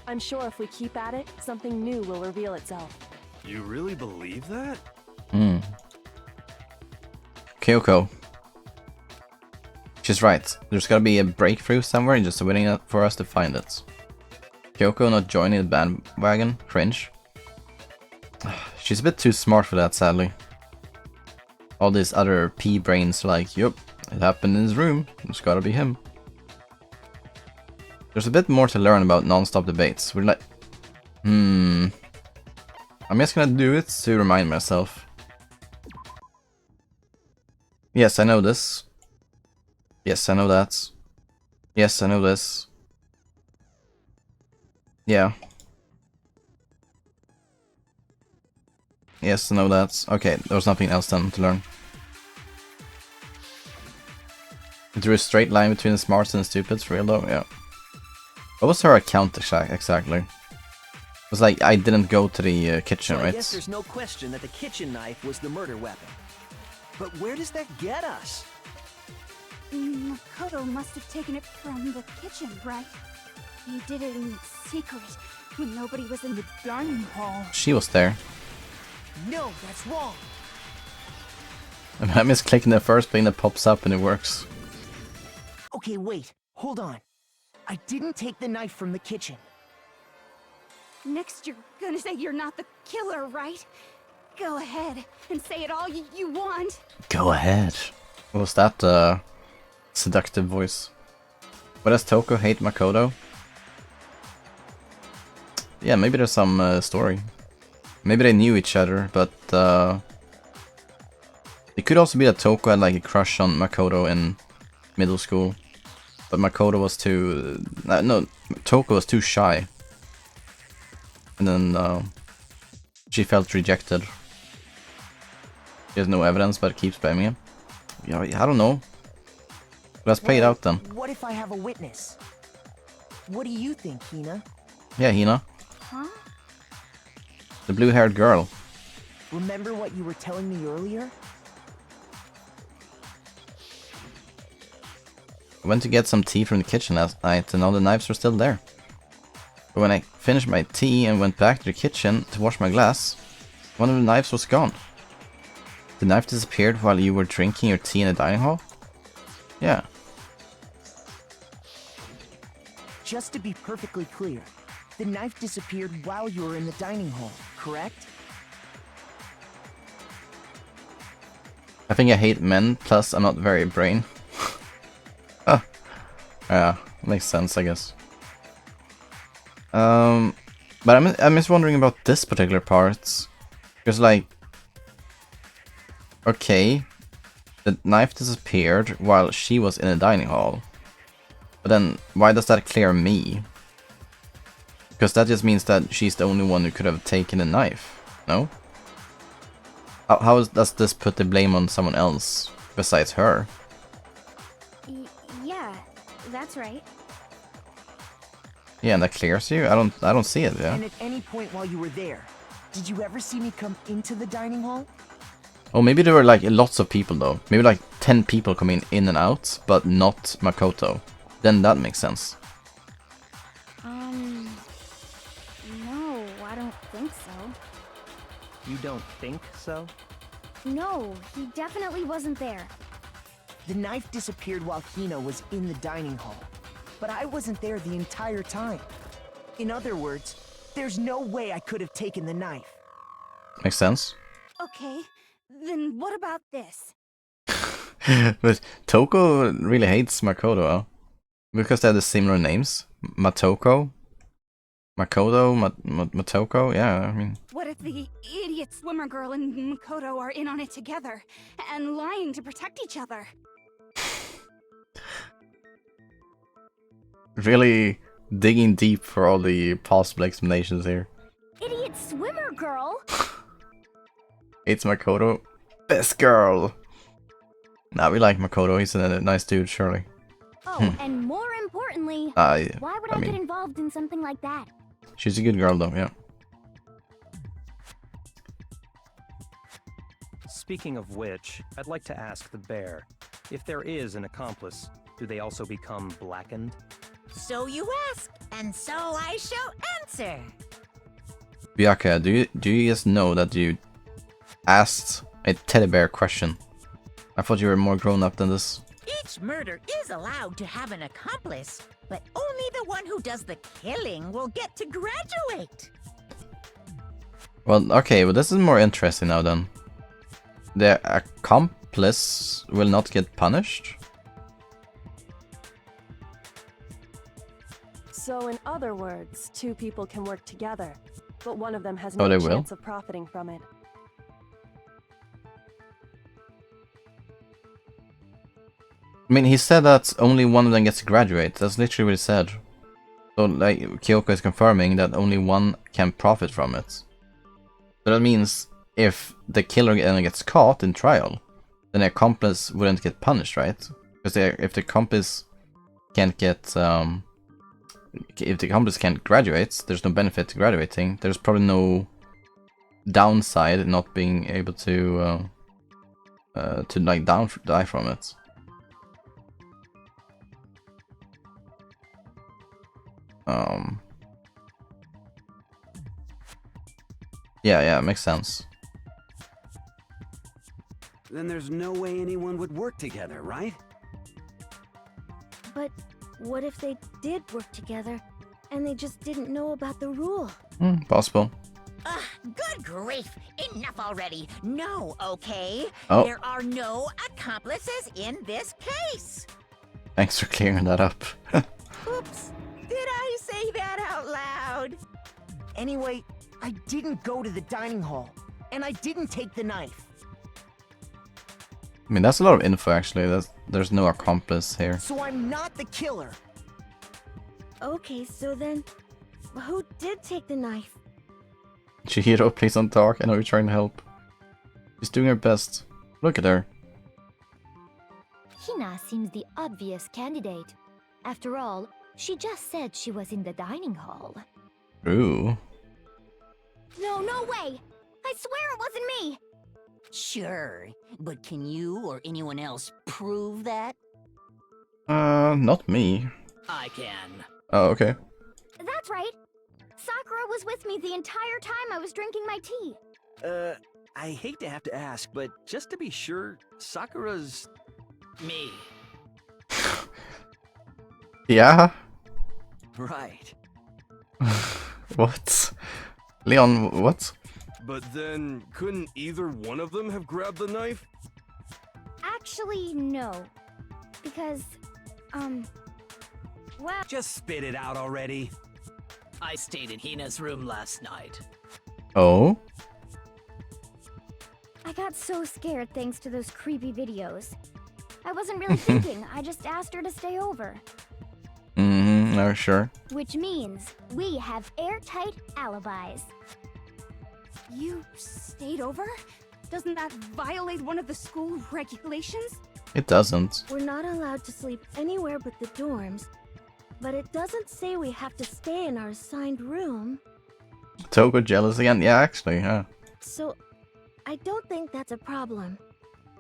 I'm sure if we keep at it, something new will reveal itself. You really believe that? She's right. There's gotta be a breakthrough somewhere and just waiting for us to find it. Kyoko not joining the bandwagon? Cringe. She's a bit too smart for that, sadly. All these other P-brains are like, yup, it happened in his room. It's gotta be him. There's a bit more to learn about non-stop debates. We're like... I'm just gonna do it to remind myself. Yes, I know this. Yes, I know that. Yes, I know this. Yeah. Yes, I know that. Okay, there was nothing else then to learn. Drew a straight line between the smarts and the stupids, real though, yeah. What was her account exactly? It was like, I didn't go to the kitchen, So right? I guess there's no question that the kitchen knife was the murder weapon. But where does that get us? Makoto must have taken it from the kitchen, right? He did it in secret when nobody was in the dining hall. She was there. No, that's wrong. I'm just clicking the first thing that pops up and it works. Okay, wait. Hold on. I didn't take the knife from the kitchen. Next, you're gonna say you're not the killer, right? Go ahead and say it all you want. Go ahead. What was that, seductive voice? Why does Toko hate Makoto? Yeah, maybe there's some story. Maybe they knew each other, but it could also be that Toko had like a crush on Makoto in middle school, but Makoto was too... no, Toko was too shy. And then she felt rejected. He has no evidence, but keeps blaming him. Yeah, I don't know. Let's play it out then. What if I have a witness? What do you think, Hina? Yeah, Hina. Huh? The blue-haired girl. Remember what you were telling me earlier? I went to get some tea from the kitchen last night and all the knives were still there. But when I finished my tea and went back to the kitchen to wash my glass, one of the knives was gone. The knife disappeared while you were drinking your tea in the dining hall? Yeah. Just to be perfectly clear, the knife disappeared while you were in the dining hall, correct? I think I hate men, plus I'm not very brain. Oh. Yeah, makes sense, I guess. But I'm just wondering about this particular part. Because, like... Okay, the knife disappeared while she was in the dining hall. But then, why does that clear me? Because that just means that she's the only one who could have taken the knife, no? How does this put the blame on someone else besides her? Yeah, that's right. Yeah, and that clears you? I don't see it, yeah. And at any point while you were there, did you ever see me come into the dining hall? Oh, maybe there were like lots of people though. Maybe like 10 people coming in and out, but not Makoto. Then that makes sense. No, I don't think so. You don't think so? No, he definitely wasn't there. The knife disappeared while Hina was in the dining hall, but I wasn't there the entire time. In other words, there's no way I could have taken the knife. Makes sense. Okay, then what about this? But Toko really hates Makoto, huh? Because they have the similar names. Matoko? Makoto? Matoko? Yeah, I mean... What if the idiot swimmer girl and Makoto are in on it together, and lying to protect each other? Really digging deep for all the possible explanations here. Idiot swimmer girl? It's Makoto. Best girl! Nah, we like Makoto, he's a nice dude, surely. Oh, and more importantly, I why would I mean, get involved in something like that? She's a good girl though, yeah. Speaking of which, I'd like to ask the bear, if there is an accomplice, do they also become blackened? So you ask, and so I shall answer. Byakuya, do you just know that you asked a teddy bear question? I thought you were more grown up than this. Each murder is allowed to have an accomplice, but only the one who does the killing will get to graduate. Well, okay, but this is more interesting now then. The accomplice will not get punished? So in other words, two people can work together, but one of them has Oh, no they chance will? of profiting from it. I mean, he said that only one of them gets to graduate. That's literally what he said. So, like, Kyoko is confirming that only one can profit from it. So that means if the killer then gets caught in trial, then the accomplice wouldn't get punished, right? Because if the accomplice can't get, if the accomplice can't graduate, there's no benefit to graduating. There's probably no downside in not being able to like die from it. Yeah, it makes sense. Then there's no way anyone would work together, right? But what if they did work together and they just didn't know about the rule? Possible. Good grief! Enough already! No, okay? Oh. There are no accomplices in this case! Thanks for clearing that up. Oops! Did I say that out loud? Anyway, I didn't go to the dining hall, and I didn't take the knife. I mean, that's a lot of info actually. There's no accomplice here. So I'm not the killer. Okay, so then, who did take the knife? Chihiro, please don't talk. I know you're trying to help. She's doing her best. Look at her. Hina seems the obvious candidate. After all, she just said she was in the dining hall. Ooh. No way! I swear it wasn't me! Sure, but can you or anyone else prove that? Not me. I can. Oh, okay. That's right! Sakura was with me the entire time I was drinking my tea. I hate to have to ask, but just to be sure, Sakura's... Me. Yeah? Right. What? Leon, what? But then, couldn't either one of them have grabbed the knife? Actually, no. Because, well... Just spit it out already. I stayed in Hina's room last night. Oh? I got so scared thanks to those creepy videos. I wasn't really thinking, I just asked her to stay over. No, sure. Which means we have airtight alibis. You stayed over? Doesn't that violate one of the school regulations? It doesn't. We're not allowed to sleep anywhere but the dorms. But it doesn't say we have to stay in our assigned room. Togo jealous again? Yeah, actually, yeah. So, I don't think that's a problem.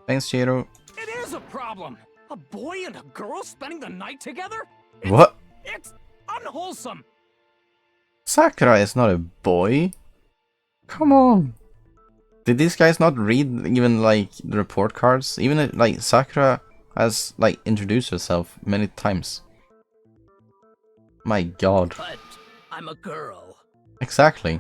Thanks, Chihiro. It is a problem! A boy and a girl spending the night together? What? It's unwholesome! Sakura is not a boy. Come on. Did these guys not read even, like, the report cards? Even, like, Sakura has, like, introduced herself many times. My god. But I'm a girl. Exactly.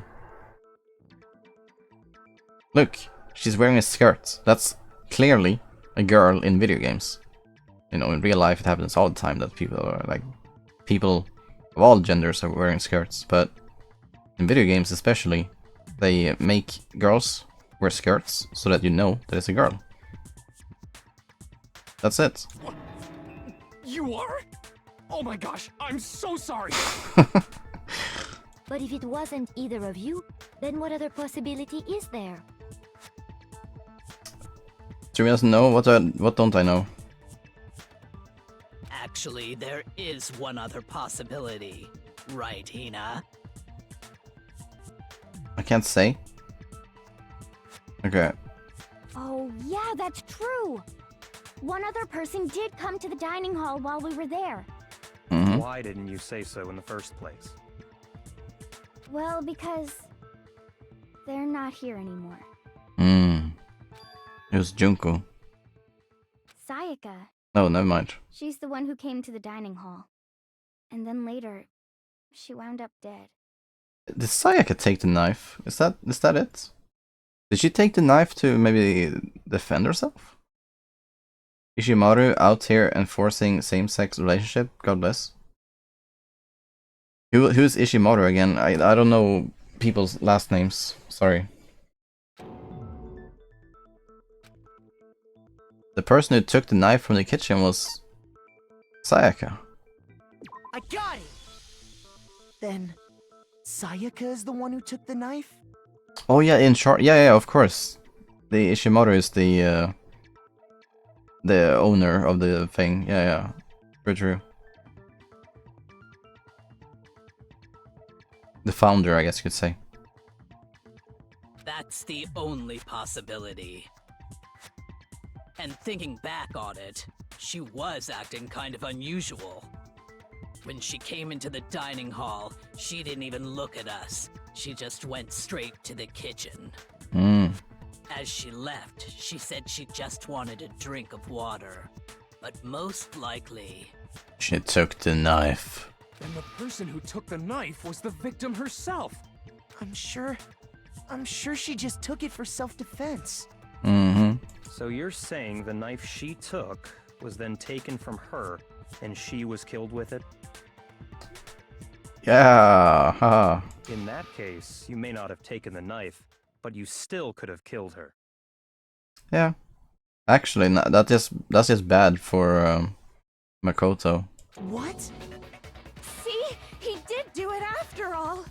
Look, she's wearing a skirt. That's clearly a girl in video games. You know, in real life it happens all the time that people are, like, people of all genders are wearing skirts, but in video games especially, they make girls wear skirts so that you know that it's a girl. That's it. What? You are? Oh my gosh, I'm so sorry! But if it wasn't either of you, then what other possibility is there? Jimmy doesn't know? What don't I know? Actually, there is one other possibility. Right, Hina? I can't say. Okay. Oh, yeah, that's true! One other person did come to the dining hall while we were there. Why didn't you say so in the first place? Well, because they're not here anymore. It was Junko. Sayaka No, never mind. She's the one who came to the dining hall. And then later, she wound up dead. Did Sayaka take the knife? Is that it? Did she take the knife to maybe defend herself? Ishimaru out here enforcing same-sex relationship? God bless. Who's Ishimaru again? I don't know people's last names. Sorry. The person who took the knife from the kitchen was Sayaka. I got it! Then, Sayaka is the one who took the knife? Oh yeah, in short, yeah, of course. The Ishimaru is the owner of the thing. Yeah. Very true. The founder, I guess you could say. That's the only possibility. And thinking back on it, she was acting kind of unusual. When she came into the dining hall, she didn't even look at us. She just went straight to the kitchen. As she left, she said she just wanted a drink of water. But most likely... She took the knife. Then the person who took the knife was the victim herself. I'm sure she just took it for self-defense. So you're saying the knife she took was then taken from her, and she was killed with it? Yeah, haha. In that case, you may not have taken the knife, but you still could have killed her. Yeah. Actually, that's just bad for Makoto. What? See? He did do it after all!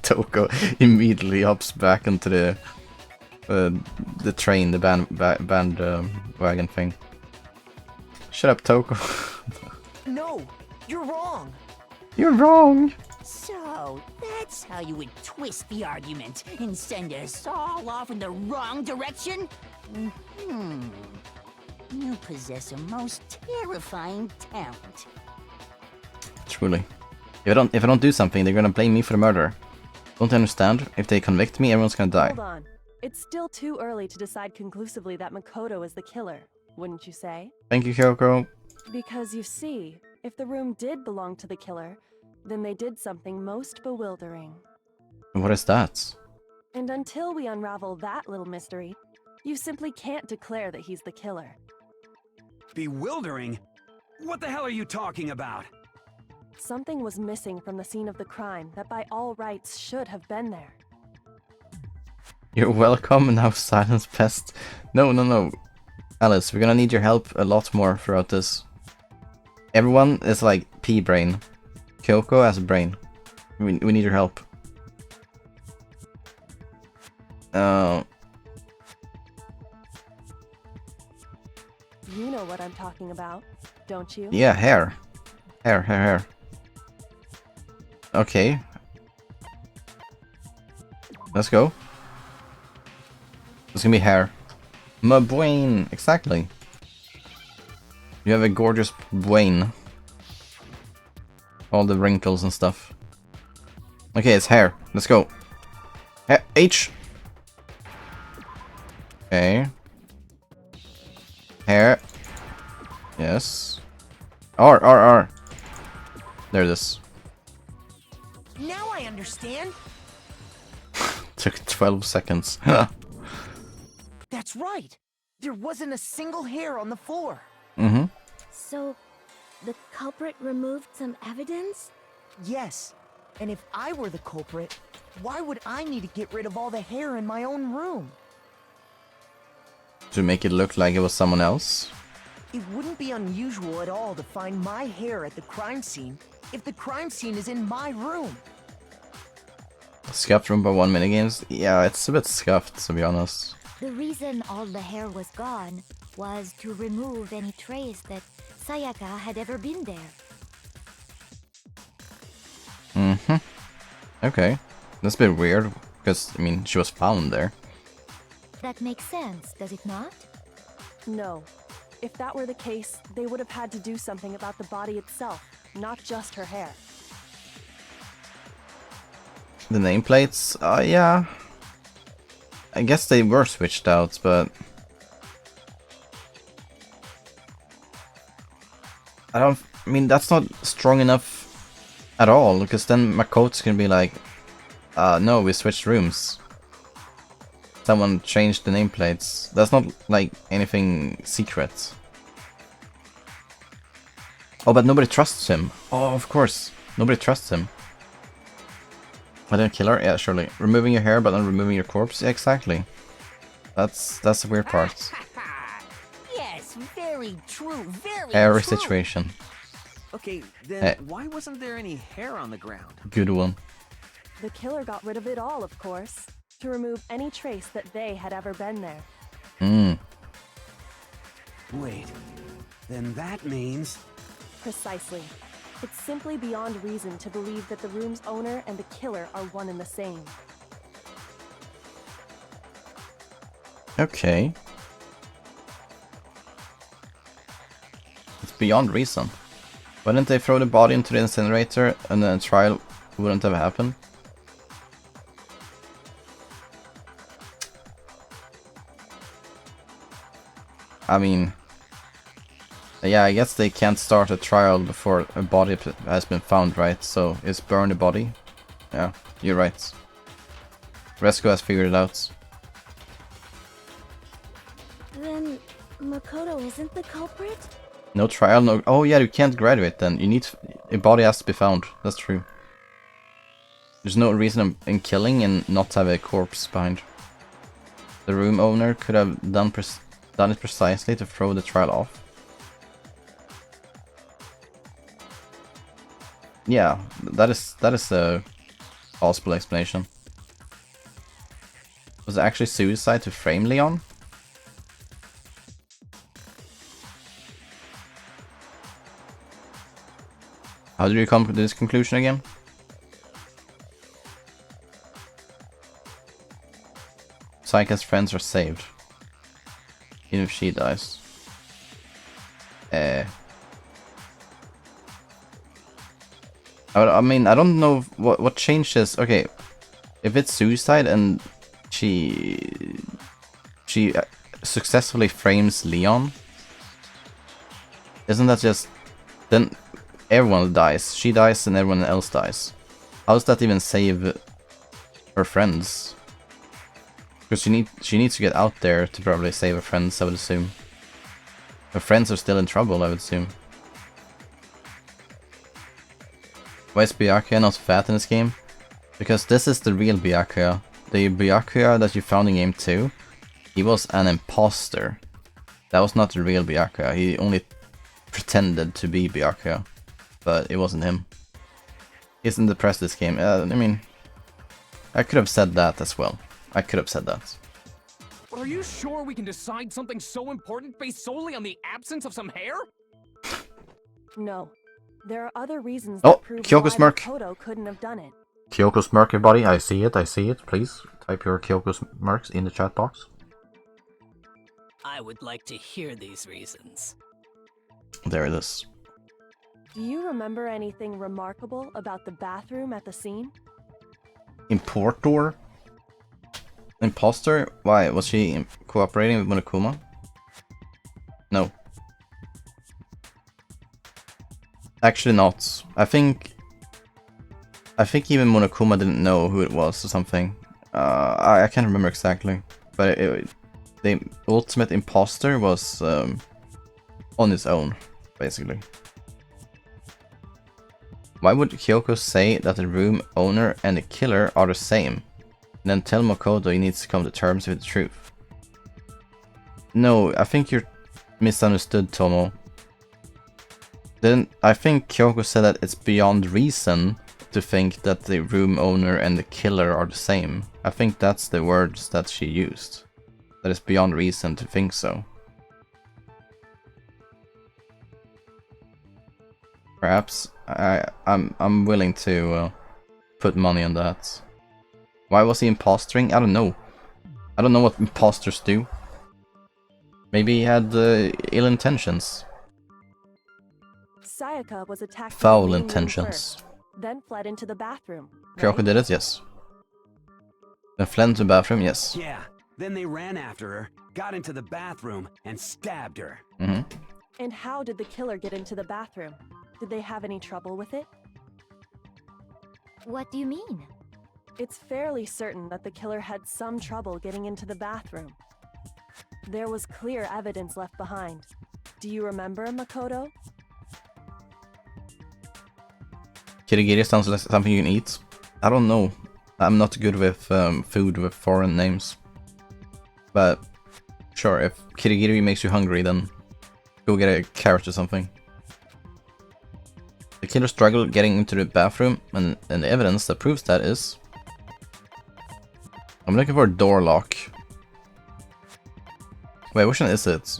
Toko immediately hops back into the train, the band wagon thing. Shut up, Toko. No, you're wrong. You're wrong. So, that's how you would twist the argument and send us all off in the wrong direction? You possess a most terrifying talent. Truly. If I don't do something, they're gonna blame me for the murder. Don't you understand? If they convict me, everyone's gonna die. Hold on. It's still too early to decide conclusively that Makoto is the killer, wouldn't you say? Thank you, Kyoko. Because you see, if the room did belong to the killer, then they did something most bewildering. What is that? And until we unravel that little mystery, you simply can't declare that he's the killer. Bewildering? What the hell are you talking about? Something was missing from the scene of the crime that by all rights should have been there. You're welcome, now silence pest. No. Alice, we're gonna need your help a lot more throughout this. Everyone is like pea-brain. Kyoko has a brain. We need your help. You know what I'm talking about, don't you? Yeah, hair. Hair. Okay. Let's go. It's gonna be hair. My brain, exactly. You have a gorgeous brain. All the wrinkles and stuff. Okay, it's hair. Let's go. H. Okay. Hair. Yes. R. There it is. Now I understand. Took 12 seconds. That's right. There wasn't a single hair on the floor. So, the culprit removed some evidence? Yes. And if I were the culprit, why would I need to get rid of all the hair in my own room? To make it look like it was someone else? It wouldn't be unusual at all to find my hair at the crime scene if the crime scene is in my room. Scuffed room by 1 minigames? Yeah, it's a bit scuffed, to be honest. The reason all the hair was gone was to remove any trace that Sayaka had ever been there. Okay. That's a bit weird, because, I mean, she was found there. That makes sense, does it not? No. If that were the case, they would have had to do something about the body itself, not just her hair. The nameplates? Yeah. I guess they were switched out, but... I mean, that's not strong enough at all, because then Makoto's gonna be like, no, we switched rooms. Someone changed the nameplates. That's not like anything secret. Oh, but nobody trusts him. Oh, of course. Nobody trusts him. I didn't kill her? Yeah, surely. Removing your hair but not removing your corpse? Yeah, exactly. That's the weird part. Yes, very true, very Every true. situation. Okay, then why wasn't there any hair on the ground? Good one. The killer got rid of it all, of course, to remove any trace that they had ever been there. Wait, then that means... Precisely. It's simply beyond reason to believe that the room's owner and the killer are one and the same. Okay. It's beyond reason. Why didn't they throw the body into the incinerator and then a trial wouldn't have happened? I mean... Yeah, I guess they can't start a trial before a body has been found, right? So, it's burn the body. Yeah, you're right. Resco has figured it out. Then Makoto isn't the culprit? No trial, no... Oh yeah, you can't graduate then. You need... A body has to be found. That's true. There's no reason in killing and not have a corpse behind. The room owner could have done it precisely to throw the trial off. Yeah, that is a possible explanation. Was it actually suicide to frame Leon? How did you come to this conclusion again? Saika's friends are saved. Even if she dies. I mean, I don't know what changes. Okay, if it's suicide and she successfully frames Leon, isn't that just then everyone dies? She dies and everyone else dies. How does that even save her friends? Because she needs to get out there to probably save her friends, I would assume. Her friends are still in trouble, I would assume. Why is Byakuya not fat in this game? Because this is the real Byakuya. The Byakuya that you found in game 2, he was an imposter. That was not the real Byakuya. He only pretended to be Byakuya, but it wasn't him. He's in the press this game. I mean, I could have said that as well. I could have said that. Are you sure we can decide something so important based solely on the absence of some hair? No. There are other reasons Oh, that prove Kyoko why smirk. Makoto couldn't have done it. Kyoko smirk, everybody. I see it. Please type your Kyoko smirks in the chat box. I would like to hear these reasons. There it is. Do you remember anything remarkable about the bathroom at the scene? Importor? Imposter? Why? Was she cooperating with Monokuma? No. Actually not. I think even Monokuma didn't know who it was or something. I can't remember exactly. But the ultimate imposter was on his own, basically. Why would Kyoko say that the room owner and the killer are the same? And then tell Makoto he needs to come to terms with the truth. No, I think you're misunderstood, Tomo. Then I think Kyoko said that it's beyond reason to think that the room owner and the killer are the same. I think that's the words that she used. That it's beyond reason to think so. Perhaps I'm willing to put money on that. Why was he impostering? I don't know. I don't know what imposters do. Maybe he had ill intentions. Sayaka was attacked in the Foul main room intentions. first, then fled into the bathroom. Kyoko did it, yes. Then fled into the bathroom, yes. Yeah, then they ran after her, got into the bathroom, and stabbed her. Mm-hmm. And how did the killer get into the bathroom? Did they have any trouble with it? What do you mean? It's fairly certain that the killer had some trouble getting into the bathroom. There was clear evidence left behind. Do you remember, Makoto? Kirigiri sounds like something you can eat. I don't know. I'm not good with food with foreign names. But sure, if kirigiri makes you hungry, then go get a carrot or something. The killer struggled getting into the bathroom, and the evidence that proves that is... I'm looking for a door lock. Wait, which one is it?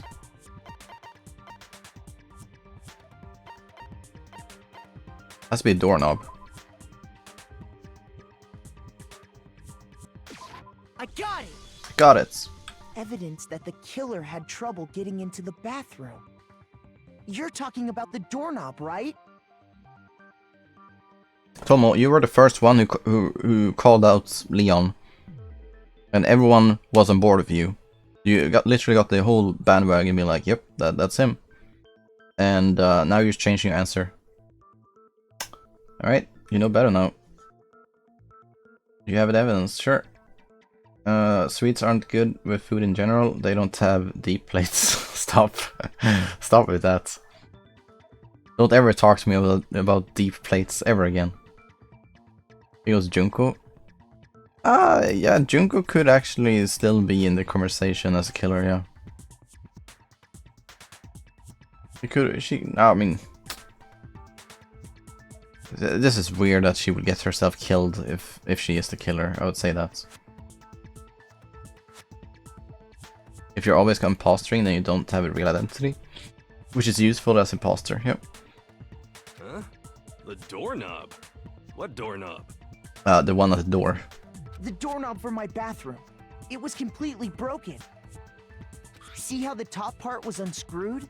Has to be a doorknob. I got it! Got it. Evidence that the killer had trouble getting into the bathroom. You're talking about the doorknob, right? Tomo, you were the first one who called out Leon. And everyone was on board with you. You literally got the whole bandwagon being like, yep, that's him. And now you're changing your answer. Alright, you know better now. You have evidence, sure. Sweets aren't good with food in general. They don't have deep plates. Stop. Stop with that. Don't ever talk to me about deep plates ever again. It was Junko. Yeah, Junko could actually still be in the conversation as a killer, yeah. I mean... This is weird that she would get herself killed if she is the killer, I would say that. If you're always impostering, then you don't have a real identity. Which is useful as imposter, yep. Huh? The doorknob? What doorknob? The one at the door. The doorknob for my bathroom. It was completely broken. See how the top part was unscrewed?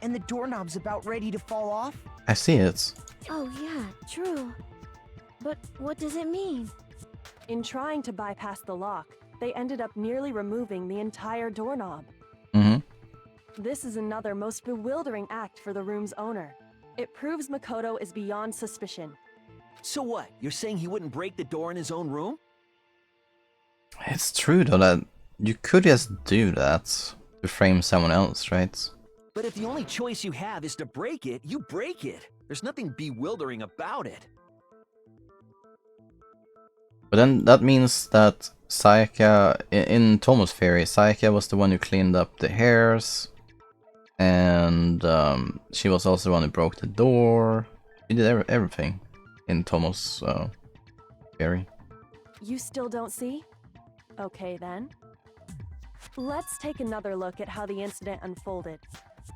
And the doorknob's about ready to fall off? I see it. Oh yeah, true. But what does it mean? In trying to bypass the lock, they ended up nearly removing the entire doorknob. This is another most bewildering act for the room's owner. It proves Makoto is beyond suspicion. So what? You're saying he wouldn't break the door in his own room? It's true though that you could just do that to frame someone else, right? But if the only choice you have is to break it, you break it. There's nothing bewildering about it. But then that means that Sayaka, in Tomo's theory, Sayaka was the one who cleaned up the hairs. And she was also the one who broke the door. She did everything in Tomo's theory. You still don't see? Okay then. Let's take another look at how the incident unfolded.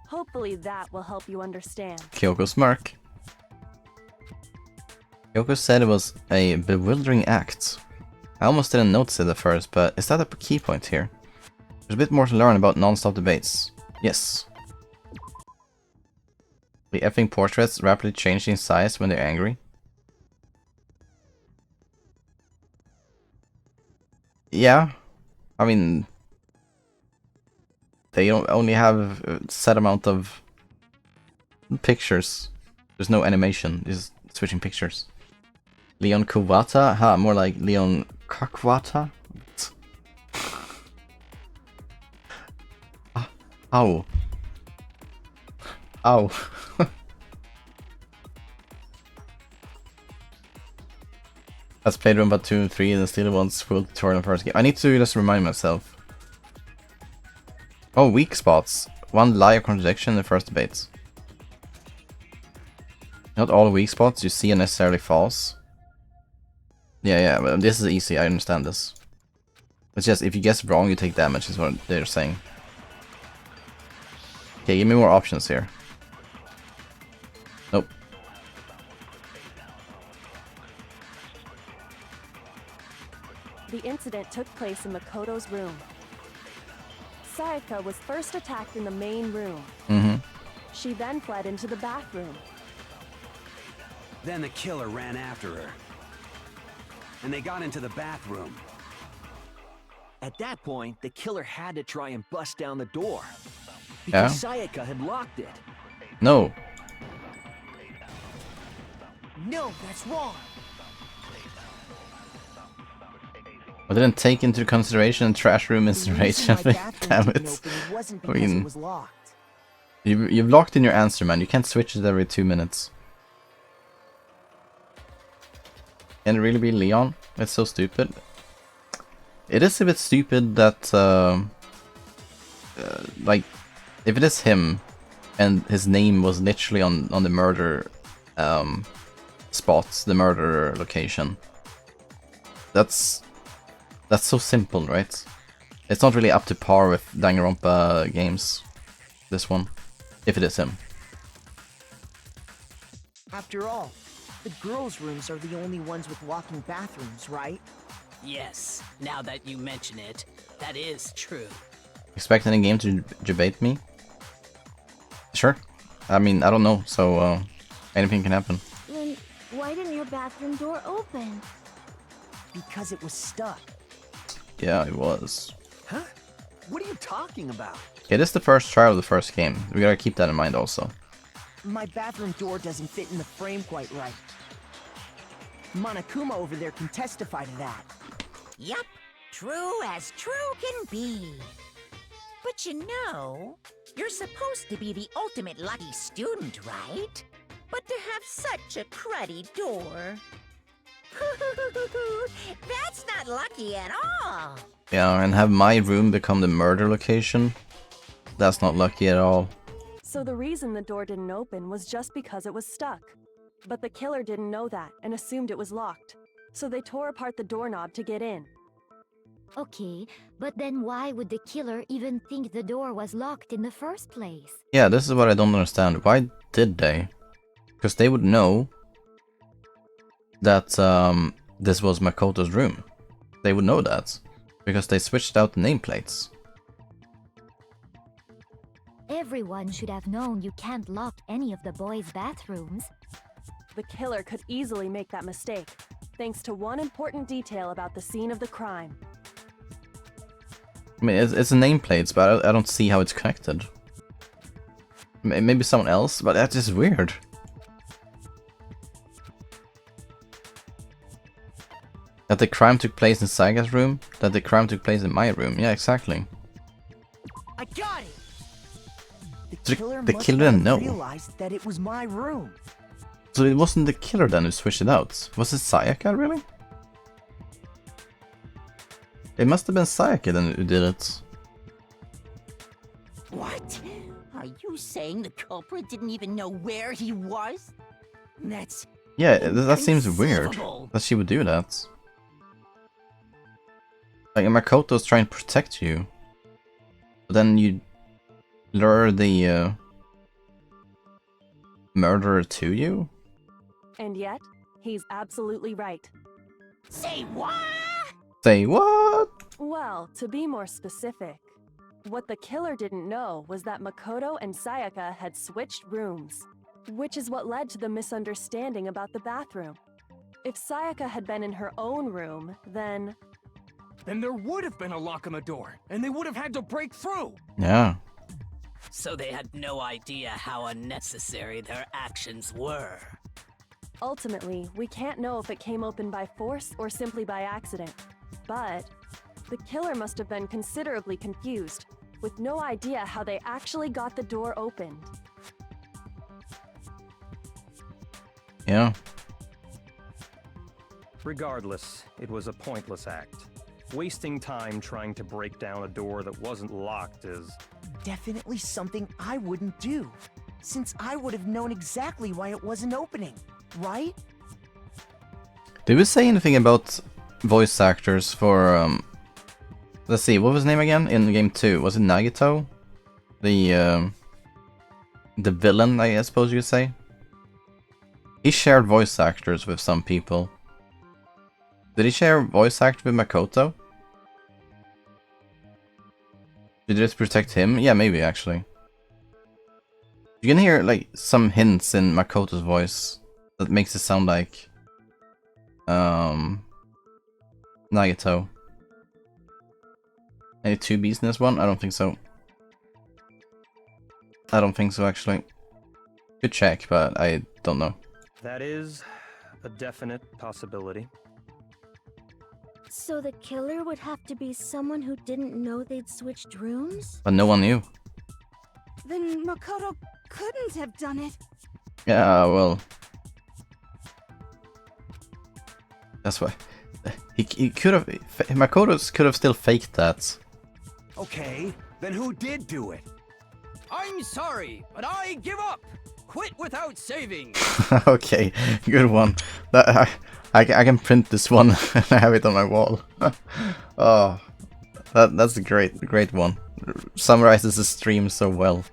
Hopefully that will help you understand. Kyoko smirk. Kyoko said it was a bewildering act. I almost didn't notice it at first, but is that a key point here? There's a bit more to learn about non-stop debates. Yes. The effing portraits rapidly change in size when they're angry. Yeah. I mean... They don't only have a set amount of pictures. There's no animation, it's switching pictures. Leon Kuwata? Ha, more like Leon Kakwata? Ow. Ow. Has played Rumba 2 and 3 and still wants full tutorial first game. I need to just remind myself. Oh, weak spots. One lie or contradiction in the first debates. Not all weak spots you see are necessarily false. Yeah, but this is easy, I understand this. It's just, if you guess wrong, you take damage, is what they're saying. Okay, give me more options here. Nope. The incident took place in Makoto's room. Sayaka was first attacked in the main room. She then fled into the bathroom. Then the killer ran after her. And they got into the bathroom. At that point, the killer had to try and bust down the door. Because Sayaka had locked it. No. No, that's wrong. I didn't take into consideration trash room incineration. Damn it. I mean, you've locked in your answer, man. You can't switch it every 2 minutes. Can it really be Leon? It's so stupid. It is a bit stupid that, like, if it is him, and his name was literally on the murder spots, the murder location. That's so simple, right? It's not really up to par with Danganronpa games, this one, if it is him. After all, the girls' rooms are the only ones with walking bathrooms, right? Yes, now that you mention it, that is true. Expect any game to debate me? Sure. I mean, I don't know, so anything can happen. Then why didn't your bathroom door open? Because it was stuck. Yeah, it was. Huh? What are you talking about? It is the first trial of the first game. We gotta keep that in mind also. My bathroom door doesn't fit in the frame quite right. Monokuma over there can testify to that. Yup, true as true can be. But you know, you're supposed to be the ultimate lucky student, right? But to have such a cruddy door... That's not lucky at all! Yeah, and have my room become the murder location? That's not lucky at all. So the reason the door didn't open was just because it was stuck. But the killer didn't know that and assumed it was locked. So they tore apart the doorknob to get in. Okay, but then why would the killer even think the door was locked in the first place? Yeah, this is what I don't understand. Why did they? Because they would know that this was Makoto's room. They would know that. Because they switched out the nameplates. Everyone should have known you can't lock any of the boys' bathrooms. The killer could easily make that mistake, thanks to one important detail about the scene of the crime. I mean, it's a nameplates, but I don't see how it's connected. Maybe someone else, but that's just weird. That the crime took place in Saga's room, that the crime took place in my room. Yeah, exactly. I got it. The killer didn't know. Realized that it was my room. So it wasn't the killer then who switched it out. Was it Sayaka, really? It must have been Sayaka then who did it. What? Are you saying the culprit didn't even know where he was? That's... Yeah, that seems weird that she would do that. Like, Makoto's trying to protect you, but then you lure the murderer to you? And yet, he's absolutely right. Say what? Say what? Well, to be more specific, what the killer didn't know was that Makoto and Sayaka had switched rooms, which is what led to the misunderstanding about the bathroom. If Sayaka had been in her own room, then there would have been a lock on the door, and they would have had to break through! Yeah. So they had no idea how unnecessary their actions were. Ultimately, we can't know if it came open by force or simply by accident. But the killer must have been considerably confused, with no idea how they actually got the door opened. Yeah. Regardless, it was a pointless act. Wasting time trying to break down a door that wasn't locked is... Definitely something I wouldn't do, since I would have known exactly why it wasn't opening, right? Did we say anything about voice actors for, let's see, what was his name again in game 2? Was it Nagito? The villain, I suppose you could say? He shared voice actors with some people. Did he share voice actor with Makoto? Did this protect him? Yeah, maybe actually. You can hear like some hints in Makoto's voice that makes it sound like Nagito. Any 2Bs in this one? I don't think so. I don't think so, actually. Good check, but I don't know. That is a definite possibility. So the killer would have to be someone who didn't know they'd switched rooms? But no one knew. Then Makoto couldn't have done it. Yeah, well... That's why... He could have... Makoto could have still faked that. Okay, then who did do it? I'm sorry, but I give up. Quit without saving. Okay, good one. That, I can print this one and have it on my wall. Oh, that's a great one. Summarizes the stream so well.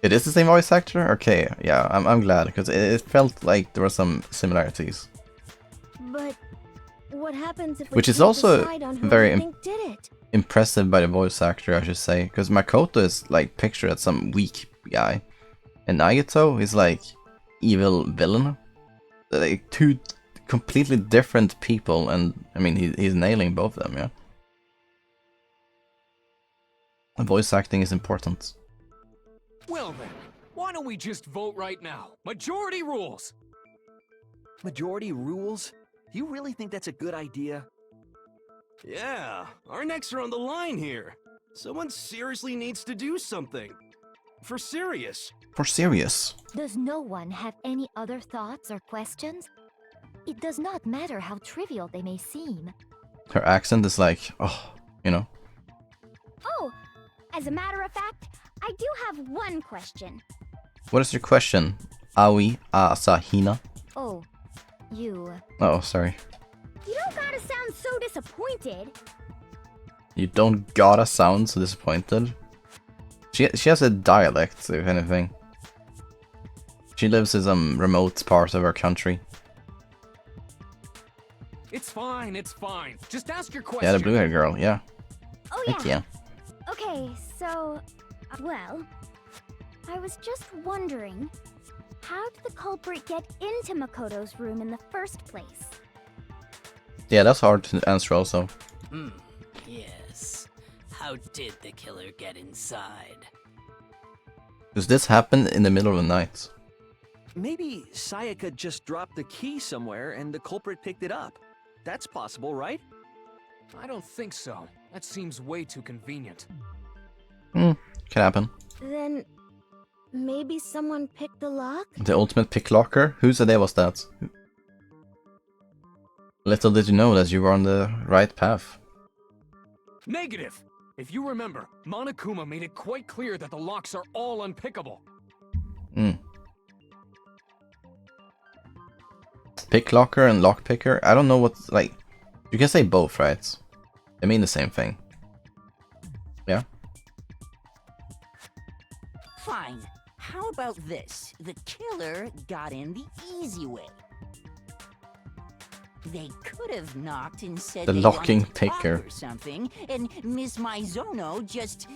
It is the same voice actor? Okay, yeah, I'm glad, because it felt like there were some similarities. But what happens if we Which is can't also decide on who very we think did it? Impressive by the voice actor, I should say, because Makoto is like pictured as some weak guy, and Nagito is like evil villain. They're like two completely different people, and I mean he's nailing both of them, yeah. And voice acting is important. Well then, why don't we just vote right now? Majority rules! Majority rules? Do you really think that's a good idea? Yeah, our necks are on the line here. Someone seriously needs to do something. For serious. For serious. Does no one have any other thoughts or questions? It does not matter how trivial they may seem. Her accent is like, oh, you know. Oh, as a matter of fact, I do have one question. What is your question? Aoi Asahina? Oh, you. Oh, sorry. You don't gotta sound so disappointed. You don't gotta sound so disappointed. She has a dialect, if anything. She lives in some remote part of our country. It's fine, it's fine. Just ask your question. Yeah, the blue-haired girl, yeah. Oh yeah. Heck yeah. Okay, so, well, I was just wondering, how did the culprit get into Makoto's room in the first place? Yeah, that's hard to answer also. Yes. How did the killer get inside? Because this happened in the middle of the night. Maybe Sayaka just dropped the key somewhere and the culprit picked it up. That's possible, right? I don't think so. That seems way too convenient. Can happen. Then maybe someone picked the lock? The ultimate pick locker? Whose idea was that? Little did you know that you were on the right path. Negative! If you remember, Monokuma made it quite clear that the locks are all unpickable. Pick locker and lock picker? I don't know what, like, you can say both, right? They mean the same thing. Yeah? Fine. How about this? The killer got in the easy way. They could have knocked and said The they locking wanted to talk picker. or something, and Miss Maizono just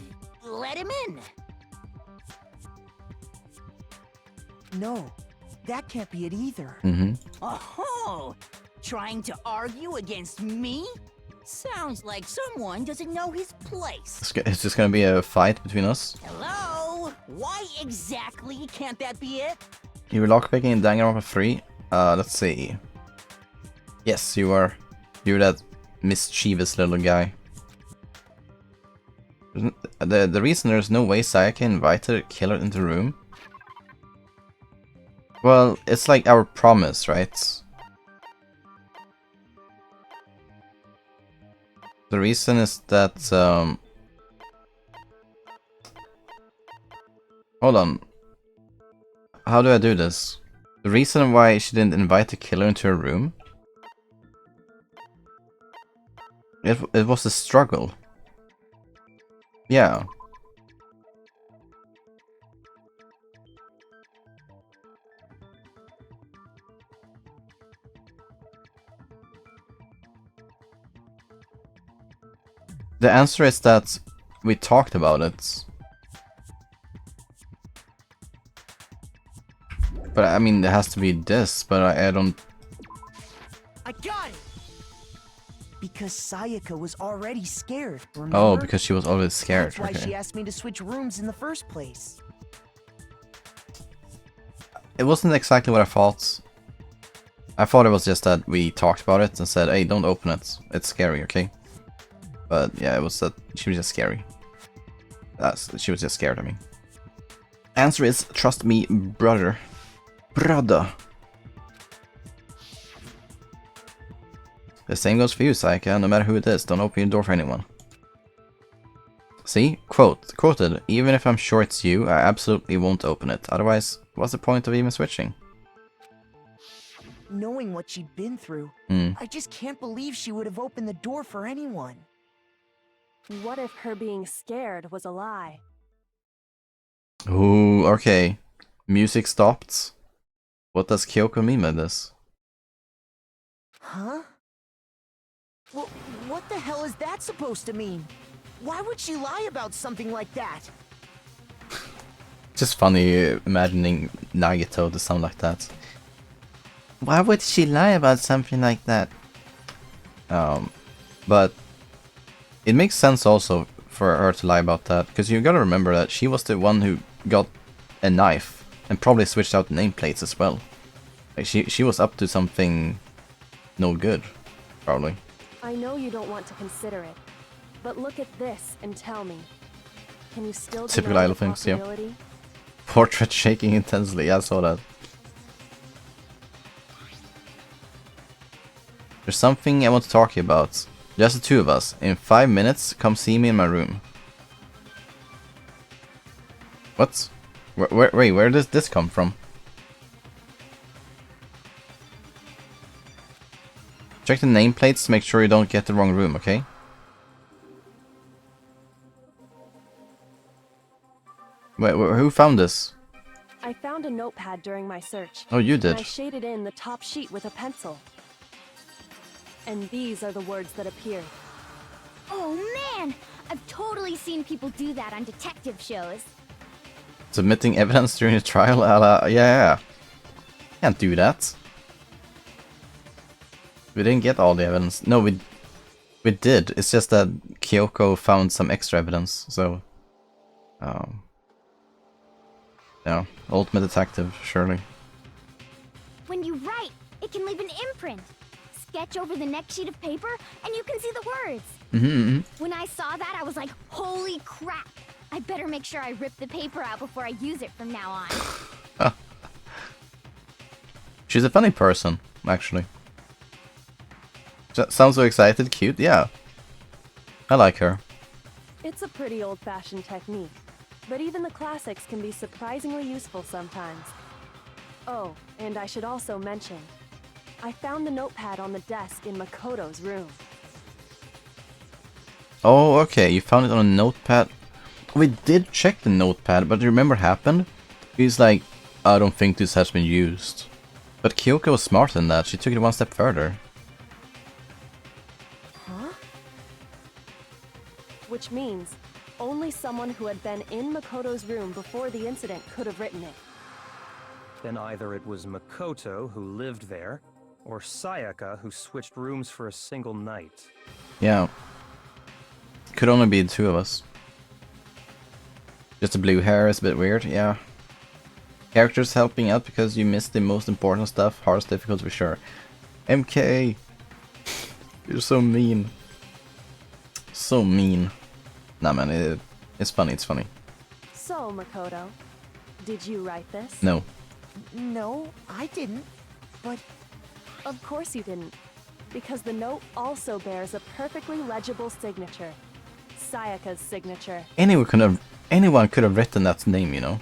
let him in. No, that can't be it either. Oh, trying to argue against me? Sounds like someone doesn't know his place. It's just gonna be a fight between us. Hello? Why exactly can't that be it? You were lockpicking in Danganronpa 3? Let's see. Yes, you were. You're that mischievous little guy. The reason there's no way Sayaka invited a killer into the room? Well, it's like our promise, right? The reason is that, hold on. How do I do this? The reason why she didn't invite the killer into her room? It was a struggle. Yeah. The answer is that we talked about it. But I mean, it has to be this, but I don't... I got it! Because Sayaka was already scared, remember? Oh, because she was always scared. That's why okay. she asked me to switch rooms in the first place. It wasn't exactly what I thought. I thought it was just that we talked about it and said, hey, don't open it. It's scary, okay? But yeah, it was that she was just scary. She was just scared of me. Answer is, trust me, brother. Brother. The same goes for you, Sayaka. No matter who it is, don't open your door for anyone. See? Quoted, even if I'm sure it's you, I absolutely won't open it. Otherwise, what's the point of even switching? Knowing what she'd been through, I just can't believe she would have opened the door for anyone. What if her being scared was a lie? Ooh, okay. Music stopped. What does Kyoko mean by this? Huh? Well, what the hell is that supposed to mean? Why would she lie about something like that? Just funny imagining Nagito to sound like that. Why would she lie about something like that? But it makes sense also for her to lie about that, because you gotta remember that she was the one who got a knife and probably switched out nameplates as well. Like she was up to something no good, probably. I know you don't want to consider it, but look at this and tell me. Can you still Typical deny idle the things, yeah. possibility? Portrait shaking intensely, yeah, I saw that. There's something I want to talk to you about. Just the two of us. In 5 minutes, come see me in my room. What? Wait, where does this come from? Check the nameplates to make sure you don't get the wrong room, okay? Wait, who found this? I found a notepad during my search. Oh, you did. And I shaded in the top sheet with a pencil. And these are the words that appeared. Oh man! I've totally seen people do that on detective shows. Submitting evidence during a trial? Yeah. Can't do that. We didn't get all the evidence. No, we did. It's just that Kyoko found some extra evidence, so... yeah, ultimate detective, surely. When you write, it can leave an imprint. Sketch over the next sheet of paper, and you can see the words. When I saw that, I was like, holy crap! I better make sure I rip the paper out before I use it from now on. She's a funny person, actually. Sounds so excited, cute, yeah. I like her. It's a pretty old-fashioned technique, but even the classics can be surprisingly useful sometimes. Oh, and I should also mention, I found the notepad on the desk in Makoto's room. Oh, okay, you found it on a notepad. We did check the notepad, but you remember what happened? He's like, I don't think this has been used. But Kyoko was smarter than that, she took it one step further. Huh? Which means, only someone who had been in Makoto's room before the incident could have written it. Then either it was Makoto who lived there, or Sayaka who switched rooms for a single night. Yeah. Could only be the two of us. Just the blue hair is a bit weird, yeah. Characters helping out because you missed the most important stuff. Hardest difficult for sure. MK! You're so mean. So mean. Nah man, it's funny, it's funny. So, Makoto, did you write this? No. No, I didn't. But... Of course you didn't. Because the note also bears a perfectly legible signature. Sayaka's signature. Anyone could have written that name, you know.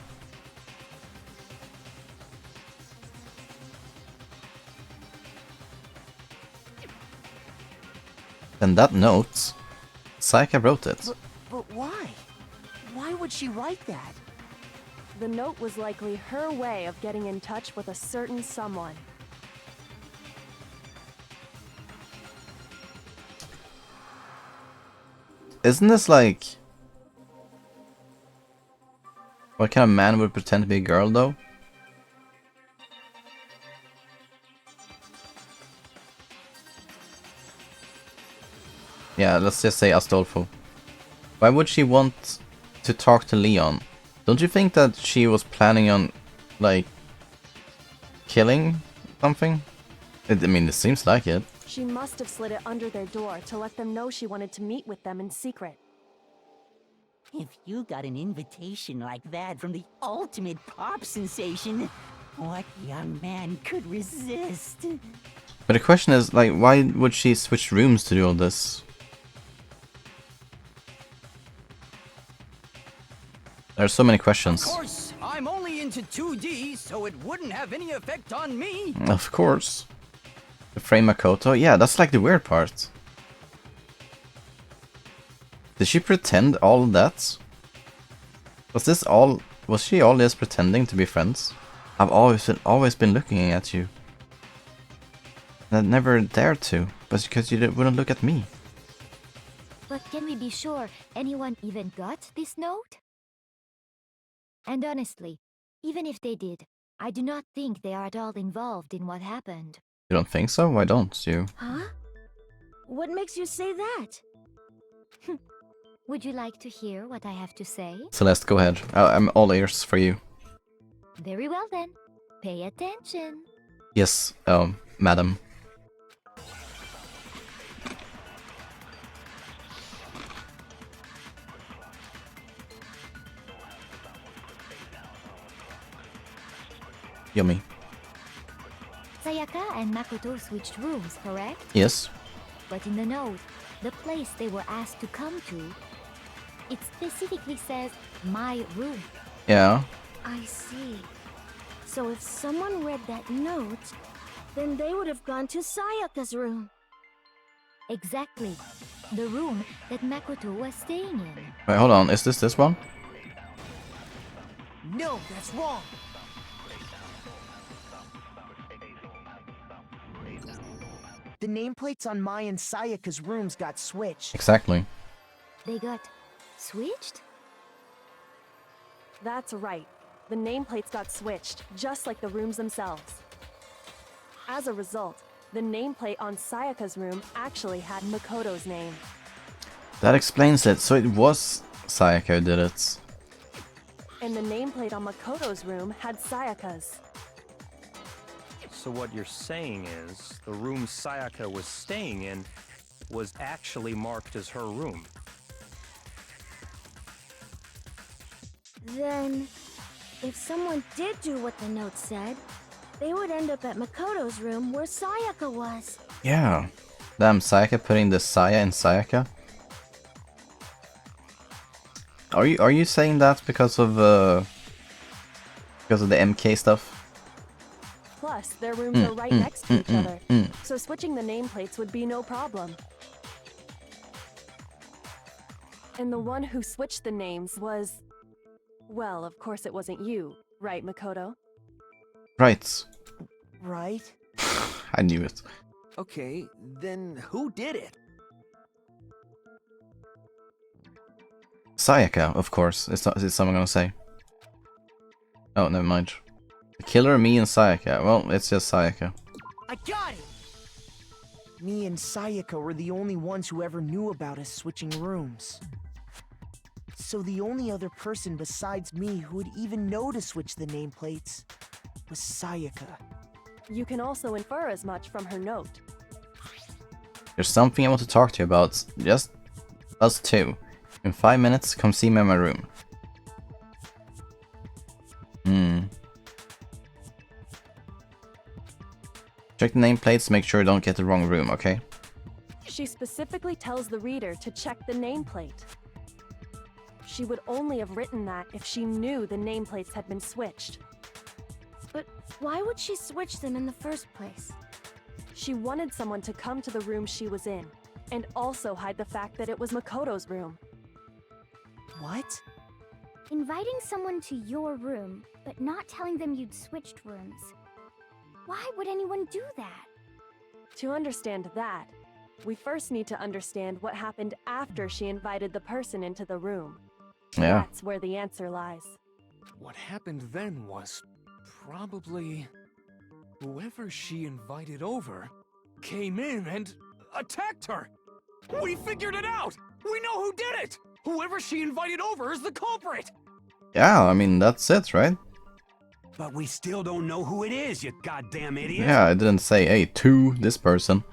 And that note, Sayaka wrote it. But why? Why would she write that? The note was likely her way of getting in touch with a certain someone. Isn't this like... What kind of man would pretend to be a girl, though? Yeah, let's just say Astolfo. Why would she want to talk to Leon? Don't you think that she was planning on, like, killing something? I mean, it seems like it. She must have slid it under their door to let them know she wanted to meet with them in secret. If you got an invitation like that from the ultimate pop sensation, what young man could resist? But the question is, like, why would she switch rooms to do all this? There are so many questions. Of course, I'm only into 2D, so it wouldn't have any effect on me. Of course. The frame Makoto? Yeah, that's like the weird part. Did she pretend all of that? Was she all just pretending to be friends? I've always been looking at you. And I never dared to, but because you wouldn't look at me. But can we be sure anyone even got this note? And honestly, even if they did, I do not think they are at all involved in what happened. You don't think so? Why don't you? Huh? What makes you say that? Would you like to hear what I have to say? Celeste, go ahead. I'm all ears for you. Very well then. Pay attention. Yes, madam. Yummy. Sayaka and Makoto switched rooms, correct? Yes. But in the note, the place they were asked to come to, it specifically says, my room. Yeah. I see. So if someone read that note, then they would have gone to Sayaka's room. Exactly. The room that Makoto was staying in. Wait, hold on. Is this one? No, that's wrong. The nameplates on Mai and Sayaka's rooms got switched. Exactly. They got switched? That's right. The nameplates got switched, just like the rooms themselves. As a result, the nameplate on Sayaka's room actually had Makoto's name. That explains it. So it was Sayaka who did it. And the nameplate on Makoto's room had Sayaka's. So what you're saying is, the room Sayaka was staying in was actually marked as her room. Then, if someone did do what the note said, they would end up at Makoto's room where Sayaka was. Yeah. Damn, Sayaka putting the Saya in Sayaka? Are you saying that because of the MK stuff? Plus, their rooms are right next to each other, so switching the nameplates would be no problem. And the one who switched the names was... Well, of course it wasn't you, right, Makoto? Right. Right? I knew it. Okay, then who did it? Sayaka, of course. Is someone gonna say? Oh, never mind. The killer, me, and Sayaka. Well, it's just Sayaka. I got it! Me and Sayaka were the only ones who ever knew about us switching rooms. So the only other person besides me who would even know to switch the nameplates was Sayaka. You can also infer as much from her note. There's something I want to talk to you about. Just us two. In 5 minutes, come see me in my room. Check the nameplates, make sure you don't get the wrong room, okay? She specifically tells the reader to check the nameplate. She would only have written that if she knew the nameplates had been switched. But why would she switch them in the first place? She wanted someone to come to the room she was in, and also hide the fact that it was Makoto's room. What? Inviting someone to your room, but not telling them you'd switched rooms. Why would anyone do that? To understand that, we first need to understand what happened after she invited the person into the room. Yeah. That's where the answer lies. What happened then was probably whoever she invited over came in and attacked her. We figured it out! We know who did it! Whoever she invited over is the culprit! Yeah, I mean, that's it, right? But we still don't know who it is, you goddamn idiot. Yeah, I didn't say, hey, to this person.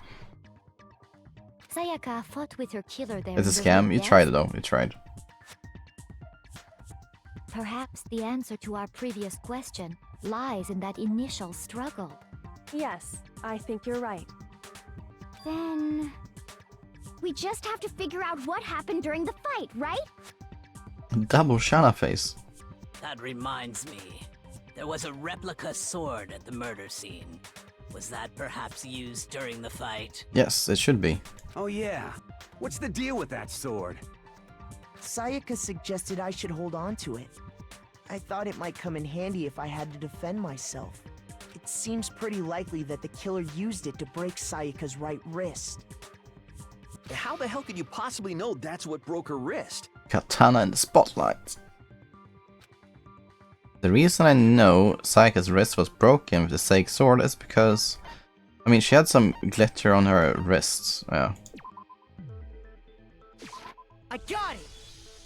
Sayaka fought with her killer there. It's a scam. You tried it though. You tried. Perhaps the answer to our previous question lies in that initial struggle. Yes, I think you're right. Then... we just have to figure out what happened during the fight, right? Double Shana face. That reminds me. There was a replica sword at the murder scene. Was that perhaps used during the fight? Yes, it should be. Oh yeah. What's the deal with that sword? Sayaka suggested I should hold on to it. I thought it might come in handy if I had to defend myself. It seems pretty likely that the killer used it to break Sayaka's right wrist. How the hell could you possibly know that's what broke her wrist? Katana in the spotlight. The reason I know Sayaka's wrist was broken with the Seik sword is because, I mean, she had some glitter on her wrists. Yeah. I got it!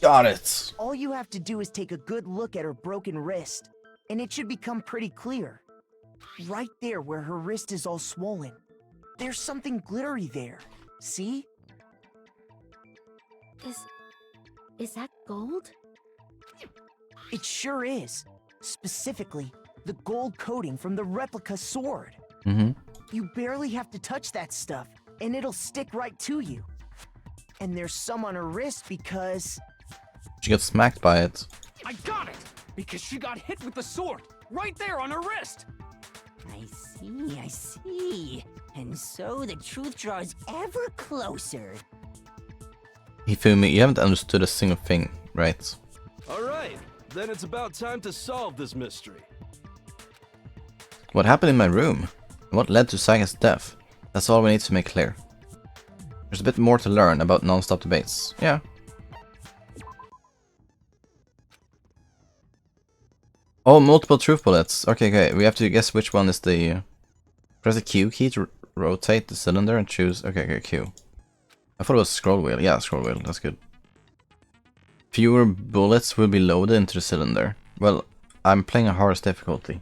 Got it! All you have to do is take a good look at her broken wrist, and it should become pretty clear. Right there where her wrist is all swollen. There's something glittery there. See? Is that gold? It sure is. Specifically, the gold coating from the replica sword. Mm-hmm. You barely have to touch that stuff, and it'll stick right to you. And there's some on her wrist because... she got smacked by it. I got it! Because she got hit with the sword! Right there on her wrist! I see. And so the truth draws ever closer. Hifumi, you haven't understood a single thing, right? Alright, then it's about time to solve this mystery. What happened in my room? And what led to Sayaka's death? That's all we need to make clear. There's a bit more to learn about non-stop debates. Yeah. Oh, multiple truth bullets. Okay. We have to guess which one is the... press the Q key to rotate the cylinder and choose... Okay, Q. I thought it was scroll wheel. Yeah, scroll wheel. That's good. Fewer bullets will be loaded into the cylinder. Well, I'm playing a hardest difficulty.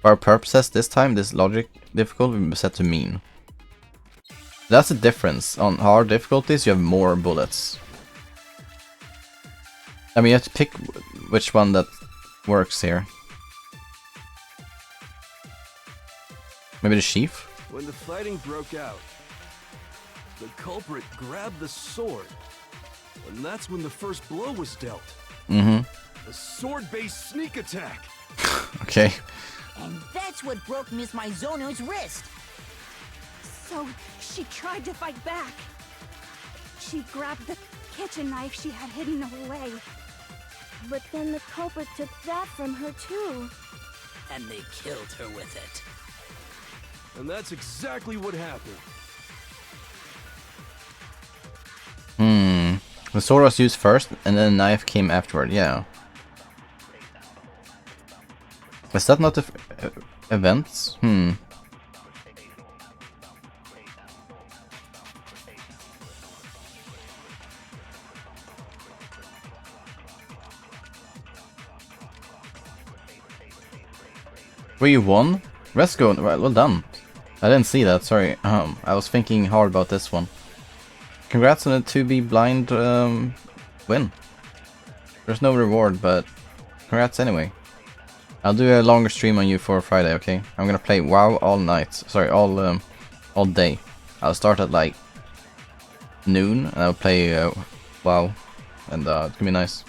For our purposes this time, this logic difficulty will be set to mean. That's the difference. On hard difficulties, you have more bullets. I mean, you have to pick which one that works here. Maybe the sheath? When the fighting broke out, the culprit grabbed the sword, and that's when the first blow was dealt. Mm-hmm. A sword-based sneak attack. Okay. And that's what broke Miss Maizono's wrist. So, she tried to fight back. She grabbed the kitchen knife she had hidden away. But then the culprit took that from her too. And they killed her with it. And that's exactly what happened. The sword was used first, and then the knife came afterward, yeah. Is that not the events? Were you won? Resco, well done. I didn't see that, sorry. I was thinking hard about this one. Congrats on the 2B blind win. There's no reward, but congrats anyway. I'll do a longer stream on you for Friday, okay? I'm gonna play WoW all night. Sorry, all day. I'll start at like noon, and I'll play WoW, and it's gonna be nice.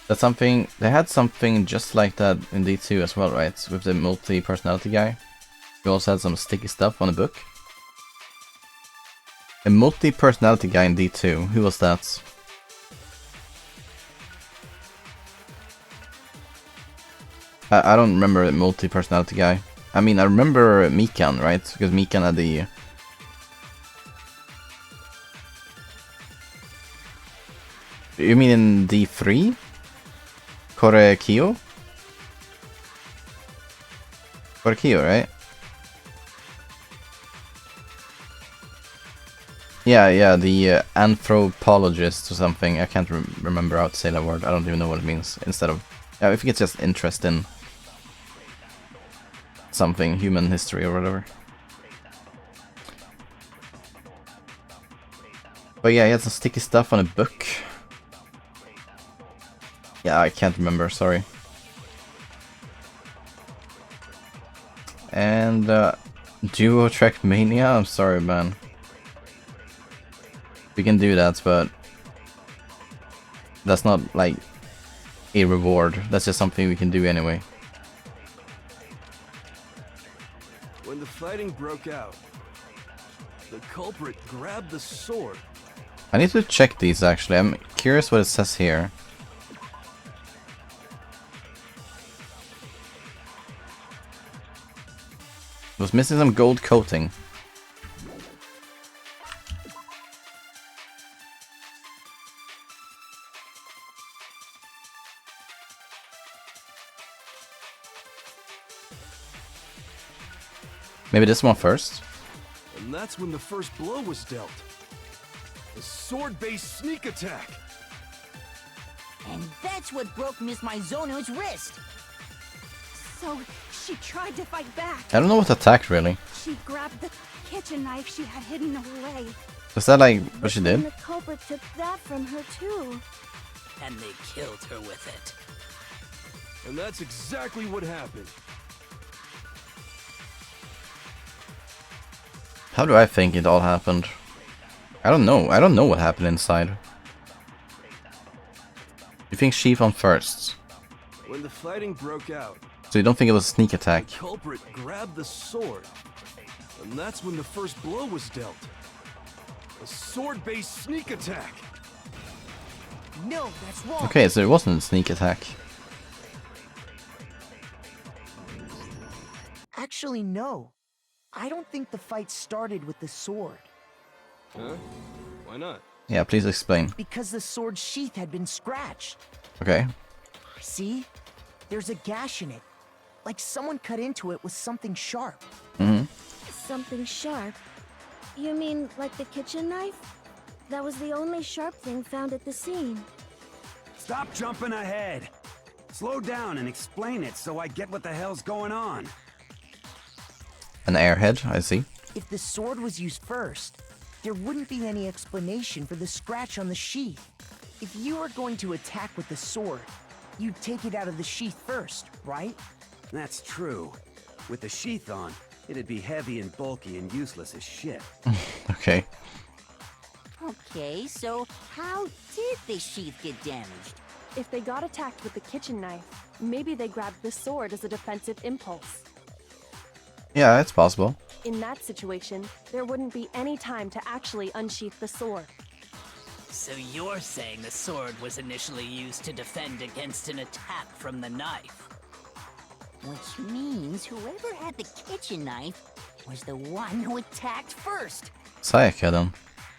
That's something. They had something just like that in D2 as well, right? With the multi-personality guy. We also had some sticky stuff on the book. A multi-personality guy in D2. Who was that? I don't remember a multi-personality guy. I mean, I remember Mikan, right? Because Mikan had the... You mean in D3? Korekio? Korekio, right? Yeah, the anthropologist or something. I can't remember how to say that word. I don't even know what it means. Instead of, yeah, if it's just interest in something, human history or whatever. But yeah, he had some sticky stuff on a book. Yeah, I can't remember, sorry. And Duo Track Mania? I'm sorry, man. We can do that, but that's not like a reward. That's just something we can do anyway. When the fighting broke out, the culprit grabbed the sword. I need to check these actually. I'm curious what it says here. It was missing some gold coating. Maybe this one first? And that's when the first blow was dealt. The sword-based sneak attack. And that's what broke Miss Mizono's wrist. So she tried to fight back. I don't know what attacked really. She grabbed the kitchen knife she had hidden away. Was that like what she did? The culprit took that from her too. And they killed her with it. And that's exactly what happened. How do I think it all happened? I don't know. I don't know what happened inside. You think she on first? When the fighting broke out, So you don't think it was a sneak attack? the culprit grabbed the sword. And that's when the first blow was dealt. A sword-based sneak attack. No, that's wrong. Okay, so it wasn't a sneak attack. Actually, no. I don't think the fight started with the sword. Huh? Why not? Yeah, please explain. Because the sword's sheath had been scratched. Okay. See? There's a gash in it. Like someone cut into it with something sharp. Mm-hmm. Something sharp? You mean like the kitchen knife? That was the only sharp thing found at the scene. Stop jumping ahead. Slow down and explain it so I get what the hell's going on. An airhead, I see. If the sword was used first, there wouldn't be any explanation for the scratch on the sheath. If you were going to attack with the sword, you'd take it out of the sheath first, right? That's true. With the sheath on, it'd be heavy and bulky and useless as shit. Okay. Okay, so how did the sheath get damaged? If they got attacked with the kitchen knife, maybe they grabbed the sword as a defensive impulse. Yeah, it's possible. In that situation, there wouldn't be any time to actually unsheath the sword. So you're saying the sword was initially used to defend against an attack from the knife? Which means whoever had the kitchen knife was the one who attacked first. Sayaka then.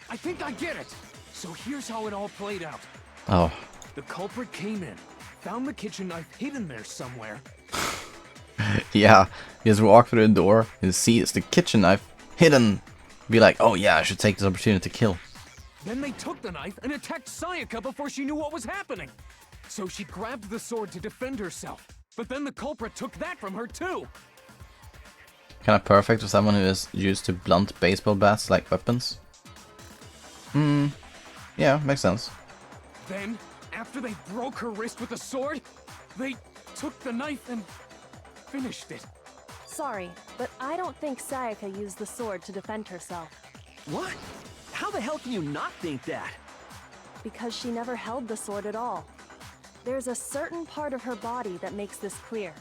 I think I get it. So here's how it all played out. Oh. The culprit came in, found the kitchen knife hidden there somewhere. Yeah, you just walk through the door and see it's the kitchen knife hidden. Be like, oh yeah, I should take this opportunity to kill. Then they took the knife and attacked Sayaka before she knew what was happening. So she grabbed the sword to defend herself. But then the culprit took that from her too. Kind of perfect for someone who is used to blunt baseball bats like weapons. Yeah, makes sense. Then, after they broke her wrist with the sword, they took the knife and finished it. Sorry, but I don't think Sayaka used the sword to defend herself. What? How the hell can you not think that? Because she never held the sword at all. There's a certain part of her body that makes this clear.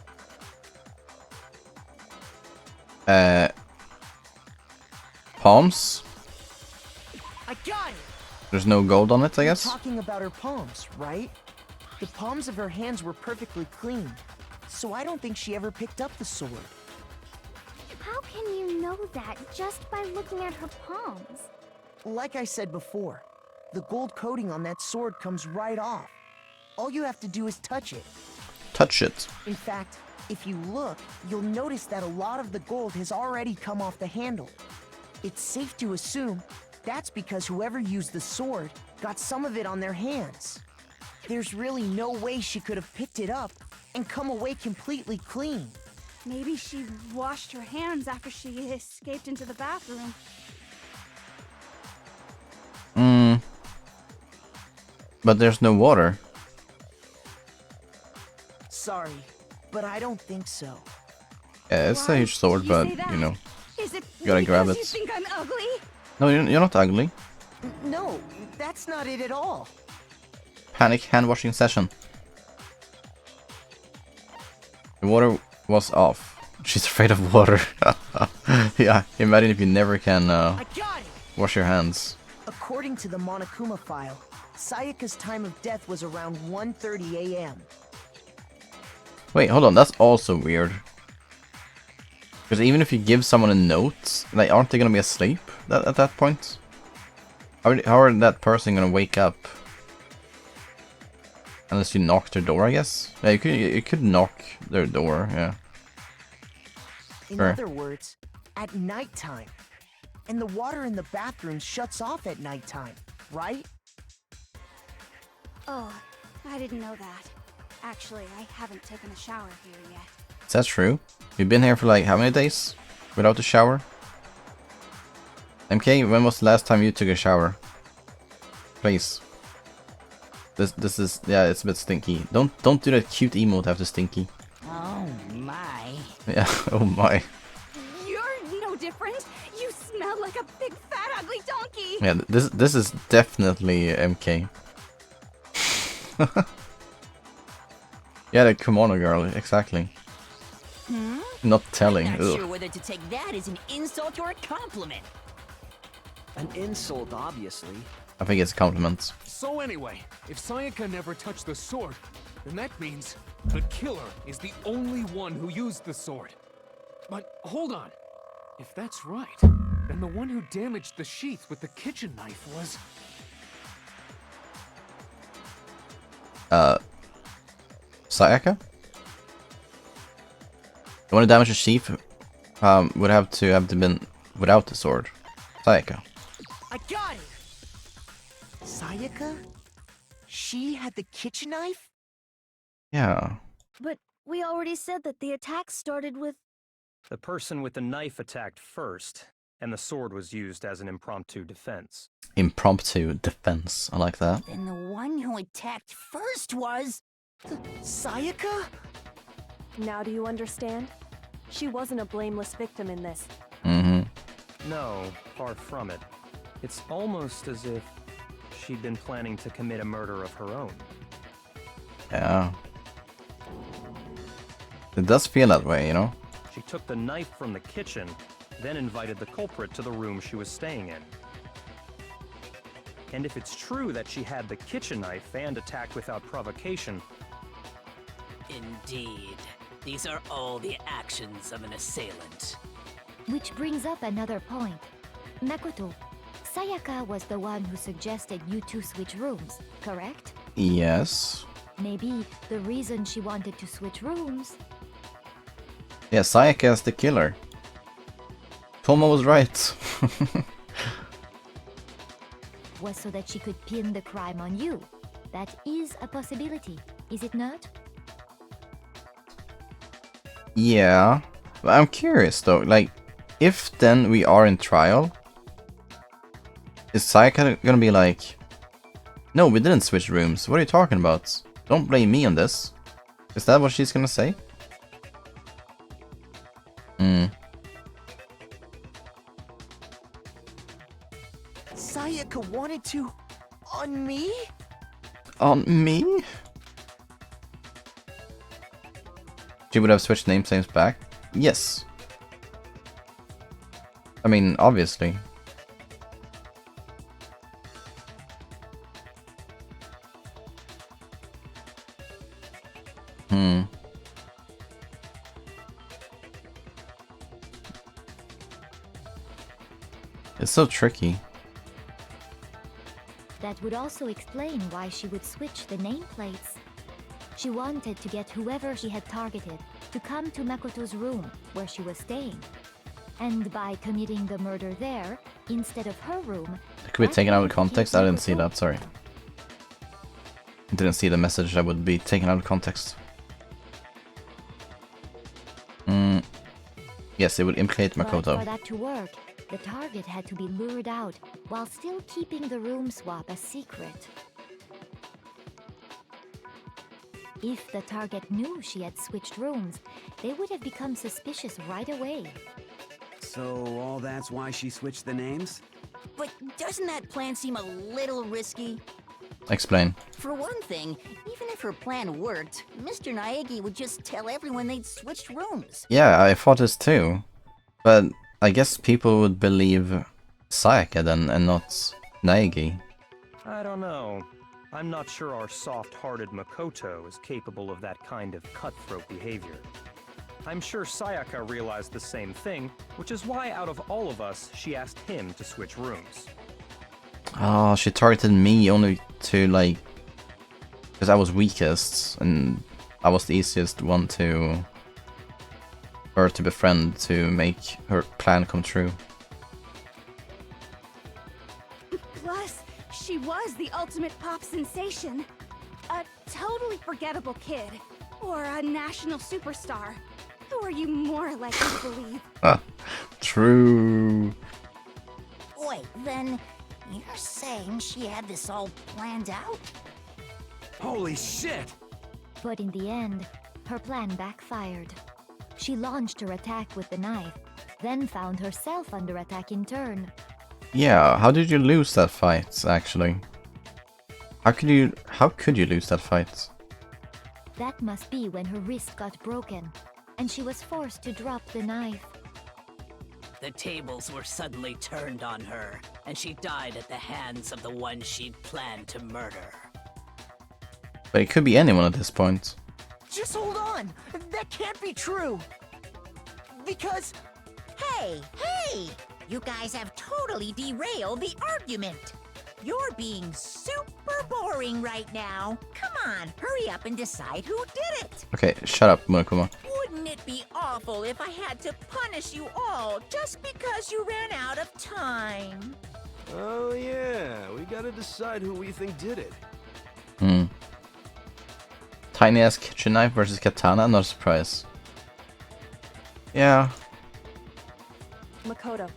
Palms? I got it! There's no gold on it, I guess? You're talking about her palms, right? The palms of her hands were perfectly clean, so I don't think she ever picked up the sword. How can you know that just by looking at her palms? Like I said before, the gold coating on that sword comes right off. All you have to do is touch it. Touch it. In fact, if you look, you'll notice that a lot of the gold has already come off the handle. It's safe to assume That's because whoever used the sword got some of it on their hands. There's really no way she could have picked it up and come away completely clean. Maybe she washed her hands after she escaped into the bathroom. But there's no water. Sorry, but I don't think so. Yeah, it's a huge sword, but you know, Is it you gotta grab because it. you think I'm ugly? No, you're not ugly. No, that's not it at all. Panic hand washing session. The water was off. She's afraid of water. Yeah, imagine if you never can wash your hands. According to the Monokuma file, Sayaka's time of death was around 1:30 a.m. Wait, hold on, that's also weird. Because even if you give someone a note, like, aren't they gonna be asleep at that point? How are that person gonna wake up? Unless you knock their door, I guess? Yeah, you could knock their door, yeah. In Sure. other words, at nighttime. And the water in the bathroom shuts off at nighttime, right? Oh, I didn't know that. Actually, I haven't taken a shower here yet. Is that true? You've been here for like how many days? Without a shower? MK, when was the last time you took a shower? Please. This is, yeah, it's a bit stinky. Don't do that cute emote after stinky. Oh my. Yeah, oh my. You're no different. You smell like a big fat ugly donkey. Yeah, this is definitely MK. Yeah, the kimono girl, exactly. Not telling. I'm not Ugh. sure whether to take that as an insult or a compliment. An insult, obviously. I think it's a compliment. So anyway, if Sayaka never touched the sword, then that means the killer is the only one who used the sword. But hold on. If that's right, then the one who damaged the sheath with the kitchen knife was... Sayaka? The one who damaged the sheath would have to have been without the sword. Sayaka. I got it! Sayaka? She had the kitchen knife? Yeah. But we already said that the attack started with... The person with the knife attacked first, and the sword was used as an impromptu defense. Impromptu defense. I like that. Then the one who attacked first was... Sayaka? Now do you understand? She wasn't a blameless victim in this. No, far from it. It's almost as if she'd been planning to commit a murder of her own. Yeah. It does feel that way, you know? She took the knife from the kitchen, then invited the culprit to the room she was staying in. And if it's true that she had the kitchen knife and attacked without provocation... Indeed. These are all the actions of an assailant. Which brings up another point. Makoto, Sayaka was the one who suggested you two switch rooms, correct? Yes. Maybe the reason she wanted to switch rooms... Yeah, Sayaka is the killer. Tomo was right. was so that she could pin the crime on you. That is a possibility, is it not? Yeah. But I'm curious though, like, if then we are in trial, is Sayaka gonna be like, no, we didn't switch rooms, what are you talking about? Don't blame me on this. Is that what she's gonna say? Sayaka wanted to... on me? On me? She would have switched names back? Yes. I mean, obviously. It's so tricky. That would also explain why she would switch the nameplates. She wanted to get whoever she had targeted to come to Makoto's room where she was staying. And by committing the murder there, instead of her room... It could be taken out of context. I didn't see that, sorry. I didn't see the message that would be taken out of context. Yes, it would implicate Makoto. But for that to work, the target had to be lured out, while still keeping the room swap a secret. If the target knew she had switched rooms, they would have become suspicious right away. So all that's why she switched the names? But doesn't that plan seem a little risky? Explain. For one thing, even if her plan worked, Mr. Naegi would just tell everyone they'd switched rooms. Yeah, I thought this too. But I guess people would believe Sayaka then and not Naegi. I don't know. I'm not sure our soft-hearted Makoto is capable of that kind of cutthroat behavior. I'm sure Sayaka realized the same thing, which is why out of all of us, she asked him to switch rooms. Oh, she targeted me only to, like... Because I was weakest, and I was the easiest one to... her to befriend to make her plan come true. Plus, she was the ultimate pop sensation. A totally forgettable kid. Or a national superstar. Who are you more likely to believe? True. Wait, then you're saying she had this all planned out? Holy shit! But in the end, her plan backfired. She launched her attack with the knife, then found herself under attack in turn. Yeah, how did you lose that fight, actually? How could you lose that fight? That must be when her wrist got broken, and she was forced to drop the knife. The tables were suddenly turned on her, and she died at the hands of the one she'd planned to murder. But it could be anyone at this point. Just hold on! That can't be true! Because... Hey! You guys have totally derailed the argument! You're being super boring right now. Come on, hurry up and decide who did it! Okay, shut up, Monokuma. Wouldn't it be awful if I had to punish you all just because you ran out of time? Oh yeah, we gotta decide who we think did it. Tiny ass kitchen knife versus katana, not a surprise. Yeah. Makoto,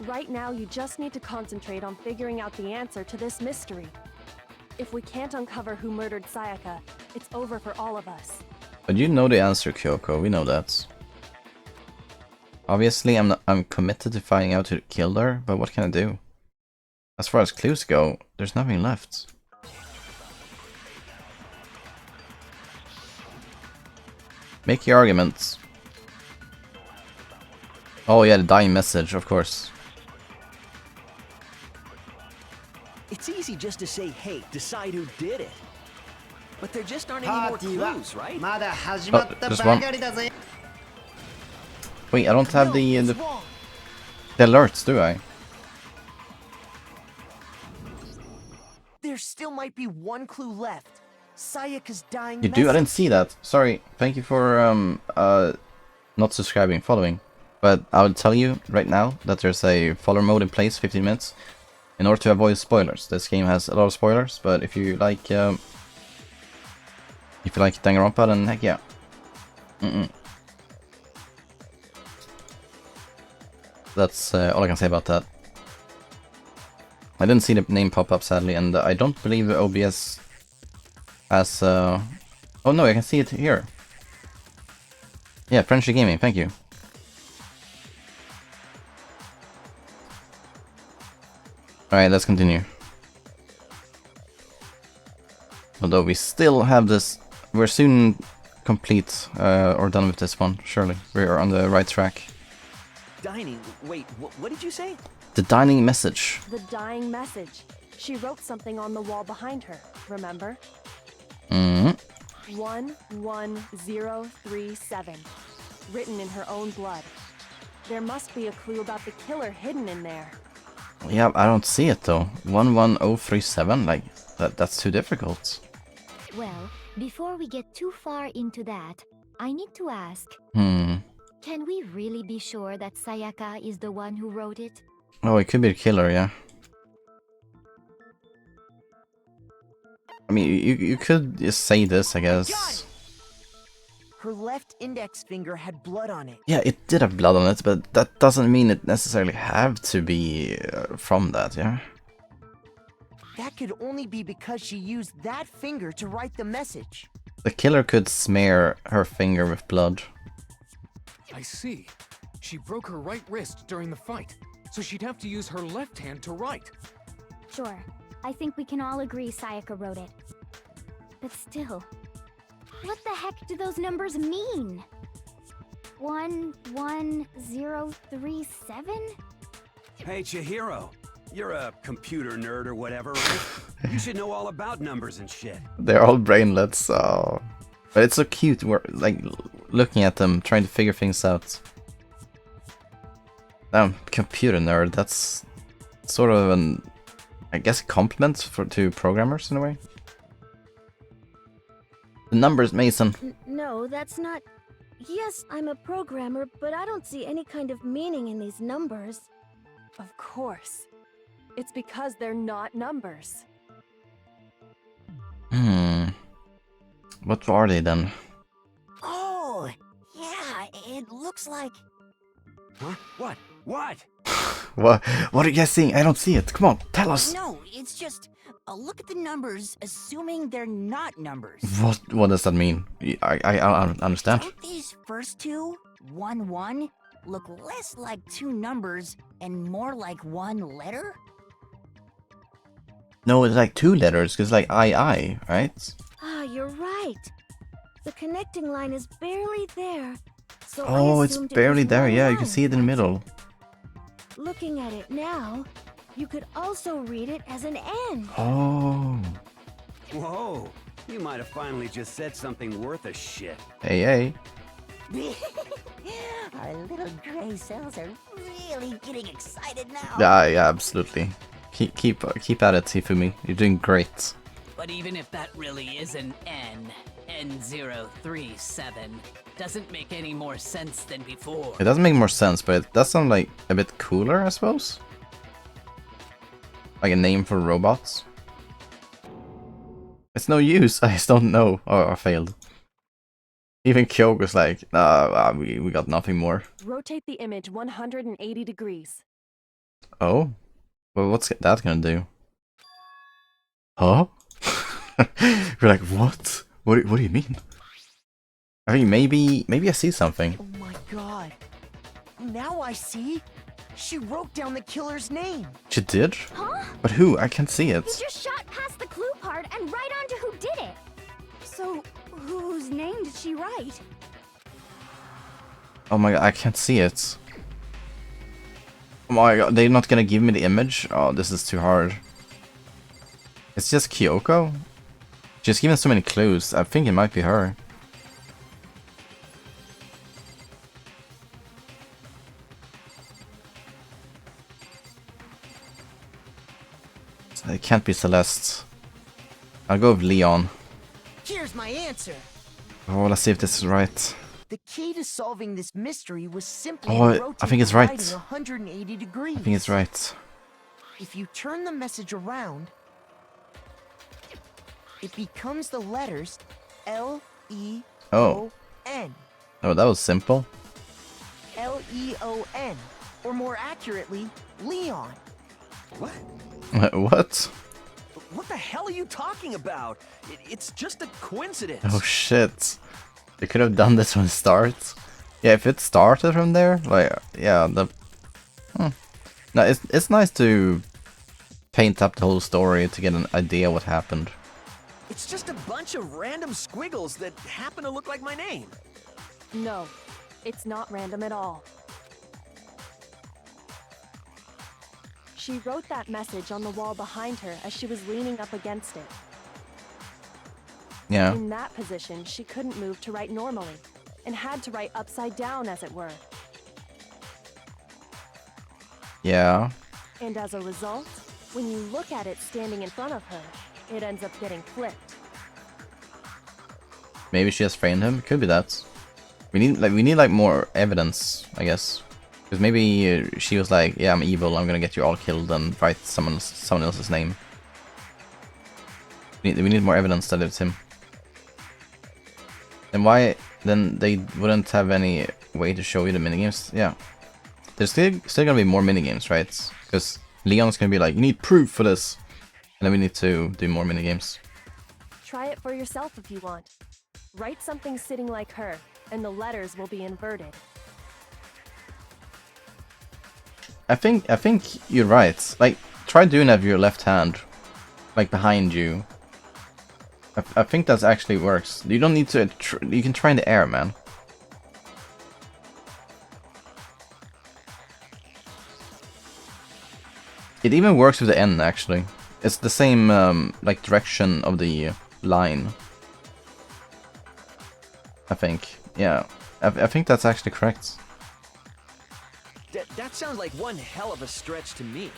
right now you just need to concentrate on figuring out the answer to this mystery. If we can't uncover who murdered Sayaka, it's over for all of us. But you know the answer, Kyoko, we know that. Obviously, I'm committed to finding out who killed her, but what can I do? As far as clues go, there's nothing left. Make your arguments. Oh yeah, the dying message, of course. It's easy just to say, hey, decide who did it. But there just aren't any more clues, right? Oh, just one. Wait, I don't have the alerts, do I? There still might be one clue left. Sayaka's dying You do? I didn't see that. Sorry. Thank you for not subscribing, following. But I will tell you right now that there's a follower mode in place, 15 minutes, in order to avoid spoilers. This game has a lot of spoilers, but if you like Danganronpa, then heck yeah. That's all I can say about that. I didn't see the name pop up, sadly, and I don't believe OBS has... Oh no, I can see it here. Yeah, Frenchy Gaming, thank you. Alright, let's continue. Although we still have this... We're soon complete or done with this one, surely. We're on the right track. Dining. Wait, what did you say? The dying message. The dying message. She wrote something on the wall behind her, remember? 11037. Written in her own blood. There must be a clue about the killer hidden in there. Yeah, I don't see it though. 11037, like, that's too difficult. Well, before we get too far into that, I need to ask... Can we really be sure that Sayaka is the one who wrote it? Oh, it could be the killer, yeah. I mean, you could just say this, I guess. Her left index finger had blood on it. Yeah, it did have blood on it, but that doesn't mean it necessarily have to be from that, yeah? That could only be because she used that finger to write the message. The killer could smear her finger with blood. I see. She broke her right wrist during the fight, so she'd have to use her left hand to write. Sure. I think we can all agree Sayaka wrote it. But still, what the heck do those numbers mean? 11037? Hey, Chihiro. You're a computer nerd or whatever, right? You should know all about numbers and shit. They're all brainlets, so... But it's so cute, we're like looking at them, trying to figure things out. Computer nerd, that's sort of an, I guess, a compliment to programmers in a way. The numbers, Mason. No, that's not... Yes, I'm a programmer, but I don't see any kind of meaning in these numbers. Of course. It's because they're not numbers. What are they then? Oh, yeah, it looks like... Huh? What? What? What are you guys seeing? I don't see it. Come on, tell us. No, it's just... look at the numbers, assuming they're not numbers. What does that mean? I understand. Don't these first two, 1-1, look less like two numbers and more like one letter? No, it's like two letters, because like I, right? Ah, you're right. The connecting line is barely there. So Oh, it's barely there. Yeah, you can one. see it in the middle. Looking at it now, you could also read it as an N. Oh. Whoa. You might have finally just said something worth a shit. Hey. Our little gray cells are really getting excited now. Yeah, absolutely. Keep at it, Hifumi. You're doing great. But even if that really is an N037, doesn't make any more sense than before. It doesn't make more sense, but it does sound like a bit cooler, I suppose. Like a name for robots. It's no use. I just don't know. Oh, I failed. Even Kyogo's like, nah, we got nothing more. Rotate the image 180 degrees. Oh? Well, what's that gonna do? Huh? We're like, what? What do you mean? I mean, maybe I see something. Oh my god. Now I see. She wrote down the killer's name. She did? Huh? But who? I can't see it. You just shot past the clue part and right on to who did it. So, whose name did she write? Oh my god, I can't see it. Oh my god, they're not gonna give me the image? Oh, this is too hard. It's just Kyoko? She's given so many clues, I think it might be her. It can't be Celeste. I'll go with Leon. Here's my answer. Oh, let's see if this is right. The key to solving this mystery was simply I think it's right. 180 degrees. I think it's right. If you turn the message around, it becomes the letters L-E-O-N. Oh, that was simple. L-E-O-N, or more accurately, Leon. What? What? What the hell are you talking about? It's just a coincidence. Oh shit. They could have done this from the start. Yeah, if it started from there, like, yeah, No, it's nice to paint up the whole story to get an idea what happened. It's just a bunch of random squiggles that happen to look like my name. No, it's not random at all. She wrote that message on the wall behind her as she was leaning up against it. Yeah. In that position, she couldn't move to write normally, and had to write upside down, as it were. Yeah. And as a result, when you look at it standing in front of her, it ends up getting flipped. Maybe she has framed him. Could be that. We need more evidence, I guess. Because maybe she was like, yeah, I'm evil, I'm gonna get you all killed and write someone else's name. We need more evidence that it's him. And why then they wouldn't have any way to show you the minigames? Yeah. There's still gonna be more minigames, right? Because Leon's gonna be like, you need proof for this. And then we need to do more minigames. Try it for yourself if you want. Write something sitting like her, and the letters will be inverted. I think you're right. Like, try doing that with your left hand, like behind you. I think that actually works. You don't need to. You can try in the air, man. It even works with the N, actually. It's the same like direction of the line. I think. Yeah, I think that's actually correct. That sounds like one hell of a stretch to me.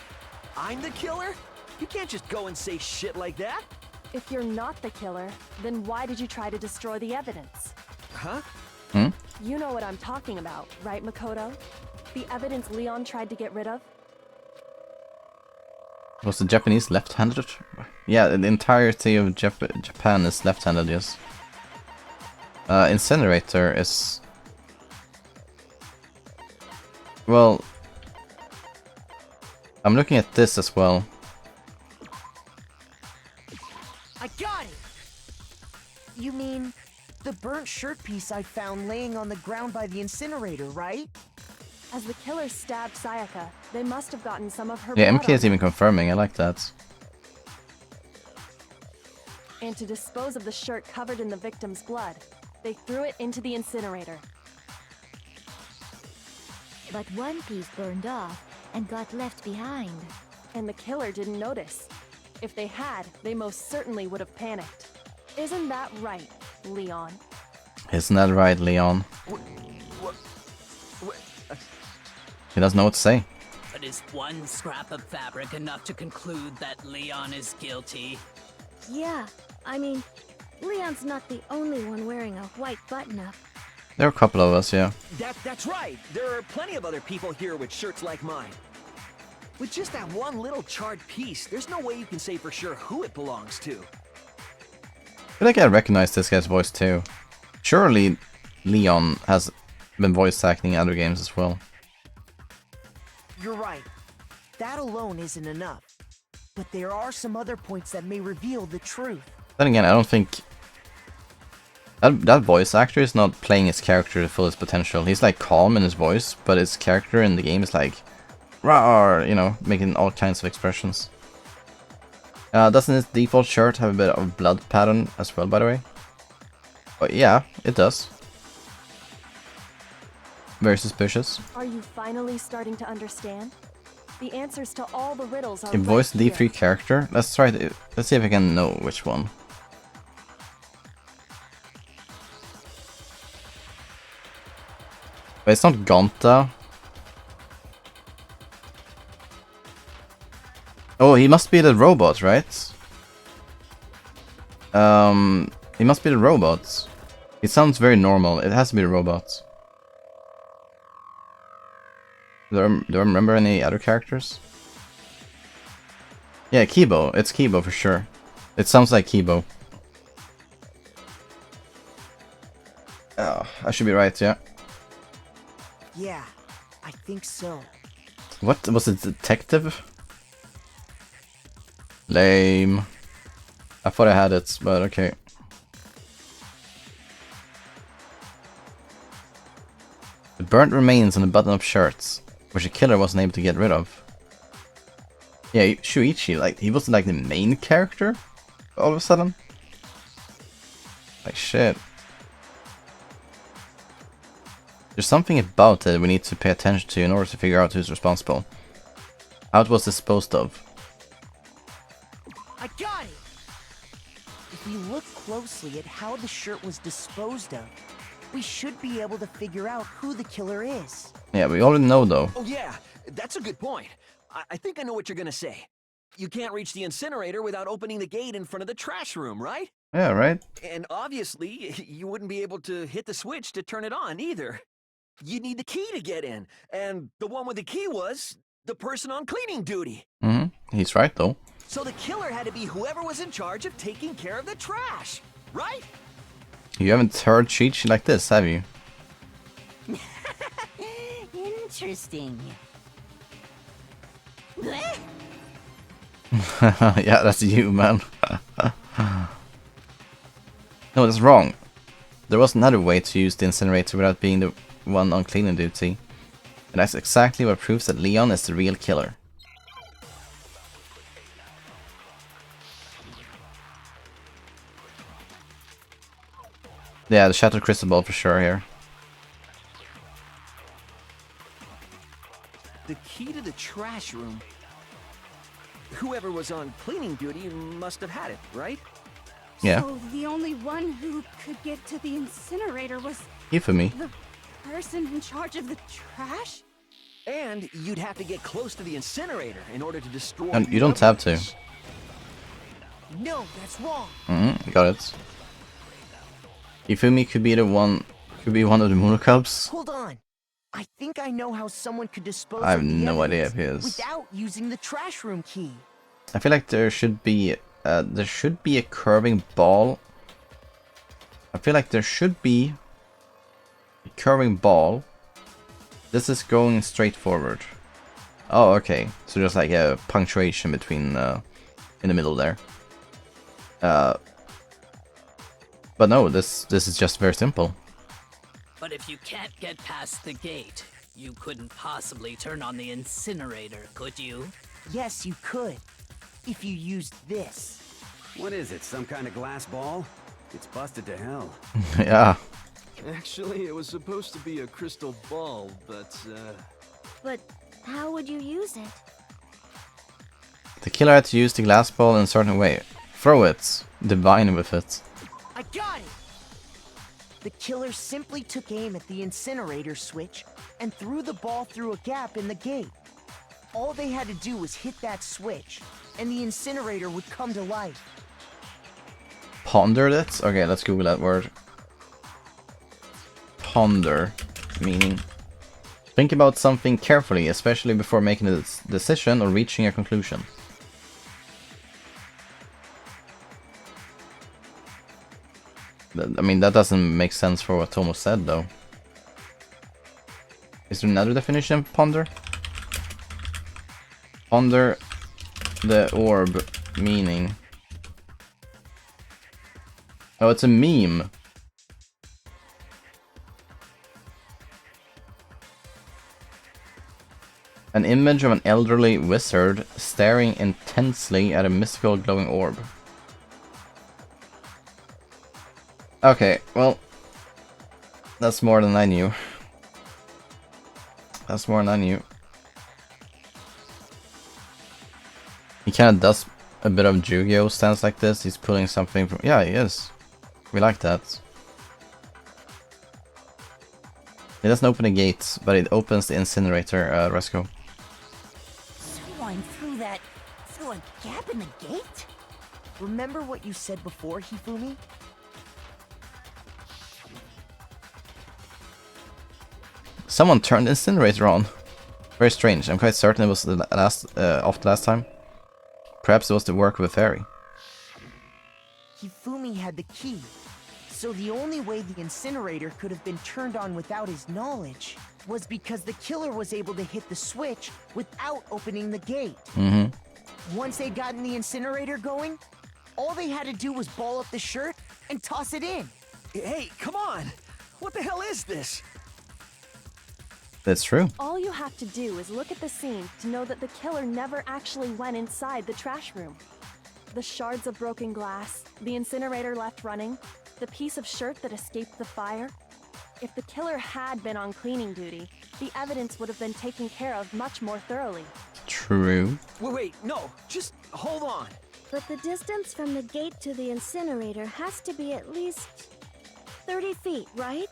I'm the killer? You can't just go and say shit like that. If you're not the killer, then why did you try to destroy the evidence? Huh? Hmm? You know what I'm talking about, right, Makoto? The evidence Leon tried to get rid of? Was the Japanese left-handed? Yeah, the entirety of Japan is left-handed, yes. Incinerator is... Well... I'm looking at this as well. I got it! You mean the burnt shirt piece I found laying on the ground by the incinerator, right? As the killer stabbed Sayaka, they must have gotten some of her Yeah, blood MK is on even confirming, I like that. And to dispose of the shirt covered in the victim's blood, they threw it into the incinerator. But one piece burned off and got left behind. And the killer didn't notice. If they had, they most certainly would have panicked. Isn't that right, Leon? Isn't that right, Leon? He doesn't know what to say. But is one scrap of fabric enough to conclude that Leon is guilty? Yeah, I mean, Leon's not the only one wearing a white button-up. There are a couple of us, yeah. That's right. There are plenty of other people here with shirts like mine. With just that one little charred piece, there's no way you can say for sure who it belongs to. I feel like I recognize this guy's voice too. Surely Leon has been voice acting in other games as well. You're right. That alone isn't enough. But there are some other points that may reveal the truth. Then again, I don't think... That voice actor is not playing his character to the fullest potential. He's like calm in his voice, but his character in the game is like... Rawr, you know, making all kinds of expressions. Doesn't his default shirt have a bit of blood pattern as well, by the way? But yeah, it does. Very suspicious. Are you finally starting to understand? The answers to all the riddles are You voice right D3 here. character? Let's try to... Let's see if I can know which one. But it's not Gonta. Oh, he must be the robot, right? He must be the robot. It sounds very normal. It has to be the robot. Do I remember any other characters? Yeah, Kibo. It's Kibo for sure. It sounds like Kibo. Oh, I should be right, yeah. Yeah, I think so. What? Was it detective? Lame. I thought I had it, but okay. The burnt remains on the button-up shirts, which the killer wasn't able to get rid of. Yeah, Shuichi, like, he wasn't like the main character all of a sudden. Like, shit. There's something about it we need to pay attention to in order to figure out who's responsible. How it was disposed of. I got it! If we look closely at how the shirt was disposed of, we should be able to figure out who the killer is. Yeah, we already know though. Oh yeah, that's a good point. I think I know what you're gonna say. You can't reach the incinerator without opening the gate in front of the trash room, right? Yeah, right? And obviously, you wouldn't be able to hit the switch to turn it on either. You'd need the key to get in, and the one with the key was the person on cleaning duty. He's right, though. So the killer had to be whoever was in charge of taking care of the trash, right? You haven't heard cheat sheet like this, have you? Interesting. Yeah, that's you, man. No, that's wrong. There was another way to use the incinerator without being the one on cleaning duty. And that's exactly what proves that Leon is the real killer. Yeah, the Shattered Crystal Ball for sure here. The key to the trash room. Whoever was on cleaning duty must have had it, right? Yeah. So the only one who could get to the incinerator was Infamy. the person in charge of the trash? And you'd have to get close to the incinerator in order to destroy. And you don't have to. No, that's wrong. Got it. Ifumi could be the one. Could be one of the Monocubs. Hold on. I think I know how someone could dispose I have of the no idea if evidence he is. without using the trash room key. I feel like there should be a curving ball. I feel like there should be a curving ball. This is going straight forward. Oh, okay. So just like a punctuation between in the middle there. But no, this is just very simple. But if you can't get past the gate, you couldn't possibly turn on the incinerator, could you? Yes, you could. If you used this. What is it, some kind of glass ball? It's busted to hell. Yeah. Actually, it was supposed to be a crystal ball, but But how would you use it? The killer had to use the glass ball in a certain way. Throw it. Divine with it. I got it! The killer simply took aim at the incinerator switch and threw the ball through a gap in the gate. All they had to do was hit that switch, and the incinerator would come to life. Pondered it? Okay, let's Google that word. Ponder. Meaning. Think about something carefully, especially before making a decision or reaching a conclusion. I mean, that doesn't make sense for what Tomo said, though. Is there another definition of ponder? Ponder the orb, meaning... Oh, it's a meme. An image of an elderly wizard staring intensely at a mystical glowing orb. Okay, well, that's more than I knew. That's more than I knew. He kind of does a bit of Yu-Gi-Oh stance like this. He's pulling something from... Yeah, he is. We like that. It doesn't open a gate, but it opens the incinerator, Resco. Someone threw a gap in the gate? Remember what you said before, Hifumi? Someone turned the incinerator on. Very strange. I'm quite certain it was the last time. Perhaps it was the work of a fairy. Hifumi had the key, so the only way the incinerator could have been turned on without his knowledge was because the killer was able to hit the switch without opening the gate. Once they'd gotten the incinerator going, all they had to do was ball up the shirt and toss it in. Hey, come on! What the hell is this? That's true. All you have to do is look at the scene to know that the killer never actually went inside the trash room. The shards of broken glass, the incinerator left running, the piece of shirt that escaped the fire. If the killer had been on cleaning duty, the evidence would have been taken care of much more thoroughly. True. Wait, no, just hold on. But the distance from the gate to the incinerator has to be at least 30 feet, right?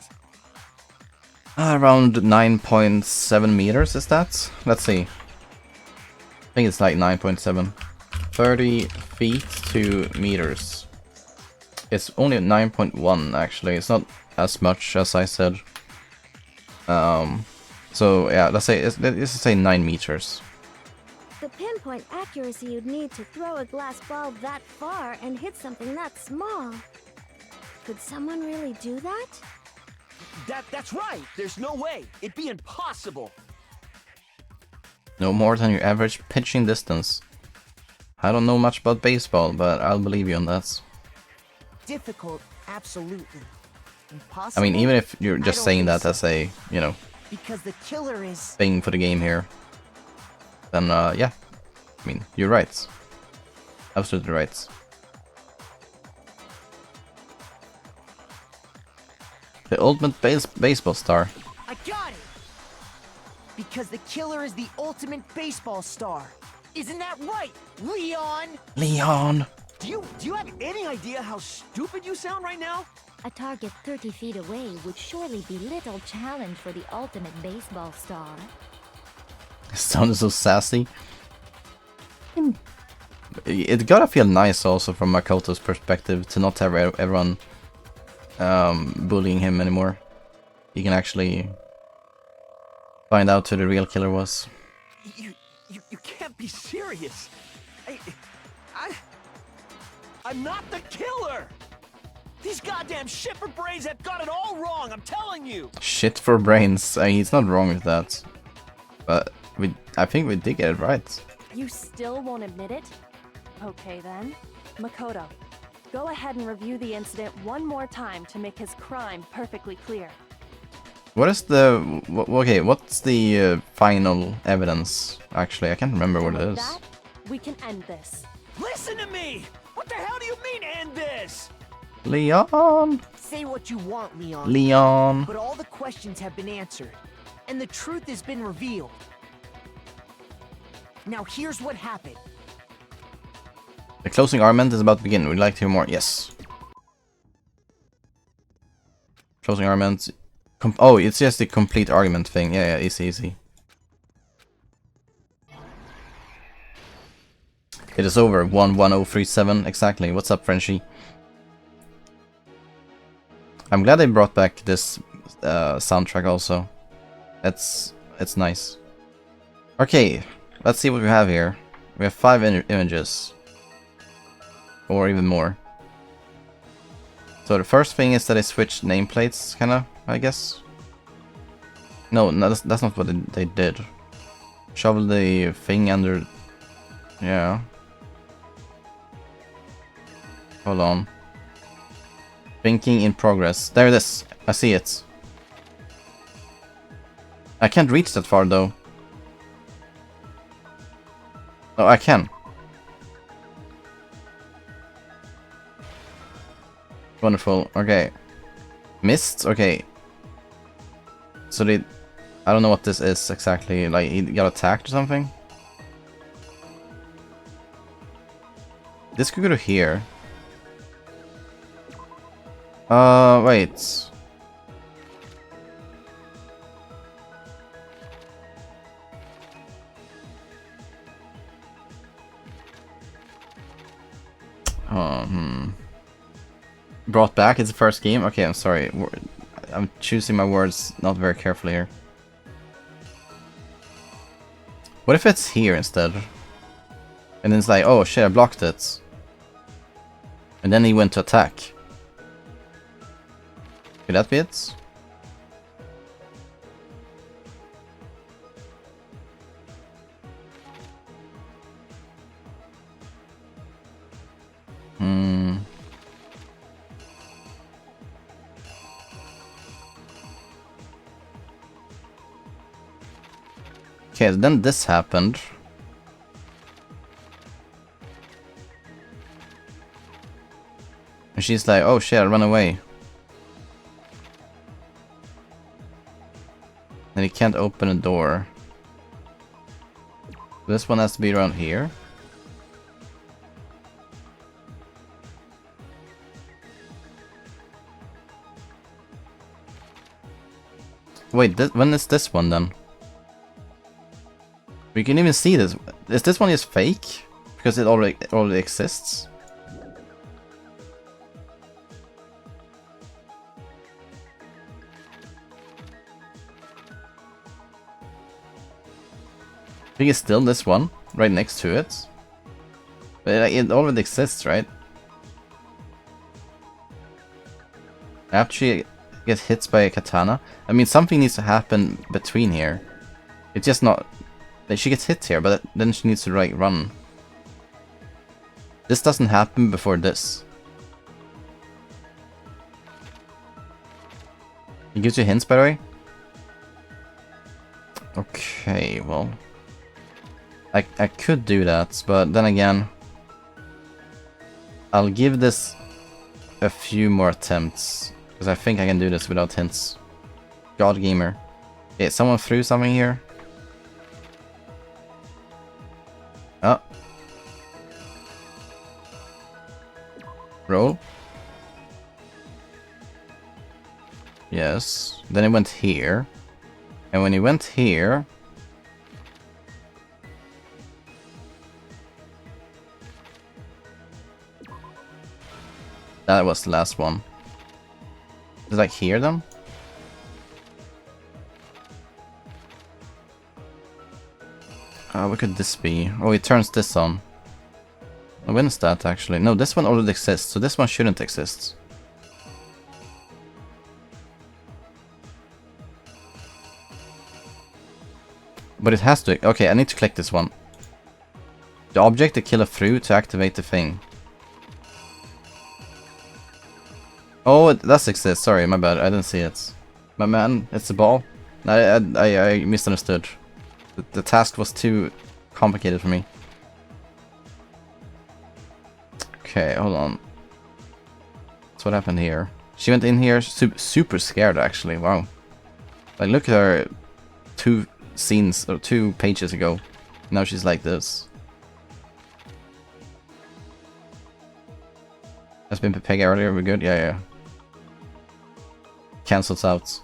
Around 9.7 meters, is that? Let's see. I think it's like 9.7. 30 feet to meters. It's only 9.1 actually. It's not as much as I said. So yeah, let's say 9 meters. The pinpoint accuracy you'd need to throw a glass ball that far and hit something that small. Could someone really do that? That's right. There's no way. It'd be impossible. No more than your average pitching distance. I don't know much about baseball, but I'll believe you on that. Difficult, absolutely. Impossible. I mean, even if you're just saying that so. as a, you know, Because the killer is... thing for the game here, then yeah. I mean, you're right. Absolutely right. The ultimate baseball star. I got it! Because the killer is the ultimate baseball star. Isn't that right, Leon? Leon! Do you have any idea how stupid you sound right now? A target 30 feet away would surely be little challenge for the ultimate baseball star. It sounded so sassy. It gotta feel nice also from Makoto's perspective to not have everyone bullying him anymore. He can actually find out who the real killer was. You can't be serious. I'm not the killer! These goddamn shipper brains have got it all wrong, I'm telling you! Shit for brains. He's not wrong with that. But I think we did get it right. You still won't admit it? Okay then. Makoto, go ahead and review the incident one more time to make his crime perfectly clear. What is the... okay, what's the final evidence? Actually, I can't remember what it With is. that, we can end this. Listen to me! What the hell do you mean, end this? Leon! Say what you want, Leon. Leon! But all the questions have been answered, and the truth has been revealed. Now here's what happened. The closing argument is about to begin. Would you like to hear more? Yes. Closing argument. Oh, it's just the complete argument thing. Yeah, easy. It is over. 11037. Exactly. What's up, Frenchie? I'm glad they brought back this soundtrack also. It's nice. Okay, let's see what we have here. We have 5 images. Or even more. So the first thing is that I switched nameplates, kinda, I guess. No, that's not what they did. Shovel the thing under... yeah. Hold on. Thinking in progress. There it is. I see it. I can't reach that far though. Oh, I can. Wonderful. Okay. Missed? Okay. So they... I don't know what this is exactly. Like, he got attacked or something? This could go to here. Wait. Brought back is the first game? Okay, I'm sorry. I'm choosing my words not very carefully here. What if it's here instead? And then it's like, oh shit, I blocked it. And then he went to attack. Could that be it? Okay, then this happened. And she's like, oh shit, I run away. And he can't open a door. This one has to be around here. Wait, when is this one then? We can even see this. Is this one just fake? Because it already exists? I think it's still this one, right next to it. But it already exists, right? After she gets hit by a katana. I mean, something needs to happen between here. It's just not... Like, she gets hit here, but then she needs to, like, run. This doesn't happen before this. It gives you hints, by the way? Okay, well... I could do that, but then again... I'll give this a few more attempts, because I think I can do this without hints. God Gamer. Okay, someone threw something here. Oh. Roll. Yes. Then it went here. And when it went here... That was the last one. Is it like here then? What could this be? Oh, it turns this on. When is that actually? No, this one already exists, so this one shouldn't exist. But it has to. Okay, I need to click this one. The object the killer threw to activate the thing. Oh, it does exist. Sorry, my bad. I didn't see it. My man, it's the ball. I misunderstood. The task was too complicated for me. Okay, hold on. So what happened here? She went in here super scared, actually. Wow. Like, look at her 2 scenes, or 2 pages ago. Now she's like this. Has been Peg earlier, we're good? Yeah. Cancels out.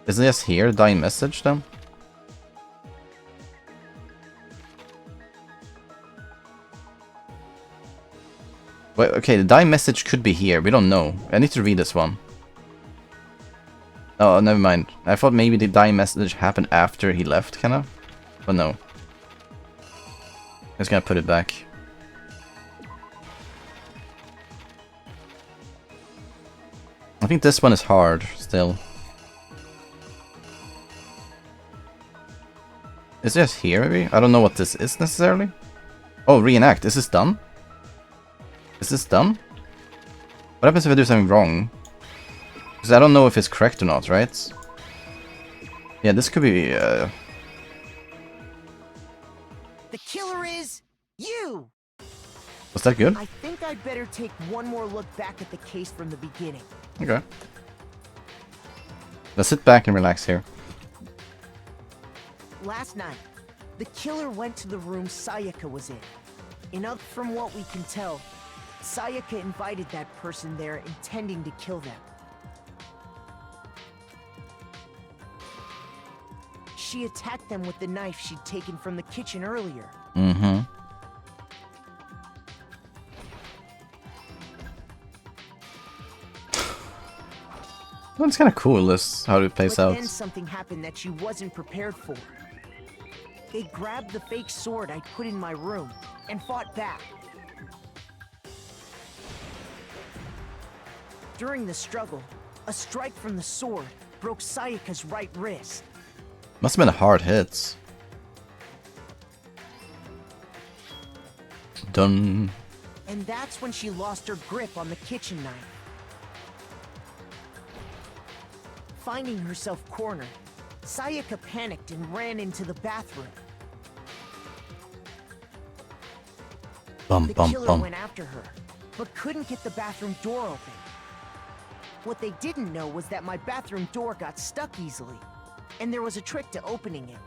Is this here, dying message then? Wait, okay, the dying message could be here, we don't know. I need to read this one. Oh, never mind. I thought maybe the dying message happened after he left, kinda. But no. I'm just gonna put it back. I think this one is hard, still. Is this here, maybe? I don't know what this is, necessarily. Oh, reenact. Is this done? Is this done? What happens if I do something wrong? Because I don't know if it's correct or not, right? Yeah, this could be, The killer is... you! Was that good? I think I'd better take one more look back at the case from the beginning. Okay. Let's sit back and relax here. Last night, the killer went to the room Sayaka was in. From what we can tell, Sayaka invited that person there intending to kill them. She attacked them with the knife she'd taken from the kitchen earlier. Mm-hmm. That's kind of cool, this, how it plays out. Then something happened that she wasn't prepared for. They grabbed the fake sword I put in my room and fought back. During the struggle, a strike from the sword broke Sayaka's right wrist. Must have been a hard hit. Done. And that's when she lost her grip on the kitchen knife. Finding herself cornered, Sayaka panicked and ran into the bathroom. The killer went after her, but couldn't get the bathroom door open. What they didn't know was that my bathroom door got stuck easily, and there was a trick to opening it.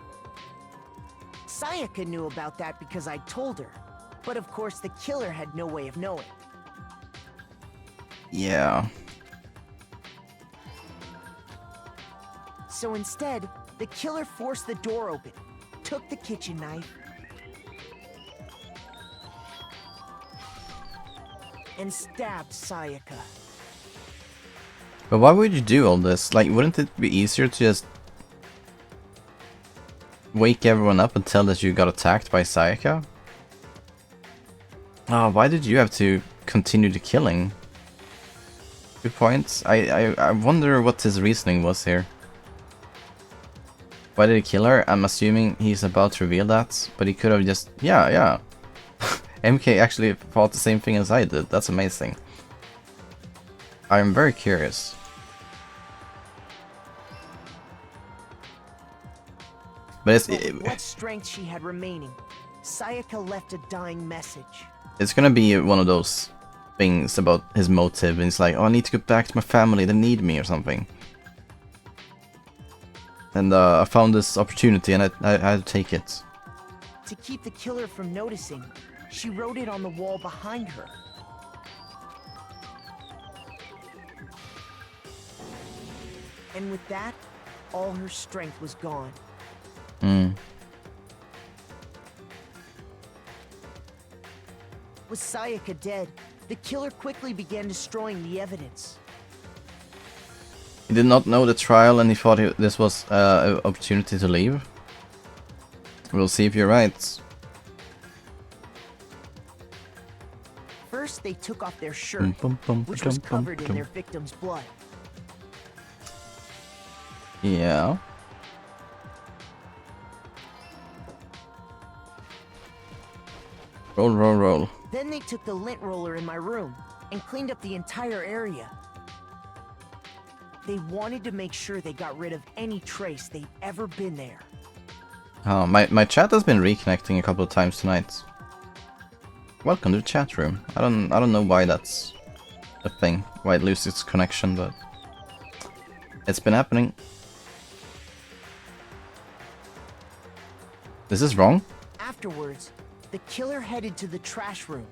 Sayaka knew about that because I told her, but of course the killer had no way of knowing. Yeah. So instead, the killer forced the door open, took the kitchen knife, and stabbed Sayaka. But why would you do all this? Like, wouldn't it be easier to just wake everyone up and tell that you got attacked by Sayaka? Oh, why did you have to continue the killing? Good points. I wonder what his reasoning was here. Why did he kill her? I'm assuming he's about to reveal that, but he could have just... Yeah. MK actually thought the same thing as I did. That's amazing. I'm very curious. But what strength she had remaining, Sayaka left a dying message. It's gonna be one of those things about his motive, and it's like, oh, I need to get back to my family, they need me, or something. And I found this opportunity, and I had to take it. To keep the killer from noticing, she wrote it on the wall behind her. And with that, all her strength was gone. With Sayaka dead, the killer quickly began destroying the evidence. He did not know the trial, and he thought this was an opportunity to leave. We'll see if you're right. First, they took off their shirt, which was covered in their victim's blood. Yeah. Roll. Then they took the lint roller in my room and cleaned up the entire area. They wanted to make sure they got rid of any trace they'd ever been there. Oh, my chat has been reconnecting a couple of times tonight. Welcome to the chat room. I don't know why that's a thing, why it loses its connection, but it's been happening. This is wrong. Afterwards, the killer headed to the trash room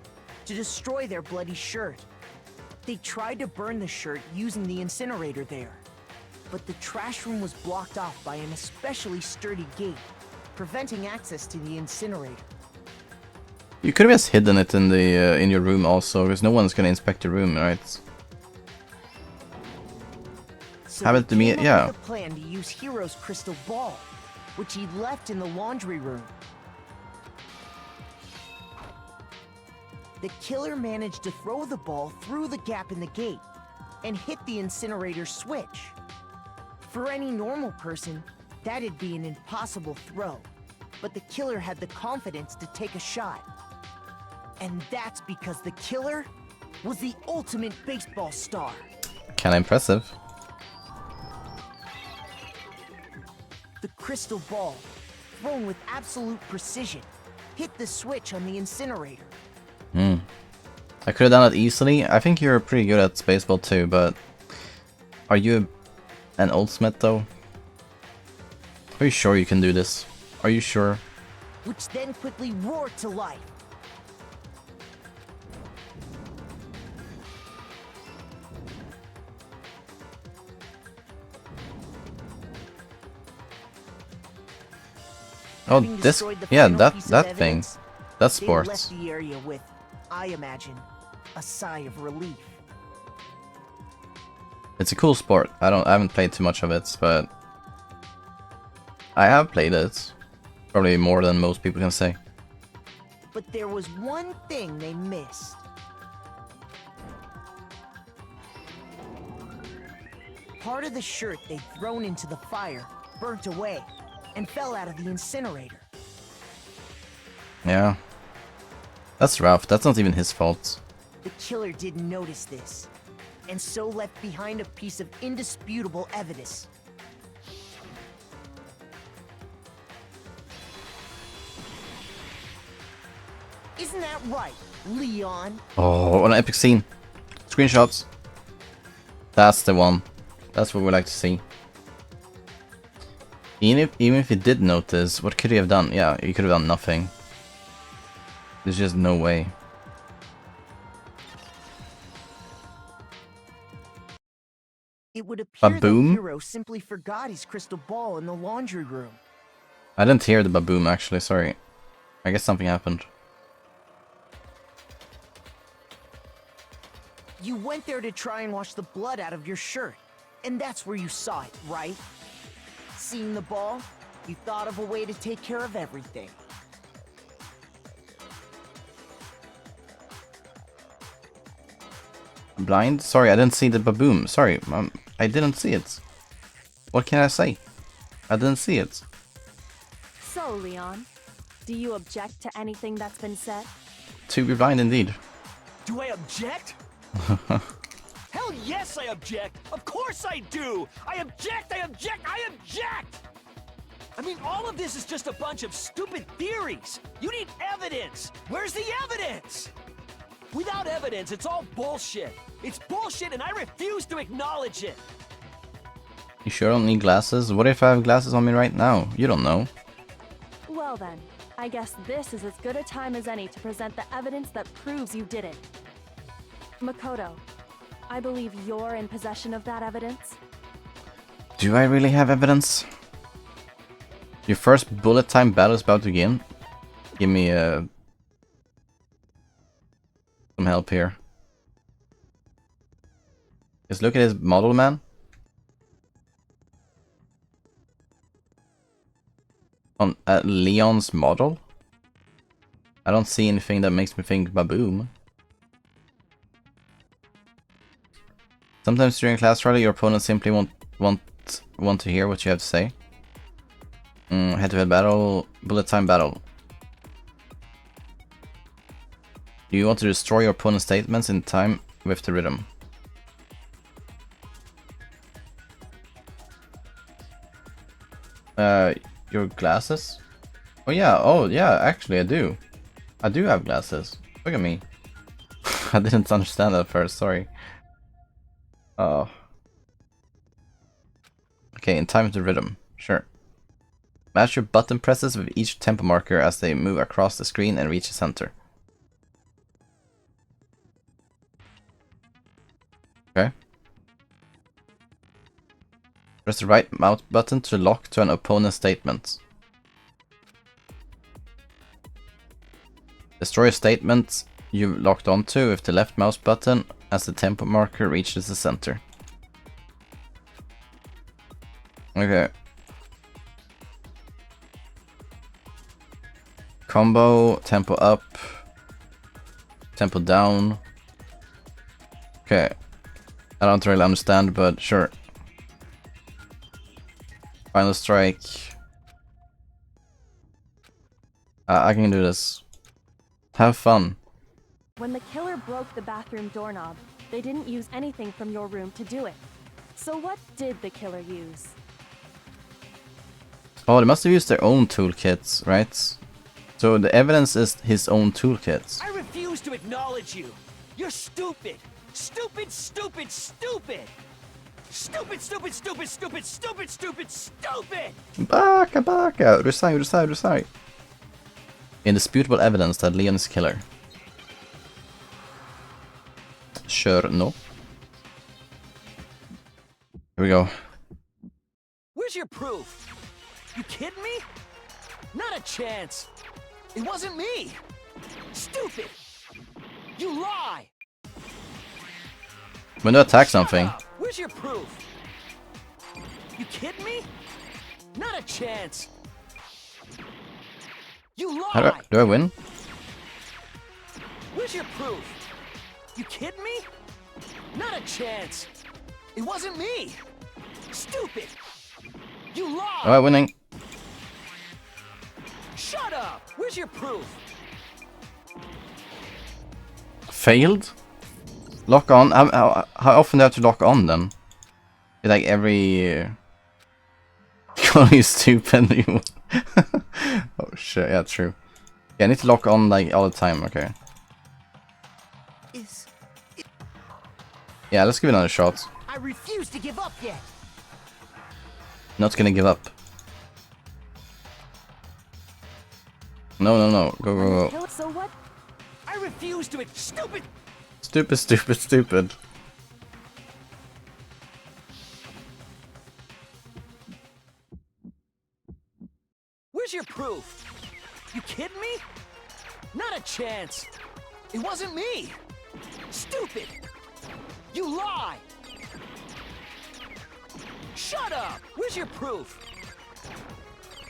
to destroy their bloody shirt. They tried to burn the shirt using the incinerator there, but the trash room was blocked off by an especially sturdy gate, preventing access to the incinerator. You could have just hidden it in the in your room also, because no one's gonna inspect your room, right? So have it to me, yeah. The plan to use Hiro's crystal ball, which he left in the laundry room. The killer managed to throw the ball through the gap in the gate and hit the incinerator switch. For any normal person, that'd be an impossible throw, but the killer had the confidence to take a shot. And that's because the killer was the ultimate baseball star. Kinda impressive. The crystal ball, thrown with absolute precision, hit the switch on the incinerator. I could have done it easily. I think you're pretty good at baseball too, but are you an ultimate though? Are you sure you can do this? Are you sure? Which then quickly roared to life. Oh, this, yeah, that thing. That's sports. They left the area with, I imagine, a sigh of relief. It's a cool sport. I haven't played too much of it, but I have played it. Probably more than most people can say. But there was one thing they missed. Part of the shirt they'd thrown into the fire burnt away and fell out of the incinerator. Yeah. That's rough. That's not even his fault. The killer didn't notice this, and so left behind a piece of indisputable evidence. Isn't that right, Leon? Oh, what an epic scene. Screenshots. That's the one. That's what we like to see. Even if he did notice, what could he have done? Yeah, he could have done nothing. There's just no way. It would appear that Baboom? Hiro simply forgot his crystal ball in the laundry room. I didn't hear the baboom actually, sorry. I guess something happened. You went there to try and wash the blood out of your shirt, and that's where you saw it, right? Seeing the ball, You thought of a way to take care of everything. Blind? Sorry, I didn't see the baboon. Sorry, I didn't see it. What can I say? I didn't see it. So, Leon, do you object to anything that's been said? To be blind indeed. Do I object? Hell yes, I object! Of course I do! I object! I object! I object! I mean, all of this is just a bunch of stupid theories! You need evidence! Where's the evidence? Without evidence, it's all bullshit! It's bullshit and I refuse to acknowledge it! You sure don't need glasses? What if I have glasses on me right now? You don't know. Well then, I guess this is as good a time as any to present the evidence that proves you did it. Makoto, I believe you're in possession of that evidence. Do I really have evidence? Your first bullet time battle is about to begin. Give me some help here. Just look at his model, man. On Leon's model? I don't see anything that makes me think baboom. Sometimes during class rally, your opponent simply won't want to hear what you have to say. Head-to-head battle, bullet time battle. Do you want to destroy your opponent's statements in time with the rhythm? Your glasses? Oh yeah, actually I do. I do have glasses. Look at me. I didn't understand that at first, sorry. Oh. Okay, in time with the rhythm, sure. Match your button presses with each tempo marker as they move across the screen and reach the center. Okay. Press the right mouse button to lock to an opponent's statement. Destroy a statement you've locked onto with the left mouse button as the tempo marker reaches the center. Okay. Combo, tempo up, tempo down. Okay. I don't really understand, but sure. Final strike. I can do this. Have fun. When the killer broke the bathroom doorknob, they didn't use anything from your room to do it. So what did the killer use? Oh, they must have used their own toolkits, right? So the evidence is his own toolkits. I refuse to acknowledge you! You're stupid! Stupid, stupid, stupid! Stupid, stupid, stupid, stupid, stupid, stupid, stupid! Baka! Rusai. Indisputable evidence that Leon is killer. Sure, no. Here we go. Where's your proof? You kidding me? Not a chance! It wasn't me! Stupid! You lie! When to attack something. Where's your proof? You kidding me? Not a chance! You lie! Do I win? Where's your proof? You kidding me? Not a chance! It wasn't me! Stupid! You lie! Alright, winning. Shut up! Where's your proof? Failed? Lock on? How often do I have to lock on then? Like every... Call you stupid. Oh shit, yeah, true. Yeah, I need to lock on like all the time, okay. Yeah, let's give it another shot. I refuse to give up yet. Not gonna give up. No. Go. So what? I refuse to. Stupid! Stupid. Where's your proof? You kidding me? Not a chance! It wasn't me! Stupid! You lie! Shut up! Where's your proof?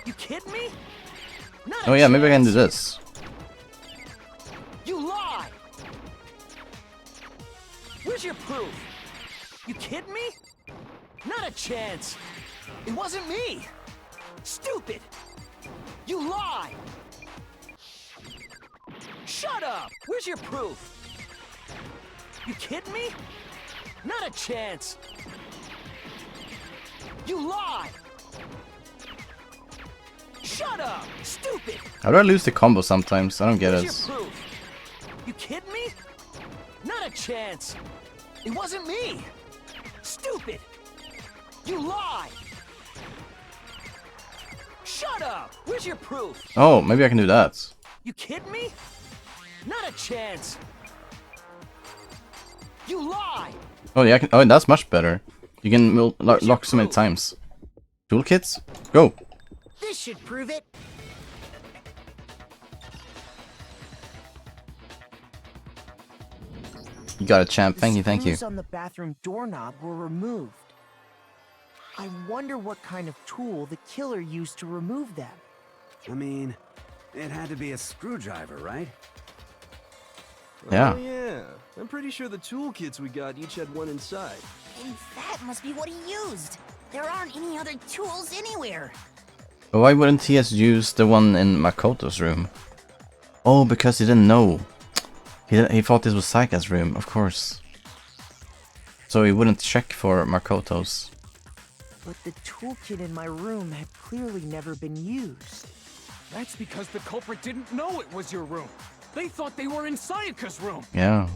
You kidding me? Not Oh a yeah, maybe I can do chance. this. You lie! Where's your proof? You kidding me? Not a chance. It wasn't me. Stupid. You lie. Shut up. Where's your proof? You kidding me? Not a chance. You lie. Shut up. Stupid. How do I lose the combo sometimes? I don't get Where's it. your proof? You kidding me? Not a chance. It wasn't me. Stupid. You lie. Shut up. Where's your proof? Oh, maybe I can do that. You kidding me? Not a chance. You lie. Oh yeah, I can, oh that's much better. You can lock so many times. Toolkits? Go! This should prove it. You got a champ, thank you, thank you. The screws on the bathroom doorknob were removed. I wonder what kind of tool the killer used to remove them. I mean, it had to be a screwdriver, right? Yeah. Oh yeah, I'm pretty sure the toolkits we got each had one inside. And that must be what he used. There aren't any other tools anywhere. But why wouldn't he have used the one in Makoto's room? Oh, because he didn't know. He thought this was Saika's room, of course. So he wouldn't check for Makoto's. But the toolkit in my room had clearly never been used. That's because the culprit didn't know it was your room. They thought they were in Sayaka's room. Yeah.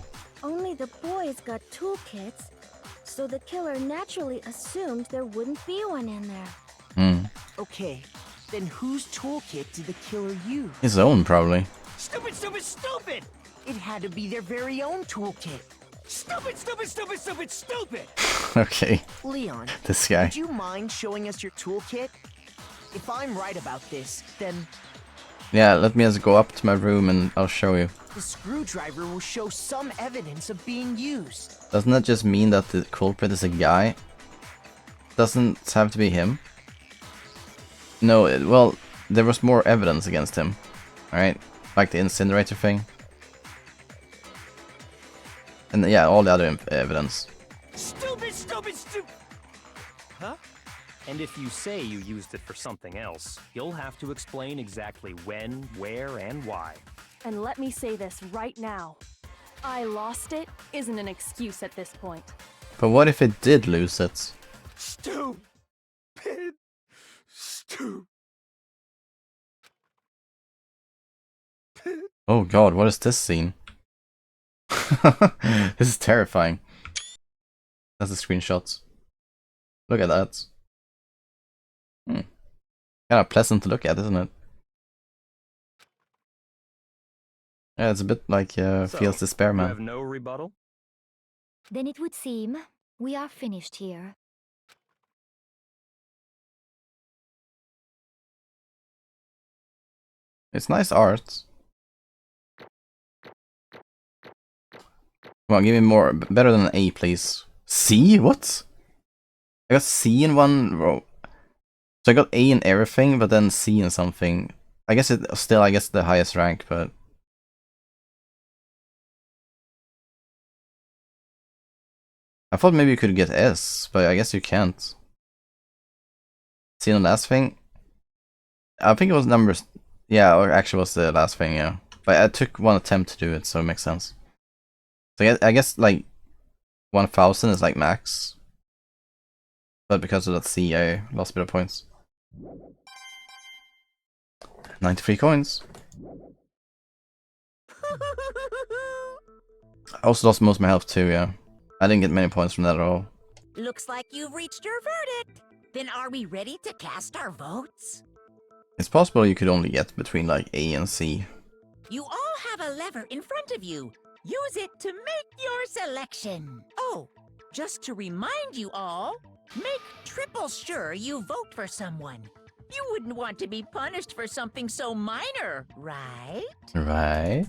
Only the boys got toolkits, so the killer naturally assumed there wouldn't be one in there. Hmm. Okay, then whose toolkit did the killer use? His own, probably. Stupid, stupid, stupid! It had to be their very own toolkit. Stupid, stupid, stupid, stupid, stupid! Okay. Leon, This guy. would you mind showing us your toolkit? If I'm right about this, then Yeah, let me just go up to my room and I'll show you. the screwdriver will show some evidence of being used. Doesn't that just mean that the culprit is a guy? Doesn't have to be him? No, well, there was more evidence against him. Alright? Like the incinerator thing. And yeah, all the other evidence. Stupid, stupid, stupid! Huh? And if you say you used it for something else, you'll have to explain exactly when, where, and why. And let me say this right now. I lost it isn't an excuse at this point. But what if it did lose it? Stupid. Stupid. Oh god, what is this scene? This is terrifying. That's the screenshots. Look at that. Kind of pleasant to look at, isn't it? Yeah, it's a bit like Feels Despair, You man. have no rebuttal? Then it would seem we are finished here. It's nice art. Come on, give me more. Better than an A, please. C? What? I got C in one row. So I got A in everything, but then C in something. I guess it's still, I guess, the highest rank, but... I thought maybe you could get S, but I guess you can't. See the last thing? I think it was numbers... Yeah, or actually was the last thing, yeah. But I took one attempt to do it, so it makes sense. So I guess like 1000 is like max. But because of that C, I lost a bit of points. 93 coins. I also lost most of my health too, yeah. I didn't get many points from that at all. Looks like you've reached your verdict. Then are we ready to cast our votes? It's possible you could only get between like A and C. You all have a lever in front of you. Use it to make your selection. Oh, just to remind you all, make triple sure you vote for someone. You wouldn't want to be punished for something so minor, right? Right.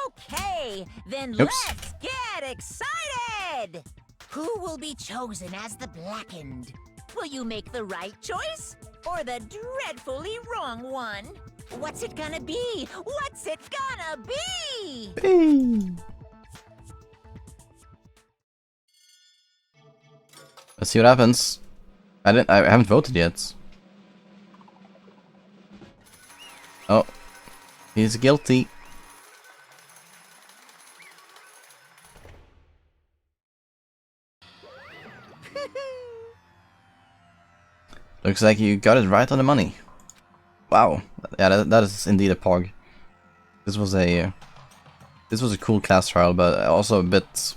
Okay, then Oops. let's get excited! Who will be chosen as the Blackened? Will you make the right choice? or the dreadfully wrong one? What's it gonna be? What's it gonna be? Let's see what happens. I haven't voted yet. Oh, he's guilty. Looks like you got it right on the money. Wow, yeah, that is indeed a pog. This was a cool class trial, but also a bit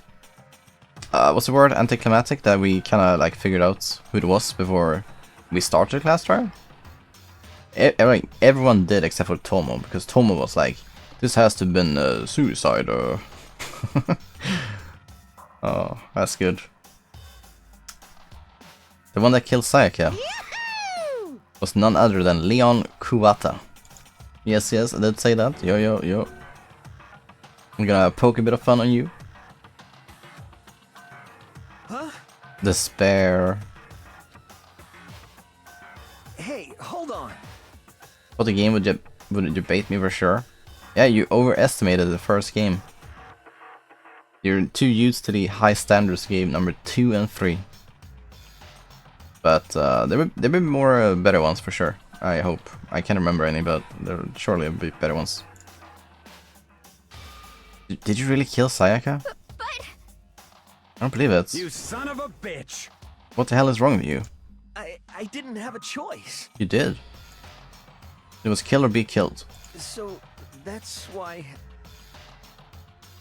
what's the word? Anticlimactic, that we kind of like figured out who it was before we started the class trial. Everyone did except for Tomo, because Tomo was like, "This has to have been suicide." Oh, that's good. The one that killed Sayaka was none other than Leon Kuwata. Yes, I did say that. Yo. I'm gonna poke a bit of fun on you. Huh? Despair. Hey, hold on. What the game would you bait me for sure? Yeah, you overestimated the first game. You're too used to the high standards game number 2 and 3. But there will be more better ones for sure. I hope. I can't remember any, but there surely will be better ones. Did you really kill Sayaka? But I don't believe it. You son of a bitch! What the hell is wrong with you? I didn't have a choice. You did. It was kill or be killed. So that's why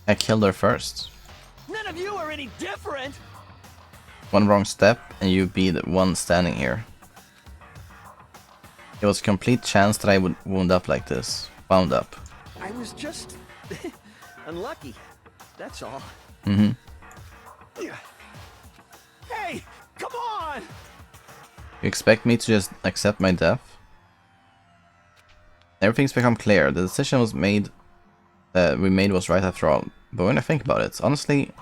I killed her first. none of you are any different. One wrong step and you'd be the one standing here. It was a complete chance that I would wound up like this. Wound up. I was just unlucky. That's all. Mm-hmm. Hey, come on! You expect me to just accept my death? Everything's become clear. The decision was made. We made was right after all. But when I think about it, honestly,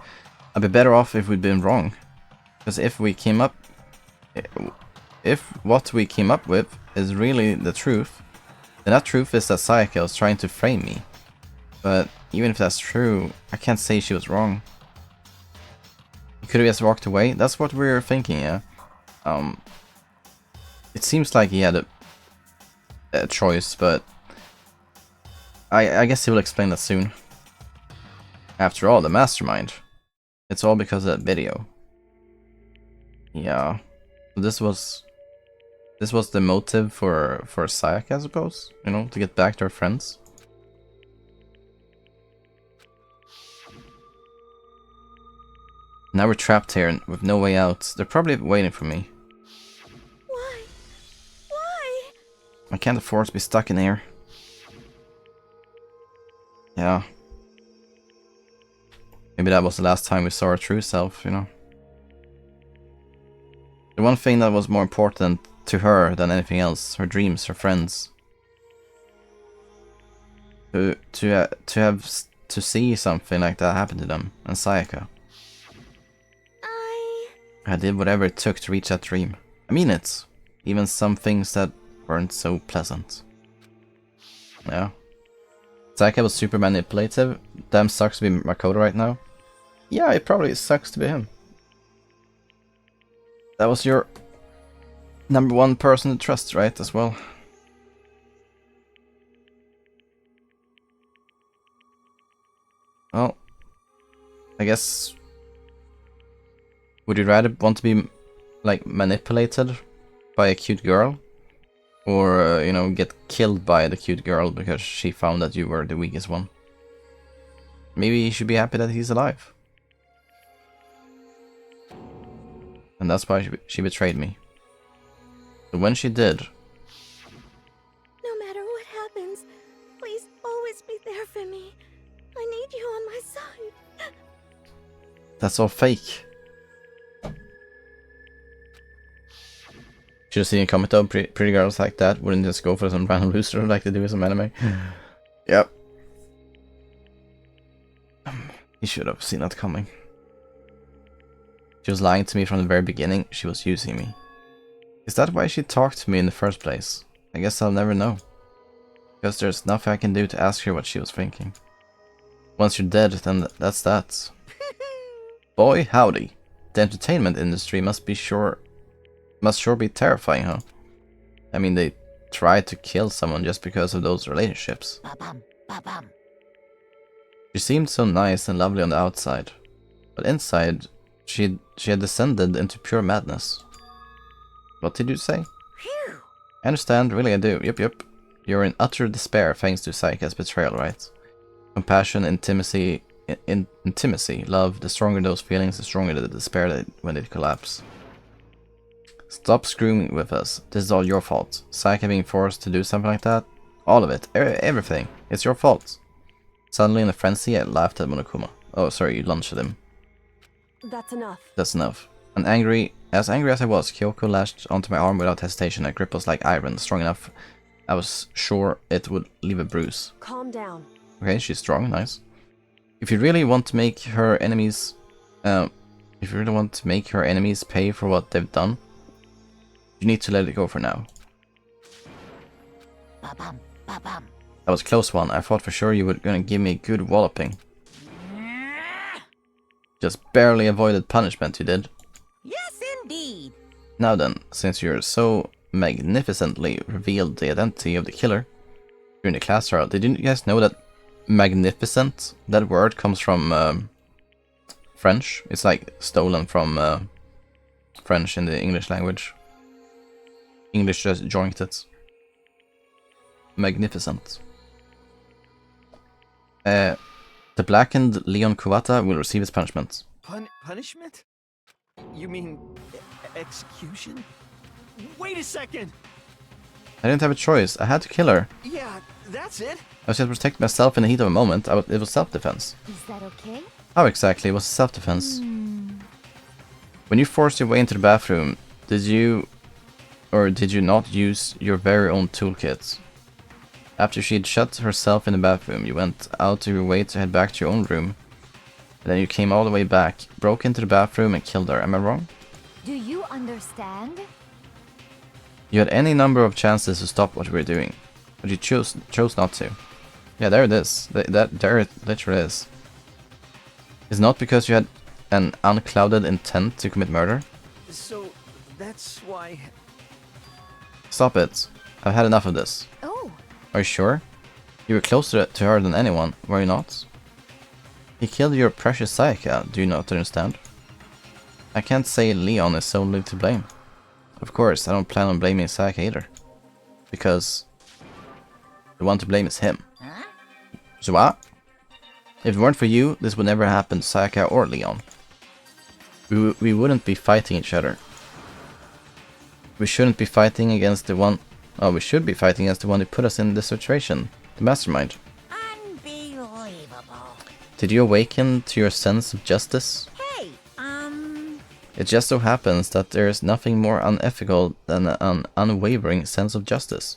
I'd be better off if we'd been wrong. Because if what we came up with is really the truth, then that truth is that Sayaka was trying to frame me. But even if that's true, I can't say she was wrong. He could have just walked away. That's what we were thinking, yeah. It seems like he had a choice, but I guess he will explain that soon. After all, the mastermind. It's all because of that video. Yeah. This was the motive for Sayaka, I suppose. You know, to get back to her friends. Now we're trapped here with no way out. They're probably waiting for me. Why? I can't afford to be stuck in here. Yeah. Maybe that was the last time we saw her true self, you know. The one thing that was more important to her than anything else, her dreams, her friends. To see something like that happen to them, and Sayaka. I did whatever it took to reach that dream. I mean it. Even some things that weren't so pleasant. Yeah. Sayaka was super manipulative. Damn sucks to be Makoto right now. Yeah, it probably sucks to be him. That was your #1 person to trust, right, as well? Well, I guess... Would you rather want to be, like, manipulated by a cute girl? Or, you know, get killed by the cute girl because she found that you were the weakest one? Maybe you should be happy that he's alive. And that's why she betrayed me. But when she did... No matter what happens, please always be there for me. I need you on my side. That's all fake. Should have seen a comment though, pretty girls like that wouldn't just go for some random loser like they do in some anime. Yep. He should have seen that coming. She was lying to me from the very beginning. She was using me. Is that why she talked to me in the first place? I guess I'll never know. Because there's nothing I can do to ask her what she was thinking. Once you're dead, then that's that. Boy, howdy. The entertainment industry must sure be terrifying, huh? I mean, they tried to kill someone just because of those relationships. Ba-bum, ba-bum. She seemed so nice and lovely on the outside, but inside, she had descended into pure madness. What did you say? Phew. I understand, really I do. Yep. You're in utter despair thanks to Sayaka's betrayal, right? Compassion, intimacy, love, the stronger those feelings, the stronger the despair when they collapse. Stop screwing with us. This is all your fault. Sayaka being forced to do something like that? All of it. Everything. It's your fault. Suddenly in a frenzy, I laughed at Monokuma. Oh, sorry, you lunged at him. That's enough. That's enough. As angry as I was, Kyoko lashed onto my arm without hesitation. Her grip was like iron, strong enough. I was sure it would leave a bruise. Calm down. Okay, she's strong, nice. If you really want to make her enemies, pay for what they've done, you need to let it go for now. Ba-bum, ba-bum. That was a close one. I thought for sure you were gonna give me a good walloping. Just barely avoided punishment, you did. Yes, indeed. Now then, since you're so magnificently revealed the identity of the killer during the class trial, did you guys know that magnificent, that word comes from French? It's like stolen from French in the English language. English just joined it. Magnificent. The blackened Leon Kuwata will receive his punishment. Punishment? You mean execution? Wait a second! I didn't have a choice. I had to kill her. Yeah, that's it. I was just protecting myself in the heat of a moment. It was self-defense. Is that okay? How exactly was it self-defense? When you forced your way into the bathroom, did you not use your very own toolkit? After she had shut herself in the bathroom, you went out of your way to head back to your own room. And then you came all the way back, broke into the bathroom and killed her. Am I wrong? Do you understand? You had any number of chances to stop what we were doing, but you chose not to. Yeah, there it is. There it literally is. It's not because you had an unclouded intent to commit murder. So, that's why... Stop it. I've had enough of this. Oh. Are you sure? You were closer to her than anyone, were you not? He killed your precious Sayaka, do you not understand? I can't say Leon is solely to blame. Of course, I don't plan on blaming Sayaka either. Because the one to blame is him. Huh? So what? If it weren't for you, this would never happen to Sayaka or Leon. We wouldn't be fighting each other. We shouldn't be fighting against the one... Oh, we should be fighting against the one who put us in this situation. The mastermind. Unbelievable. Did you awaken to your sense of justice? Hey, It just so happens that there is nothing more unethical than an unwavering sense of justice.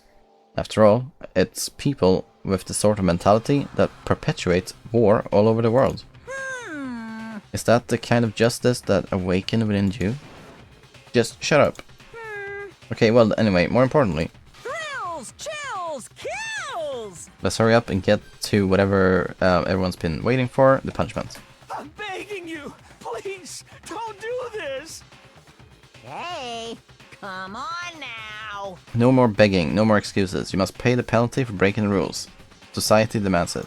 After all, it's people with the sort of mentality that perpetuates war all over the world. Is that the kind of justice that awakened within you? Just shut up. Okay, well, anyway, more importantly, thrills, chills, kills! let's hurry up and get to whatever everyone's been waiting for, the punishment. I'm begging you! Please, don't do this! Hey, come on now! No more begging, no more excuses. You must pay the penalty for breaking the rules. Society demands it.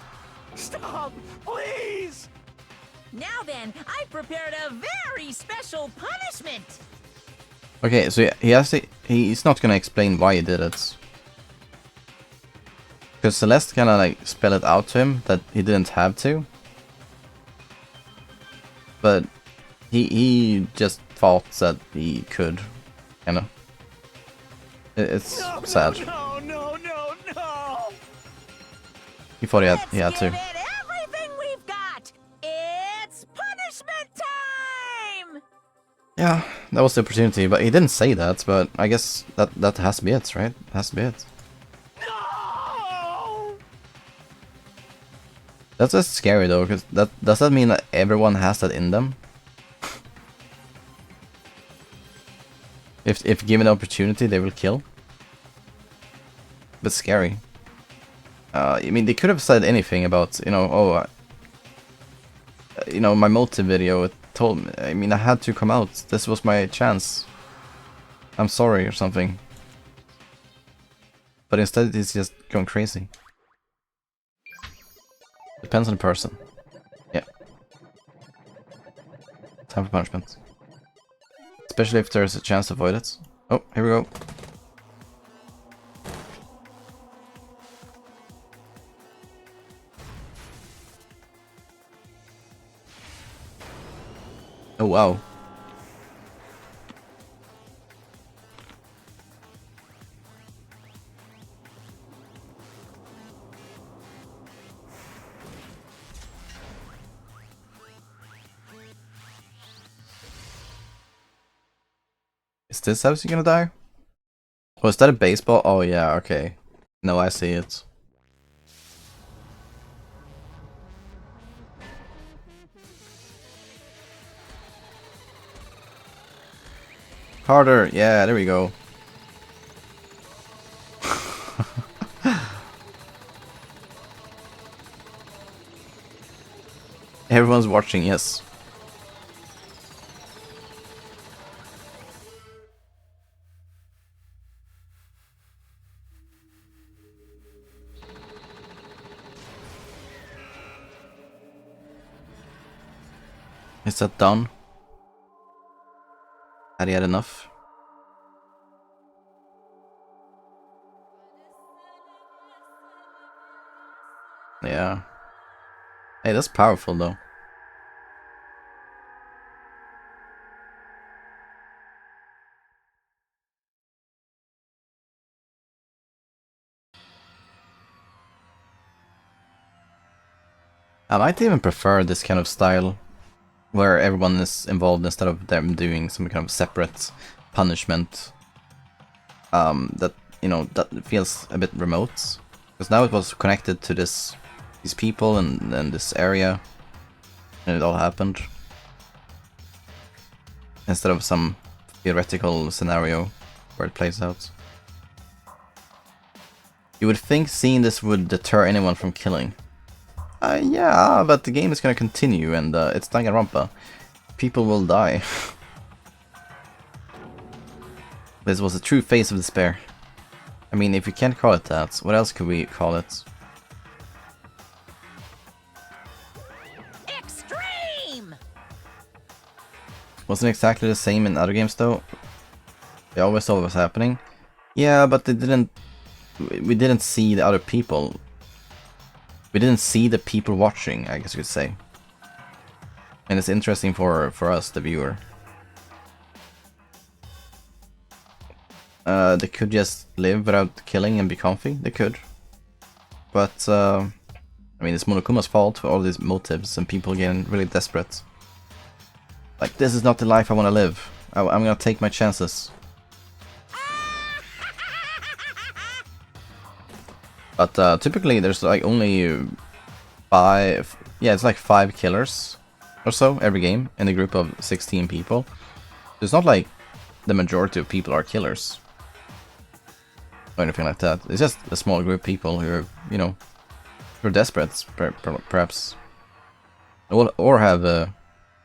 Stop, please! Now then, I prepared a very special punishment! Okay, so he's not gonna explain why he did it. Because Celeste kinda like spell it out to him that he didn't have to. But he just thought that he could, kinda. It's sad. No! He thought he had to. Everything we've got! It's punishment time! Yeah, that was the opportunity, but he didn't say that, but I guess that has to be it, right? It has to be it. No! That's just scary though, because does that mean that everyone has that in them? If given the opportunity, they will kill. But scary. I mean, they could have said anything about, you know, oh, you know, my motive video. It told me. I mean, I had to come out. This was my chance. I'm sorry or something. But instead, it's just going crazy. Depends on the person. Yeah. Time for punishment. Especially if there's a chance to avoid it. Oh, here we go. Oh wow. Is this how you're gonna die? Oh, is that a baseball? Oh yeah, okay. No, I see it. Harder, yeah, there we go. Everyone's watching, yes. Is that done? Had he had enough? Yeah. Hey, that's powerful though. I might even prefer this kind of style, where everyone is involved instead of them doing some kind of separate punishment. That, you know, that feels a bit remote. Because now it was connected to these people and this area, and it all happened. Instead of some theoretical scenario where it plays out. You would think seeing this would deter anyone from killing. Yeah, but the game is gonna continue, and it's Danganronpa. People will die. This was a true face of despair. I mean, if you can't call it that, what else could we call it? Extreme! Wasn't exactly the same in other games though. They always saw what was happening. Yeah, but they didn't. We didn't see the other people. We didn't see the people watching, I guess you could say. And it's interesting for us, the viewer. They could just live without killing and be comfy. They could. But, I mean, it's Monokuma's fault for all these motives and people getting really desperate. Like, this is not the life I want to live. I'm gonna take my chances. But typically there's like only 5, yeah, it's like 5 killers or so every game in a group of 16 people. It's not like the majority of people are killers or anything like that. It's just a small group of people who are, you know, who are desperate, perhaps, or have a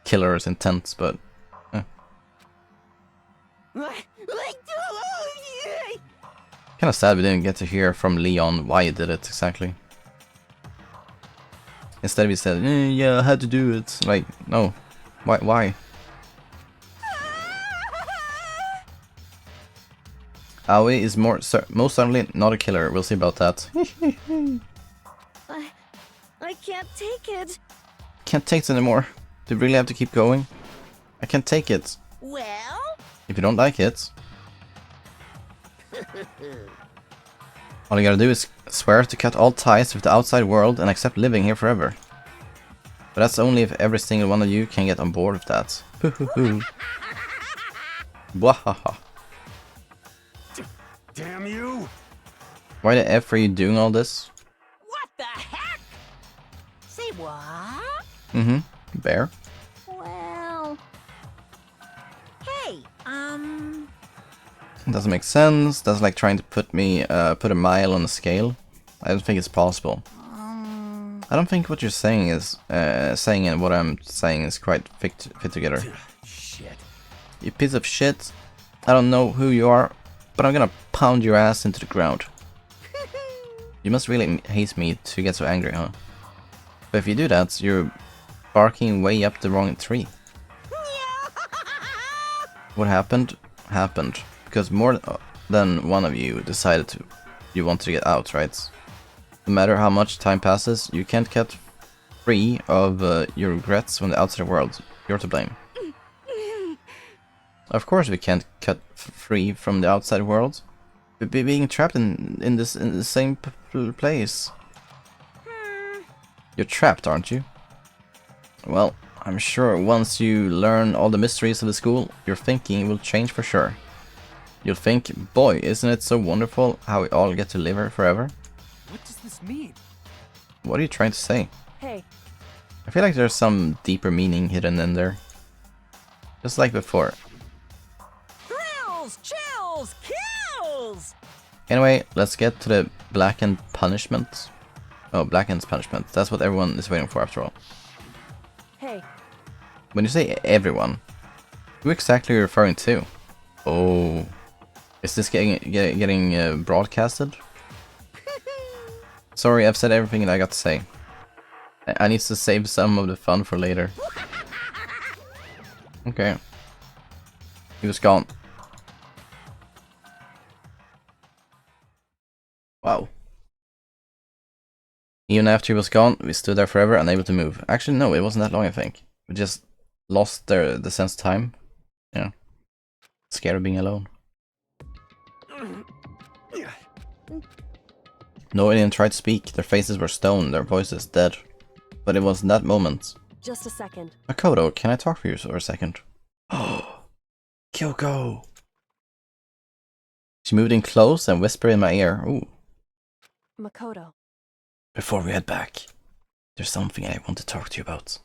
killer's intent, but kind of sad we didn't get to hear from Leon why he did it exactly. Instead we said, yeah, I had to do it. Like, no. Why? Aoi is most certainly not a killer. We'll see about that. I can't take it. Can't take it anymore. Do we really have to keep going? I can't take it. Well? If you don't like it, all you gotta do is swear to cut all ties with the outside world and accept living here forever. But that's only if every single one of you can get on board with that. Wahaha. Damn you! Why the F are you doing all this? What the heck? Say what? Bear? Well... Hey, Doesn't make sense. That's like trying to put me, put a mile on a scale. I don't think it's possible. I don't think what you're saying is, saying and what I'm saying is quite fit together. Shit. You piece of shit. I don't know who you are, but I'm gonna pound your ass into the ground. You must really hate me to get so angry, huh? But if you do that, you're barking way up the wrong tree. What happened, happened. Because more than one of you decided you want to get out, right? No matter how much time passes, you can't get free of your regrets from the outside world. You're to blame. Of course we can't cut free from the outside world. Being trapped in the same place. You're trapped, aren't you? Well, I'm sure once you learn all the mysteries of the school, your thinking will change for sure. You'll think, boy, isn't it so wonderful how we all get to live here forever? What does this mean? What are you trying to say? Hey. I feel like there's some deeper meaning hidden in there. Just like before. Thrills, chills, kills! Anyway, let's get to the blackened punishment. Oh, blackened's punishment. That's what everyone is waiting for after all. Hey. When you say everyone, who exactly are you referring to? Oh. Is this getting broadcasted? Sorry, I've said everything that I got to say. I need to save some of the fun for later. Okay. He was gone. Wow. Even after he was gone, we stood there forever, unable to move. Actually, no, it wasn't that long, I think. We just lost the sense of time. Yeah. Scared of being alone. No one even tried to speak. Their faces were stone, their voices dead. But it was in that moment. Just a second. Makoto, can I talk to you for a second? Oh, Kyoko. She moved in close and whispered in my ear. Ooh. Makoto. Before we head back, there's something I want to talk to you about.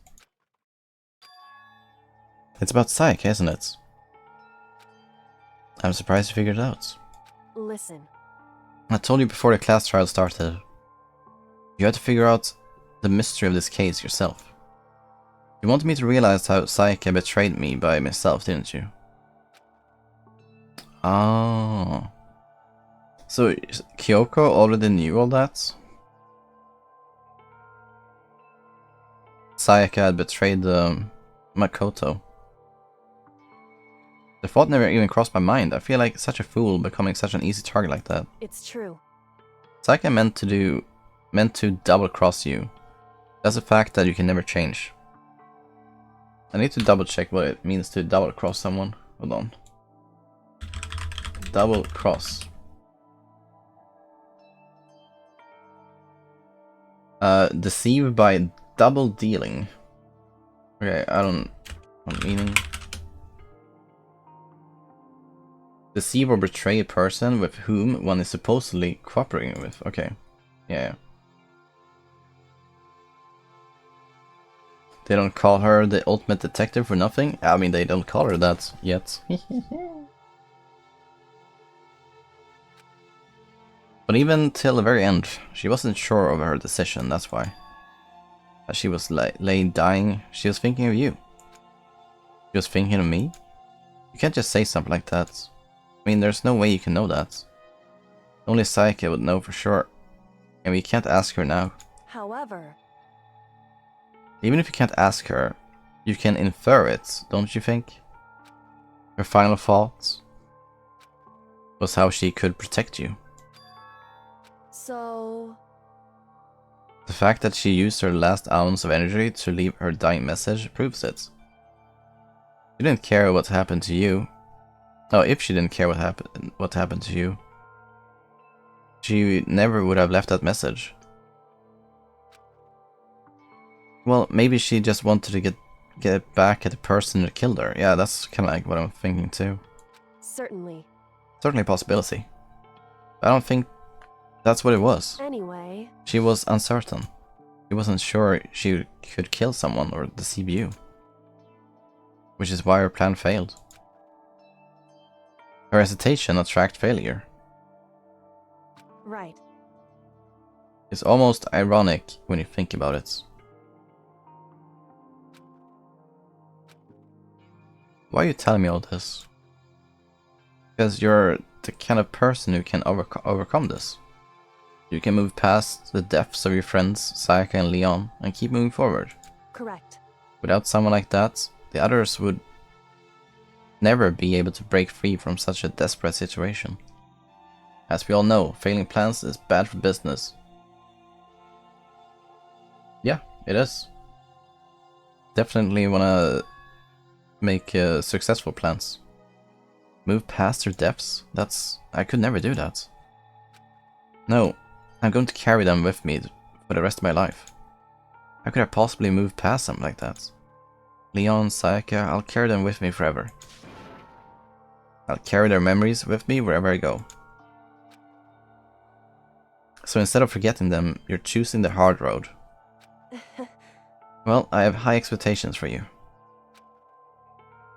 It's about Sayaka, isn't it? I'm surprised you figured it out. Listen. I told you before the class trial started. You had to figure out the mystery of this case yourself. You wanted me to realize how Sayaka betrayed me by myself, didn't you? Oh. So Kyoko already knew all that? Sayaka had betrayed Makoto. The thought never even crossed my mind. I feel like such a fool becoming such an easy target like that. It's true. Sayaka meant to double cross you. That's a fact that you can never change. I need to double check what it means to double cross someone. Hold on. Double cross. Deceive by double dealing. Okay, I don't meaning. Deceive or betray a person with whom one is supposedly cooperating with. Okay. Yeah. They don't call her the ultimate detective for nothing. I mean, they don't call her that yet. But even till the very end, she wasn't sure of her decision, that's why. As she was lay dying, she was thinking of you. She was thinking of me? You can't just say something like that. I mean, there's no way you can know that. Only Sayaka would know for sure. And we can't ask her now. However... Even if you can't ask her, you can infer it, don't you think? Her final thought was how she could protect you. So... The fact that she used her last ounce of energy to leave her dying message proves it. She didn't care what happened to you. Oh, if she didn't care what happened to you, she never would have left that message. Well, maybe she just wanted to get back at the person that killed her. Yeah, that's kind of like what I'm thinking too. Certainly. Certainly a possibility. I don't think that's what it was. Anyway... She was uncertain. She wasn't sure she could kill someone or deceive you. Which is why her plan failed. Her hesitation attracted failure. Right. It's almost ironic when you think about it. Why are you telling me all this? Because you're the kind of person who can overcome this. You can move past the deaths of your friends, Sayaka and Leon, and keep moving forward. Correct. Without someone like that, the others would never be able to break free from such a desperate situation. As we all know, failing plans is bad for business. Yeah, it is. Definitely wanna make successful plans. Move past their depths? I could never do that. No, I'm going to carry them with me for the rest of my life. How could I possibly move past them like that? Leon, Sayaka, I'll carry them with me forever. I'll carry their memories with me wherever I go. So instead of forgetting them, you're choosing the hard road. Well, I have high expectations for you.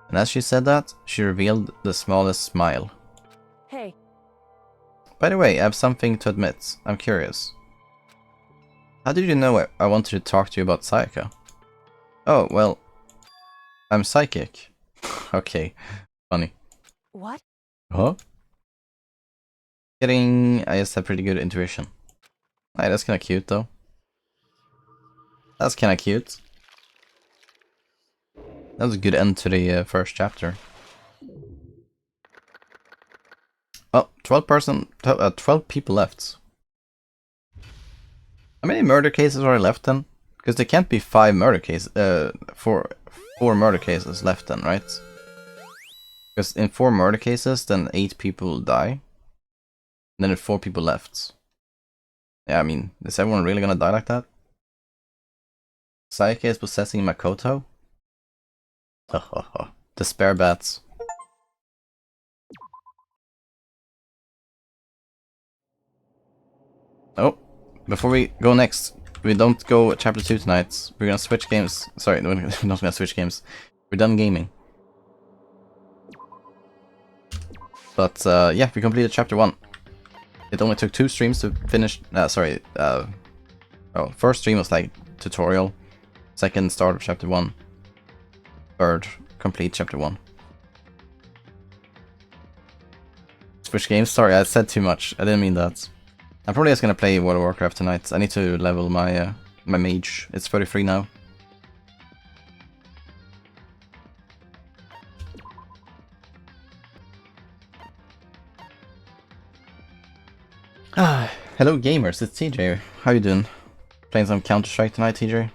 And as she said that, she revealed the smallest smile. Hey. By the way, I have something to admit. I'm curious. How did you know I wanted to talk to you about Sayaka? Oh, well, I'm psychic. Okay, funny. What? Huh? Kidding, I just have pretty good intuition. Hey, that's kinda cute though. That's kinda cute. That was a good end to the first chapter. Oh, 12 people left. How many murder cases are left then? Because there can't be 5 murder cases, 4 murder cases left then, right? Because in 4 murder cases, then 8 people die. And then 4 people left. Yeah, I mean, is everyone really gonna die like that? Sayaka is possessing Makoto? Despair bats. Oh, before we go next, we don't go chapter 2 tonight. We're gonna switch games. Sorry, we're not gonna switch games. We're done gaming. But yeah, we completed chapter 1. It only took 2 streams to finish. First stream was like tutorial. Second, start of chapter 1. Third, complete chapter 1. Switch games? Sorry, I said too much. I didn't mean that. I'm probably just gonna play World of Warcraft tonight. I need to level my my mage. It's 33 now. Hello gamers, it's TJ. How you doing? Playing some Counter-Strike tonight, TJ?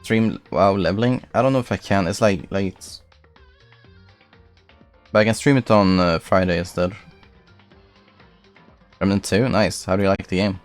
Stream WoW leveling? I don't know if I can, it's like late. But I can stream it on Friday instead. Remnant 2? Nice, how do you like the game?